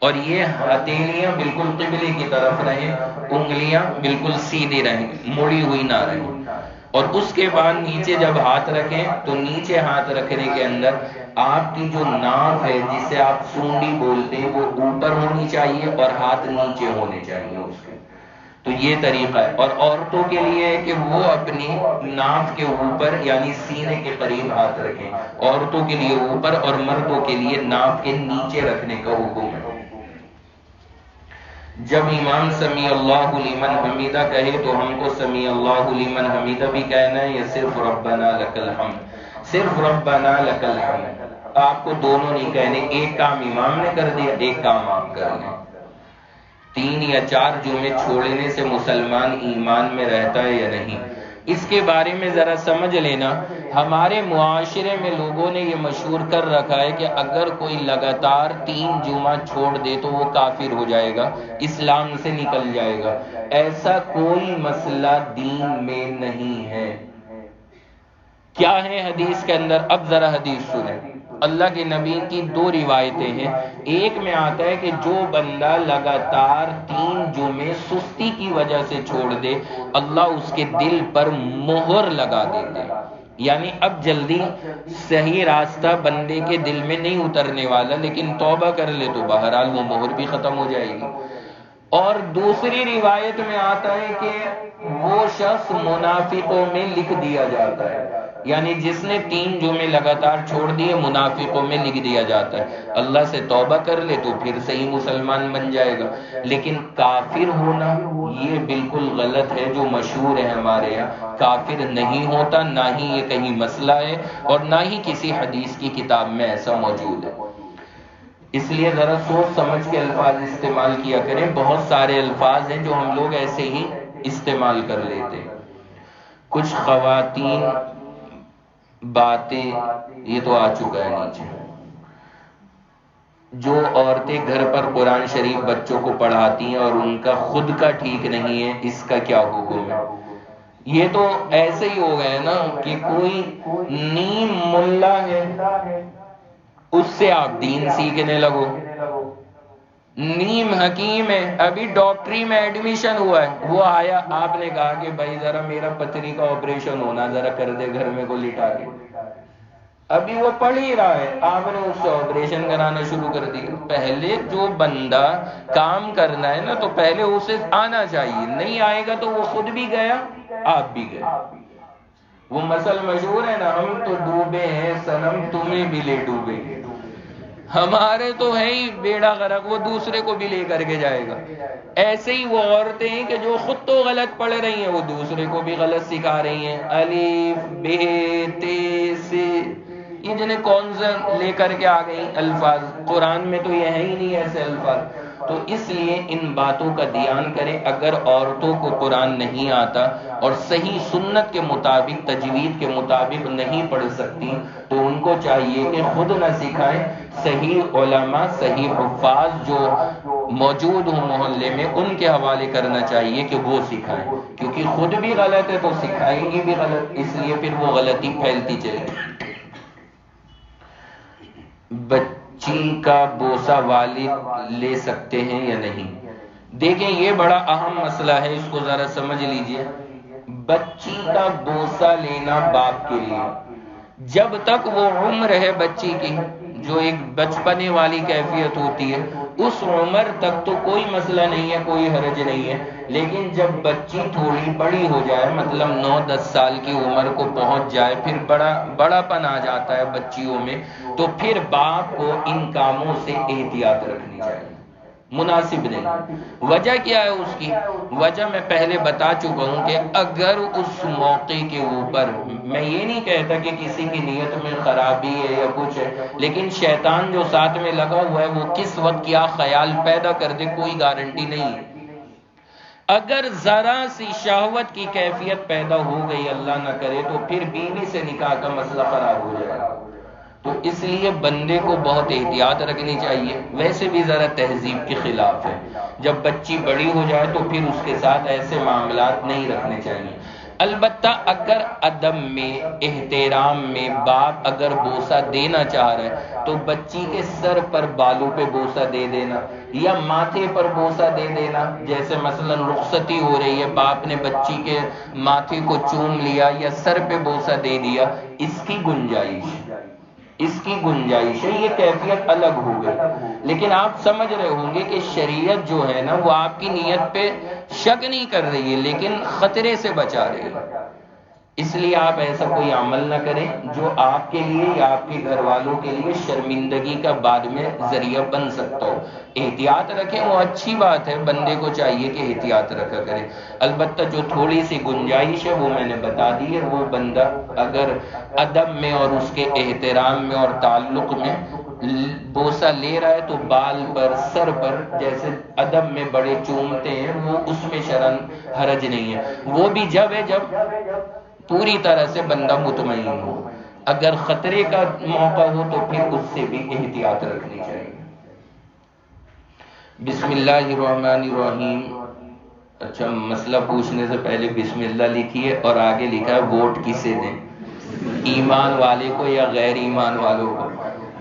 اور یہ ہتھیلیاں بالکل قبلے کی طرف رہیں، انگلیاں بالکل سیدھی رہیں، مڑی ہوئی نہ رہیں. اور اس کے بعد نیچے جب ہاتھ رکھیں تو نیچے ہاتھ رکھنے کے اندر آپ کی جو ناف ہے جسے آپ سونڈی بولتے ہیں وہ اوپر ہونی چاہیے اور ہاتھ نیچے ہونے چاہیے اس کے. تو یہ طریقہ ہے. اور عورتوں کے لیے ہے کہ وہ اپنی ناف کے اوپر یعنی سینے کے قریب ہاتھ رکھیں. عورتوں کے لیے اوپر اور مردوں کے لیے ناف کے نیچے رکھنے کا حکم ہے. جب امام سمیع اللہ لمن حمیدہ کہے تو ہم کو سمیع اللہ لمن حمیدہ بھی کہنا ہے یا صرف ربنا لک الحمد؟ صرف ربنا لک الحمد. آپ کو دونوں نہیں کہنے. ایک کام امام نے کر دیا، ایک کام آپ کر لیں. 3 یا 4 جمعے چھوڑنے سے مسلمان ایمان میں رہتا ہے یا نہیں، اس کے بارے میں ذرا سمجھ لینا. ہمارے معاشرے میں لوگوں نے یہ مشہور کر رکھا ہے کہ اگر کوئی لگاتار 3 جمعہ چھوڑ دے تو وہ کافر ہو جائے گا، اسلام سے نکل جائے گا. ایسا کوئی مسئلہ دین میں نہیں ہے. کیا ہے حدیث کے اندر؟ اب ذرا حدیث سنیں. اللہ کے نبی کی 2 روایتیں ہیں. ایک میں آتا ہے کہ جو بندہ لگاتار 3 جمعے سستی کی وجہ سے چھوڑ دے اللہ اس کے دل پر مہر لگا دیتے. یعنی اب جلدی صحیح راستہ بندے کے دل میں نہیں اترنے والا، لیکن توبہ کر لے تو بہرحال وہ مہر بھی ختم ہو جائے گی. اور دوسری روایت میں آتا ہے کہ وہ شخص منافقوں میں لکھ دیا جاتا ہے. یعنی جس نے 3 جمعے لگاتار چھوڑ دیے منافقوں میں لکھ دیا جاتا ہے. اللہ سے توبہ کر لے تو پھر صحیح مسلمان بن جائے گا. لیکن کافر ہونا یہ بالکل غلط ہے جو مشہور ہے ہمارے یہاں. کافر نہیں ہوتا، نہ ہی یہ کہیں مسئلہ ہے اور نہ ہی کسی حدیث کی کتاب میں ایسا موجود ہے. اس لیے ذرا سوچ سمجھ کے الفاظ استعمال کیا کریں. بہت سارے الفاظ ہیں جو ہم لوگ ایسے ہی استعمال کر لیتے. کچھ خواتین باتیں، یہ تو آ چکا ہے نیچے. جو عورتیں گھر پر قرآن شریف بچوں کو پڑھاتی ہیں اور ان کا خود کا ٹھیک نہیں ہے، اس کا کیا حکم ہے؟ یہ تو ایسے ہی ہو گئے نا کہ کوئی نیم ملا ہے اس سے آپ دین سیکھنے لگو. نیم حکیم ہے، ابھی ڈاکٹری میں ایڈمیشن ہوا ہے، وہ آیا، آپ نے کہا کہ بھائی ذرا میرا پتری کا آپریشن ہونا، ذرا کر دے گھر میں کو لٹا کے. ابھی وہ پڑھ ہی رہا ہے، آپ نے اس سے آپریشن کرانا شروع کر دی. پہلے جو بندہ کام کرنا ہے نا تو پہلے اسے آنا چاہیے. نہیں آئے گا تو وہ خود بھی گیا، آپ بھی گئے. وہ مثل مشہور ہے نا، ہم تو ڈوبے ہیں صنم تمہیں بھی لے ڈوبے. ہمارے تو ہے ہی بیڑا غرق، وہ دوسرے کو بھی لے کر کے جائے گا. ایسے ہی وہ عورتیں ہیں کہ جو خود تو غلط پڑھ رہی ہیں وہ دوسرے کو بھی غلط سکھا رہی ہیں. الف بے تے سے، یہ جنہیں کون سا لے کر کے آ گئی الفاظ. قرآن میں تو یہ ہے ہی نہیں ایسے الفاظ. تو اس لیے ان باتوں کا دھیان کریں. اگر عورتوں کو قرآن نہیں آتا اور صحیح سنت کے مطابق تجوید کے مطابق نہیں پڑھ سکتی تو ان کو چاہیے کہ خود نہ سکھائیں. صحیح علماء، صحیح حفاظ جو موجود ہوں محلے میں ان کے حوالے کرنا چاہیے کہ وہ سکھائیں. کیونکہ خود بھی غلط ہے تو سکھائیں گی بھی غلط، اس لیے پھر وہ غلطی پھیلتی چلے گی. بچی کا بوسہ والد لے سکتے ہیں یا نہیں؟ دیکھیں یہ بڑا اہم مسئلہ ہے، اس کو ذرا سمجھ لیجئے. بچی کا بوسہ لینا باپ کے لیے، جب تک وہ عمر ہے بچی کی جو ایک بچپنے والی کیفیت ہوتی ہے اس عمر تک تو کوئی مسئلہ نہیں ہے، کوئی حرج نہیں ہے. لیکن جب بچی تھوڑی بڑی ہو جائے، مطلب 9-10 سال کی عمر کو پہنچ جائے، پھر بڑا پن آ جاتا ہے بچیوں میں، تو پھر باپ کو ان کاموں سے احتیاط رکھنی چاہیے. مناسب نہیں. وجہ کیا ہے اس کی؟ وجہ میں پہلے بتا چکا ہوں کہ اگر اس موقع کے اوپر، میں یہ نہیں کہتا کہ کسی کی نیت میں خرابی ہے یا کچھ ہے، لیکن شیطان جو ساتھ میں لگا ہوا ہے وہ کس وقت کیا خیال پیدا کر دے کوئی گارنٹی نہیں ہے. اگر ذرا سی شہوت کی کیفیت پیدا ہو گئی اللہ نہ کرے تو پھر بیوی سے نکاح کا مسئلہ خراب ہو جائے گا. تو اس لیے بندے کو بہت احتیاط رکھنی چاہیے. ویسے بھی ذرا تہذیب کے خلاف ہے. جب بچی بڑی ہو جائے تو پھر اس کے ساتھ ایسے معاملات نہیں رکھنے چاہیے. البتہ اگر ادب میں، احترام میں باپ اگر بوسہ دینا چاہ رہا ہے تو بچی کے سر پر بالوں پہ بوسہ دے دینا یا ماتھے پر بوسہ دے دینا، جیسے مثلا رخصتی ہو رہی ہے، باپ نے بچی کے ماتھے کو چوم لیا یا سر پہ بوسہ دے دیا، اس کی گنجائش ہے، یہ کیفیت الگ ہو گئی۔ لیکن آپ سمجھ رہے ہوں گے کہ شریعت جو ہے نا وہ آپ کی نیت پہ شک نہیں کر رہی ہے لیکن خطرے سے بچا رہی ہے، اس لیے آپ ایسا کوئی عمل نہ کریں جو آپ کے لیے یا آپ کے گھر والوں کے لیے شرمندگی کا بعد میں ذریعہ بن سکتا ہو۔ احتیاط رکھیں، وہ اچھی بات ہے، بندے کو چاہیے کہ احتیاط رکھا کرے، البتہ جو تھوڑی سی گنجائش ہے وہ میں نے بتا دی ہے، وہ بندہ اگر ادب میں اور اس کے احترام میں اور تعلق میں بوسہ لے رہا ہے تو بال پر، سر پر، جیسے ادب میں بڑے چومتے ہیں، وہ اس میں شرم حرج نہیں ہے، وہ بھی جب ہے جب پوری طرح سے بندہ مطمئن ہو۔ اگر خطرے کا موقع ہو تو پھر اس سے بھی احتیاط رکھنی چاہیے۔ بسم اللہ الرحمن الرحیم۔ اچھا، مسئلہ پوچھنے سے پہلے بسم اللہ لکھیے اور آگے لکھا ہے ووٹ کسے دیں، ایمان والے کو یا غیر ایمان والوں کو؟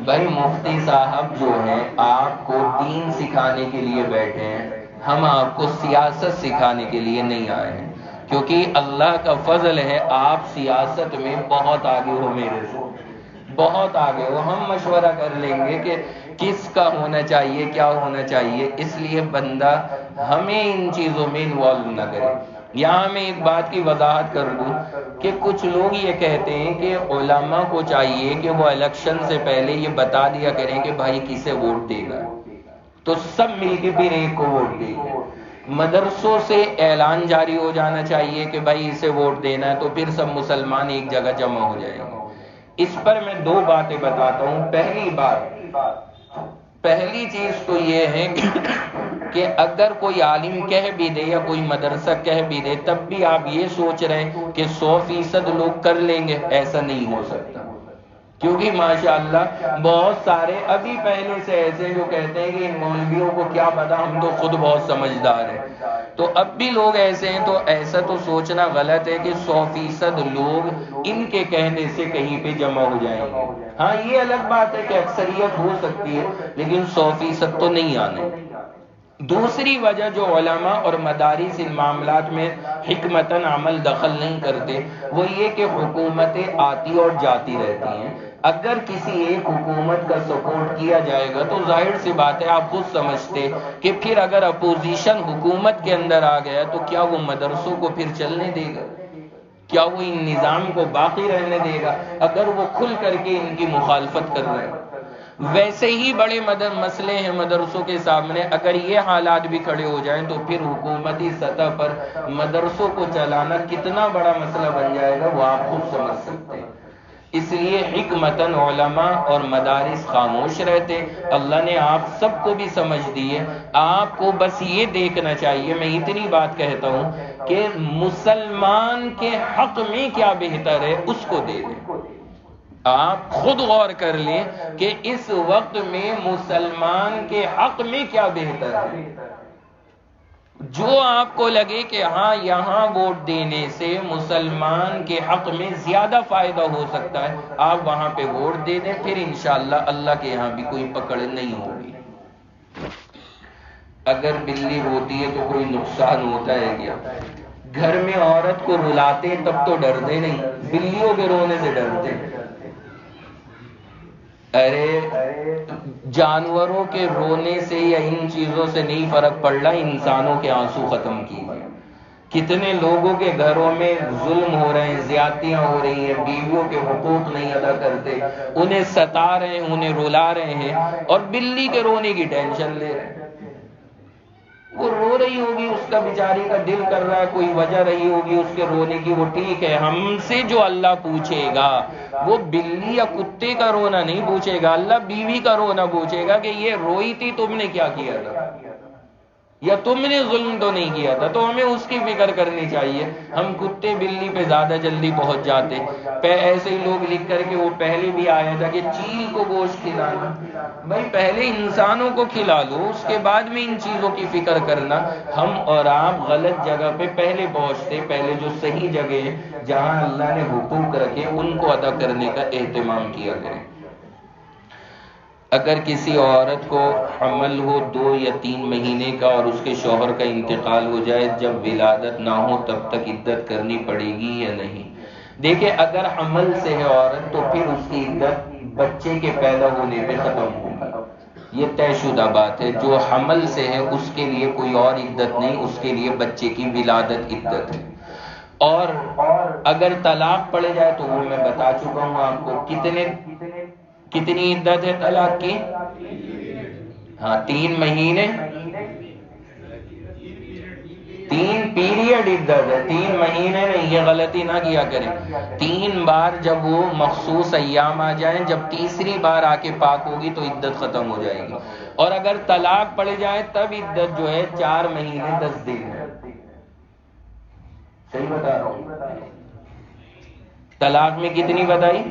بھائی مفتی صاحب جو ہیں آپ کو دین سکھانے کے لیے بیٹھے ہیں، ہم آپ کو سیاست سکھانے کے لیے نہیں آئے ہیں، کیونکہ اللہ کا فضل ہے آپ سیاست میں بہت آگے ہو، میرے سے بہت آگے ہو، ہم مشورہ کر لیں گے کہ کس کا ہونا چاہیے، کیا ہونا چاہیے، اس لیے بندہ ہمیں ان چیزوں میں انوالو نہ کرے۔ یہاں میں ایک بات کی وضاحت کر دوں کہ کچھ لوگ یہ کہتے ہیں کہ علماء کو چاہیے کہ وہ الیکشن سے پہلے یہ بتا دیا کریں کہ بھائی کسے ووٹ دے گا، تو سب مل کے پھر ایک کو ووٹ دیں گے۔ مدرسوں سے اعلان جاری ہو جانا چاہیے کہ بھائی اسے ووٹ دینا ہے، تو پھر سب مسلمان ایک جگہ جمع ہو جائیں گے۔ اس پر میں دو باتیں بتاتا ہوں۔ پہلی چیز تو یہ ہے کہ اگر کوئی عالم کہہ بھی دے یا کوئی مدرسہ کہہ بھی دے تب بھی آپ یہ سوچ رہے ہیں کہ 100% لوگ کر لیں گے، ایسا نہیں ہو سکتا، کیونکہ ماشاءاللہ بہت سارے ابھی پہلے سے ایسے جو کہتے ہیں کہ ان مولویوں کو کیا پتا، ہم تو خود بہت سمجھدار ہیں، تو اب بھی لوگ ایسے ہیں، تو ایسا تو سوچنا غلط ہے کہ 100% لوگ ان کے کہنے سے کہیں پہ جمع ہو جائیں گے۔ ہاں یہ الگ بات ہے کہ اکثریت ہو سکتی ہے لیکن 100% تو نہیں آنے۔ دوسری وجہ جو علماء اور مدارس ان معاملات میں حکمتاً عمل دخل نہیں کرتے وہ یہ کہ حکومتیں آتی اور جاتی رہتی ہیں۔ اگر کسی ایک حکومت کا سپورٹ کیا جائے گا تو ظاہر سی بات ہے، آپ خود سمجھتے کہ پھر اگر اپوزیشن حکومت کے اندر آ گیا تو کیا وہ مدرسوں کو پھر چلنے دے گا؟ کیا وہ ان نظام کو باقی رہنے دے گا اگر وہ کھل کر کے ان کی مخالفت کر رہے ہیں؟ ویسے ہی بڑے مسئلے ہیں مدرسوں کے سامنے، اگر یہ حالات بھی کھڑے ہو جائیں تو پھر حکومتی سطح پر مدرسوں کو چلانا کتنا بڑا مسئلہ بن جائے گا وہ آپ خود سمجھ سکتے ہیں۔ اس لیے حکمتاً علماء اور مدارس خاموش رہتے۔ اللہ نے آپ سب کو بھی سمجھ دی ہے، آپ کو بس یہ دیکھنا چاہیے، میں اتنی بات کہتا ہوں کہ مسلمان کے حق میں کیا بہتر ہے اس کو دے دیں۔ آپ خود غور کر لیں کہ اس وقت میں مسلمان کے حق میں کیا بہتر ہے، جو آپ کو لگے کہ ہاں یہاں ووٹ دینے سے مسلمان کے حق میں زیادہ فائدہ ہو سکتا ہے، آپ وہاں پہ ووٹ دے دیں، پھر انشاءاللہ اللہ کے یہاں بھی کوئی پکڑ نہیں ہوگی۔ اگر بلی روتی ہے تو کوئی نقصان ہوتا ہے کیا؟ گھر میں عورت کو رلاتے تب تو ڈرتے نہیں، بلیوں کے رونے سے ڈرتے۔ ارے جانوروں کے رونے سے یا ان چیزوں سے نہیں فرق پڑ رہا، انسانوں کے آنسو ختم کیجیے۔ کتنے لوگوں کے گھروں میں ظلم ہو رہے ہیں، زیادتیاں ہو رہی ہیں، بیویوں کے حقوق نہیں ادا کرتے، انہیں ستا رہے ہیں، انہیں رلا رہے ہیں، اور بلی کے رونے کی ٹینشن لے رہے ہیں۔ وہ رو رہی ہوگی، اس کا بیچاری کا دل کر رہا ہے، کوئی وجہ رہی ہوگی اس کے رونے کی، وہ ٹھیک ہے، ہم سے جو اللہ پوچھے گا وہ بلی یا کتے کا رونا نہیں پوچھے گا، اللہ بیوی کا رونا پوچھے گا کہ یہ روئی تھی تم نے کیا کیا تھا۔ یا تم نے ظلم تو نہیں کیا تھا، تو ہمیں اس کی فکر کرنی چاہیے۔ ہم کتے بلی پہ زیادہ جلدی پہنچ جاتے۔ ایسے ہی لوگ لکھ کر کے، وہ پہلے بھی آیا تھا کہ چیل کو گوشت کھلانا، بھائی پہلے انسانوں کو کھلا لو، اس کے بعد میں ان چیزوں کی فکر کرنا۔ ہم اور آپ غلط جگہ پہ پہلے پہنچتے، پہلے جو صحیح جگہ ہے جہاں اللہ نے حقوق رکھے ان کو ادا کرنے کا اہتمام کیا کریں۔ اگر کسی عورت کو حمل ہو 2 یا 3 مہینے کا اور اس کے شوہر کا انتقال ہو جائے، جب ولادت نہ ہو تب تک عدت کرنی پڑے گی یا نہیں؟ دیکھیں، اگر حمل سے ہے عورت تو پھر اس کی عدت بچے کے پیدا ہونے پہ ختم ہوگی، یہ طے شدہ بات ہے۔ جو حمل سے ہے اس کے لیے کوئی اور عدت نہیں، اس کے لیے بچے کی ولادت عدت ہے۔ اور اگر طلاق پڑ جائے تو وہ میں بتا چکا ہوں آپ کو، کتنی عدت ہے طلاق کی؟ ہاں 3 مہینے، 3 پیریڈ عدت ہے، 3 مہینے نہیں، یہ غلطی نہ کیا کریں۔ 3 بار جب وہ مخصوص ایام آ جائیں، جب تیسری بار آ کے پاک ہوگی تو عدت ختم ہو جائے گی۔ اور اگر طلاق پڑ جائے تب عدت جو ہے 4 مہینے 10 دن ہے۔ صحیح بتا رہا ہوں؟ طلاق میں کتنی بتائی؟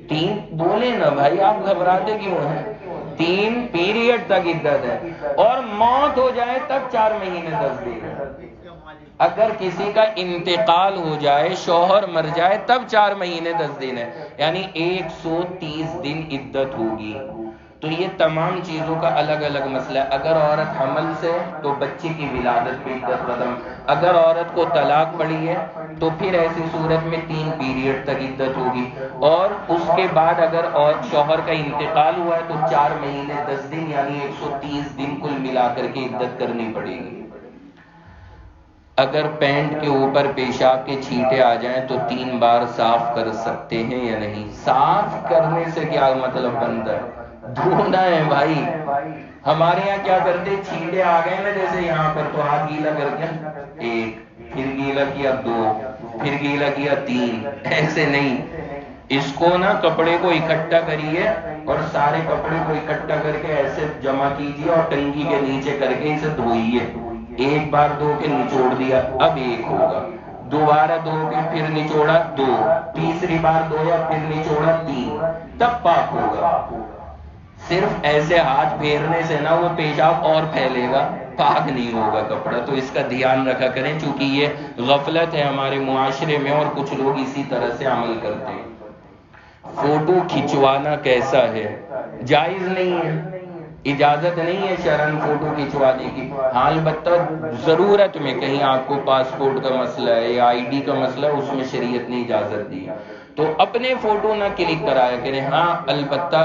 3 بولے نا بھائی، آپ گھبراتے کیوں ہیں؟ 3 پیریڈ تک عدت ہے، اور موت ہو جائے تب 4 مہینے 10 دن ہے۔ اگر کسی کا انتقال ہو جائے، شوہر مر جائے، تب 4 مہینے 10 دن ہے، یعنی 130 دن عدت ہوگی۔ تو یہ تمام چیزوں کا الگ الگ مسئلہ ہے۔ اگر عورت حمل سے تو بچے کی ولادت پہ عدت ختم۔ اگر عورت کو طلاق پڑی ہے تو پھر ایسی صورت میں 3 پیریڈ تک عدت ہوگی، اور اس کے بعد اگر شوہر کا انتقال ہوا ہے تو 4 مہینے 10 دن یعنی 130 دن کل ملا کر کے عدت کرنی پڑے گی۔ اگر پینٹ کے اوپر پیشاب کے چھینٹے آ جائیں تو 3 بار صاف کر سکتے ہیں یا نہیں؟ صاف کرنے سے کیا مطلب بنتا ہے؟ دھونا ہے بھائی۔ ہمارے یہاں کیا کرتے، چھینٹے آ گئے نا جیسے یہاں پر، تو ہاتھ گیلا کر کے 1، پھر گیلا کیا 2، پھر گیلا کیا 3، ایسے نہیں۔ اس کو نا کپڑے کو اکٹھا کریے اور سارے کپڑے کو اکٹھا کر کے ایسے جمع کیجیے اور ٹنکی کے نیچے کر کے اسے دھوئیے۔ 1 بار دھو کے نچوڑ دیا، اب 1 ہوگا، دوبارہ دھو کے پھر نچوڑا 2، تیسری بار دھویا پھر نچوڑا 3، تب پاک ہوگا۔ صرف ایسے ہاتھ پھیرنے سے نا وہ پیشاب اور پھیلے گا، پاک نہیں ہوگا کپڑا۔ تو اس کا دھیان رکھا کریں، چونکہ یہ غفلت ہے ہمارے معاشرے میں اور کچھ لوگ اسی طرح سے عمل کرتے ہیں۔ فوٹو کھنچوانا کیسا ہے؟ جائز نہیں ہے، اجازت نہیں ہے شرعاً فوٹو کھنچوانے کی۔ ہاں البتہ ضرورت میں کہیں آپ کو پاسپورٹ کا مسئلہ ہے یا ID کا مسئلہ ہے، اس میں شریعت نے اجازت دی، تو اپنے فوٹو نہ کلک کرایا کریں۔ ہاں البتہ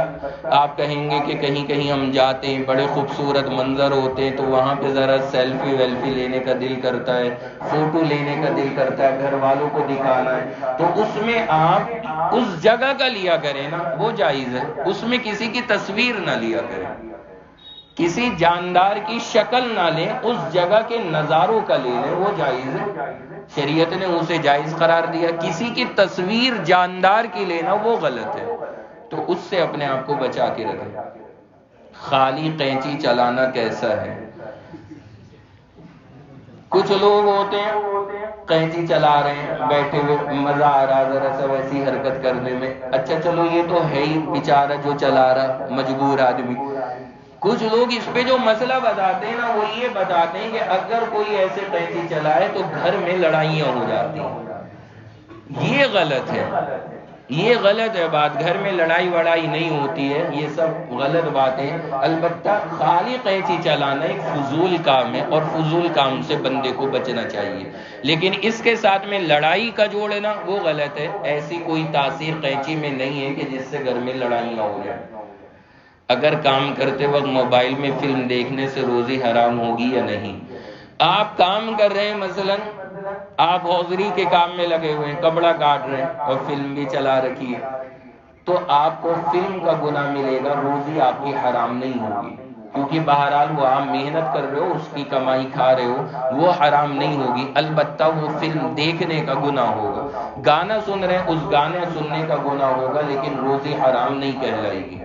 آپ کہیں گے کہ کہیں کہیں ہم جاتے ہیں، بڑے خوبصورت منظر ہوتے ہیں، تو وہاں پہ ذرا سیلفی ویلفی لینے کا دل کرتا ہے، فوٹو لینے کا دل کرتا ہے، گھر والوں کو دکھانا ہے، تو اس میں آپ اس جگہ کا لیا کریں نا، وہ جائز ہے۔ اس میں کسی کی تصویر نہ لیا کریں، کسی جاندار کی شکل نہ لیں، اس جگہ کے نظاروں کا لے لیں، وہ جائز ہے، شریعت نے اسے جائز قرار دیا۔ کسی کی تصویر جاندار کی لینا وہ غلط ہے، تو اس سے اپنے آپ کو بچا کے رکھیں۔ خالی قینچی چلانا کیسا ہے؟ کچھ لوگ ہوتے ہیں قینچی چلا رہے ہیں بیٹھے ہوئے، مزہ آ رہا ذرا سا ویسی حرکت کرنے میں، اچھا چلو یہ تو ہے ہی بیچارہ جو چلا رہا، مجبور آدمی۔ کچھ لوگ اس پہ جو مسئلہ بتاتے ہیں نا، وہ یہ بتاتے ہیں کہ اگر کوئی ایسے قینچی چلائے تو گھر میں لڑائیاں ہو جاتی ہیں۔ یہ غلط ہے، یہ غلط ہے بات، گھر میں لڑائی وڑائی نہیں ہوتی ہے، یہ سب غلط باتیں۔ البتہ خالی قینچی چلانا ایک فضول کام ہے، اور فضول کام سے بندے کو بچنا چاہیے، لیکن اس کے ساتھ میں لڑائی کا جوڑنا وہ غلط ہے۔ ایسی کوئی تاثیر قینچی میں نہیں ہے کہ جس سے گھر میں لڑائیاں ہو جائیں۔ اگر کام کرتے وقت موبائل میں فلم دیکھنے سے روزی حرام ہوگی یا نہیں؟ آپ کام کر رہے ہیں، مثلا آپ حوضری کے کام میں لگے ہوئے ہیں، کپڑا کاٹ رہے ہیں اور فلم بھی چلا رکھی ہے، تو آپ کو فلم کا گناہ ملے گا، روزی آپ کی حرام نہیں ہوگی، کیونکہ بہرحال وہ آپ محنت کر رہے ہو، اس کی کمائی کھا رہے ہو، وہ حرام نہیں ہوگی، البتہ وہ فلم دیکھنے کا گناہ ہوگا۔ گانا سن رہے ہیں، اس گانے سننے کا گناہ ہوگا، لیکن روزی حرام نہیں کہلائے گی۔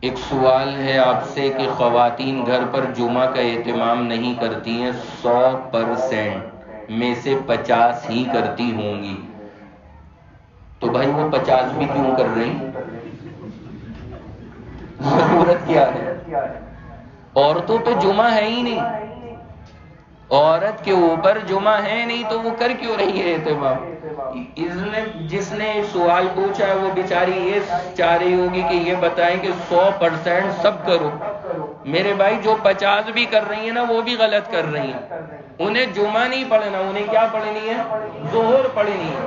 ایک سوال ہے آپ سے کہ خواتین گھر پر جمعہ کا اہتمام نہیں کرتی ہیں، 100% میں سے 50 ہی کرتی ہوں گی، تو بھائی وہ 50 بھی کیوں کر رہی؟ ضرورت کیا ہے؟ عورتوں پہ جمعہ ہے ہی نہیں، عورت کے اوپر جمعہ ہے نہیں تو وہ کر کیوں رہی ہے اہتمام؟ جس نے سوال پوچھا ہے وہ بیچاری یہ چاہ رہی ہوگی کہ یہ بتائیں کہ 100% سب کرو۔ میرے بھائی جو 50 بھی کر رہی ہیں نا وہ بھی غلط کر رہی ہیں، انہیں جمعہ نہیں پڑھنا، انہیں کیا پڑھنی ہے؟ ظہر پڑھنی ہے۔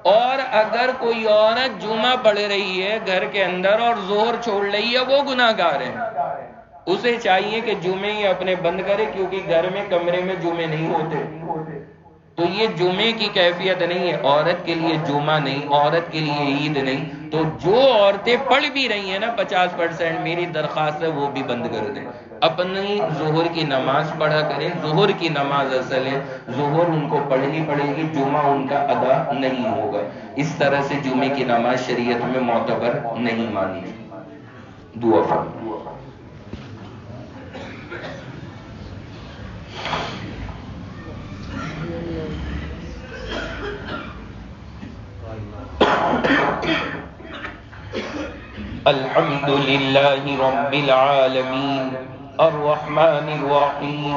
اور اگر کوئی عورت جمعہ پڑھ رہی ہے گھر کے اندر اور ظہر چھوڑ رہی ہے وہ گناہ گار ہے، اسے چاہیے کہ جمعے ہی اپنے بند کرے، کیونکہ گھر میں کمرے میں جمعے نہیں ہوتے۔ تو یہ جمعے کی کیفیت نہیں ہے، عورت کے لیے جمعہ نہیں، عورت کے لیے عید نہیں۔ تو جو عورتیں پڑھ بھی رہی ہیں نا 50%، میری درخواست ہے وہ بھی بند کر دیں، اپنی ظہر کی نماز پڑھا کریں، ظہر کی نماز اصل ہے، ظہر ان کو پڑھنی پڑے گی، جمعہ ان کا ادا نہیں ہوگا۔ اس طرح سے جمعے کی نماز شریعت میں معتبر نہیں مانی۔ دعا فرمائیں۔ الحمد للہ رب العالمین الرحمن الرحیم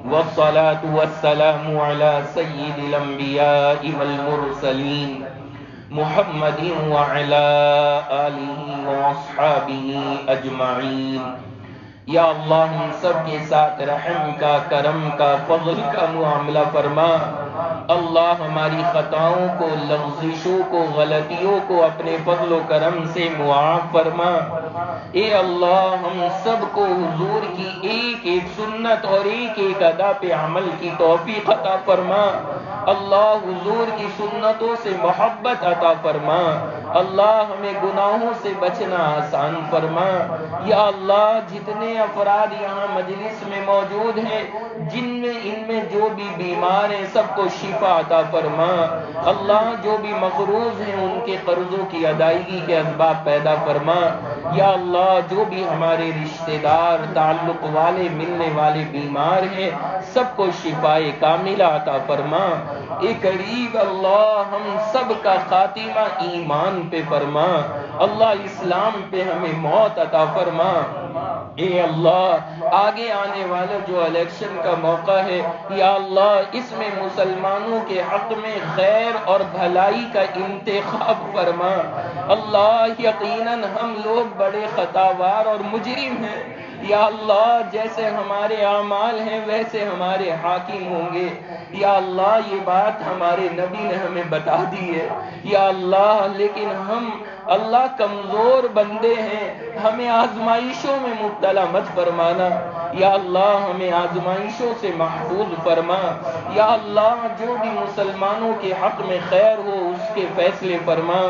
والصلاة والسلام علی سید الانبیاء والمرسلین محمد وعلی آلہ واصحابہ اجمعین۔ یا اللہ ہم سب کے ساتھ رحم کا، کرم کا، فضل کا معاملہ فرما۔ اللہ ہماری خطاؤں کو، لغزشوں کو، غلطیوں کو اپنے فضل و کرم سے معاف فرما۔ اے اللہ ہم سب کو حضور کی ایک ایک سنت اور ایک ایک ادا پہ عمل کی توفیق عطا فرما۔ اللہ حضور کی سنتوں سے محبت عطا فرما۔ اللہ ہمیں گناہوں سے بچنا آسان فرما۔ یا اللہ جتنے افراد یہاں مجلس میں موجود ہیں، ان میں جو بھی بیمار ہیں سب کو شفا عطا فرما۔ اللہ جو بھی مقروض ہیں ان کے قرضوں کی ادائیگی کے اسباب پیدا فرما۔ یا اللہ جو بھی ہمارے رشتہ دار، تعلق والے، ملنے والے بیمار ہیں سب کو شفا کاملہ عطا فرما۔ اے قریب اللہ ہم سب کا خاتمہ ایمان پہ فرما۔ اللہ اسلام پہ ہمیں موت عطا فرما۔ اے اللہ آگے آنے والا جو الیکشن کا موقع ہے یا اللہ اس میں مسلمانوں کے حق میں خیر اور بھلائی کا انتخاب فرما۔ اللہ یقیناً ہم لوگ بڑے خطاوار اور مجرم ہیں، یا اللہ جیسے ہمارے اعمال ہیں ویسے ہمارے حاکم ہوں گے۔ یا اللہ یہ بات ہمارے نبی نے ہمیں بتا دی ہے، یا اللہ لیکن ہم اللہ کمزور بندے ہیں، ہمیں آزمائشوں میں مبتلا مت فرمانا۔ یا اللہ ہمیں آزمائشوں سے محفوظ فرما۔ یا اللہ جو بھی مسلمانوں کے حق میں خیر ہو اس کے فیصلے فرما۔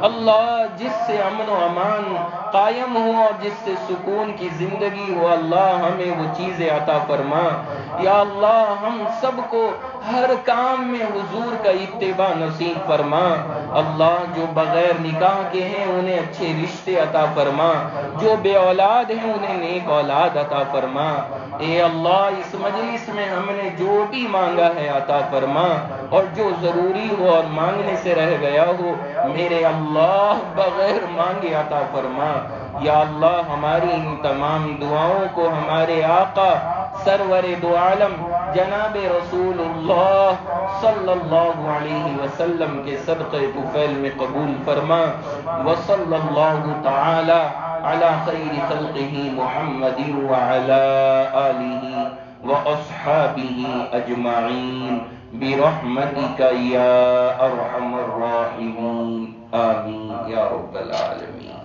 اللہ جس سے امن و امان قائم ہو اور جس سے سکون کی زندگی ہو اللہ ہمیں وہ چیزیں عطا فرما۔ یا اللہ ہم سب کو ہر کام میں حضور کا اتباع نصیب فرما۔ اللہ جو بغیر نکاح کے ہیں انہیں اچھے رشتے عطا فرما، جو بے اولاد ہیں انہیں نیک اولاد عطا فرما۔ اے اللہ اس مجلس میں ہم نے جو بھی مانگا ہے عطا فرما، اور جو ضروری ہو اور مانگنے سے رہ گیا ہو میرے اللہ بغیر مانگے عطا فرما۔ یا اللہ ہماری ان تمام دعاؤں کو ہمارے آقا سرور دو عالم جناب رسول اللہ صلی اللہ علیہ وسلم کے صدقے طفیل میں قبول فرما۔ وصلی اللہ تعالی علی خیر خلقہ محمد وعلی آلہ واصحابہ اجمعین برحمتک یا ارحم الراحمین، آمین یا رب العالمین۔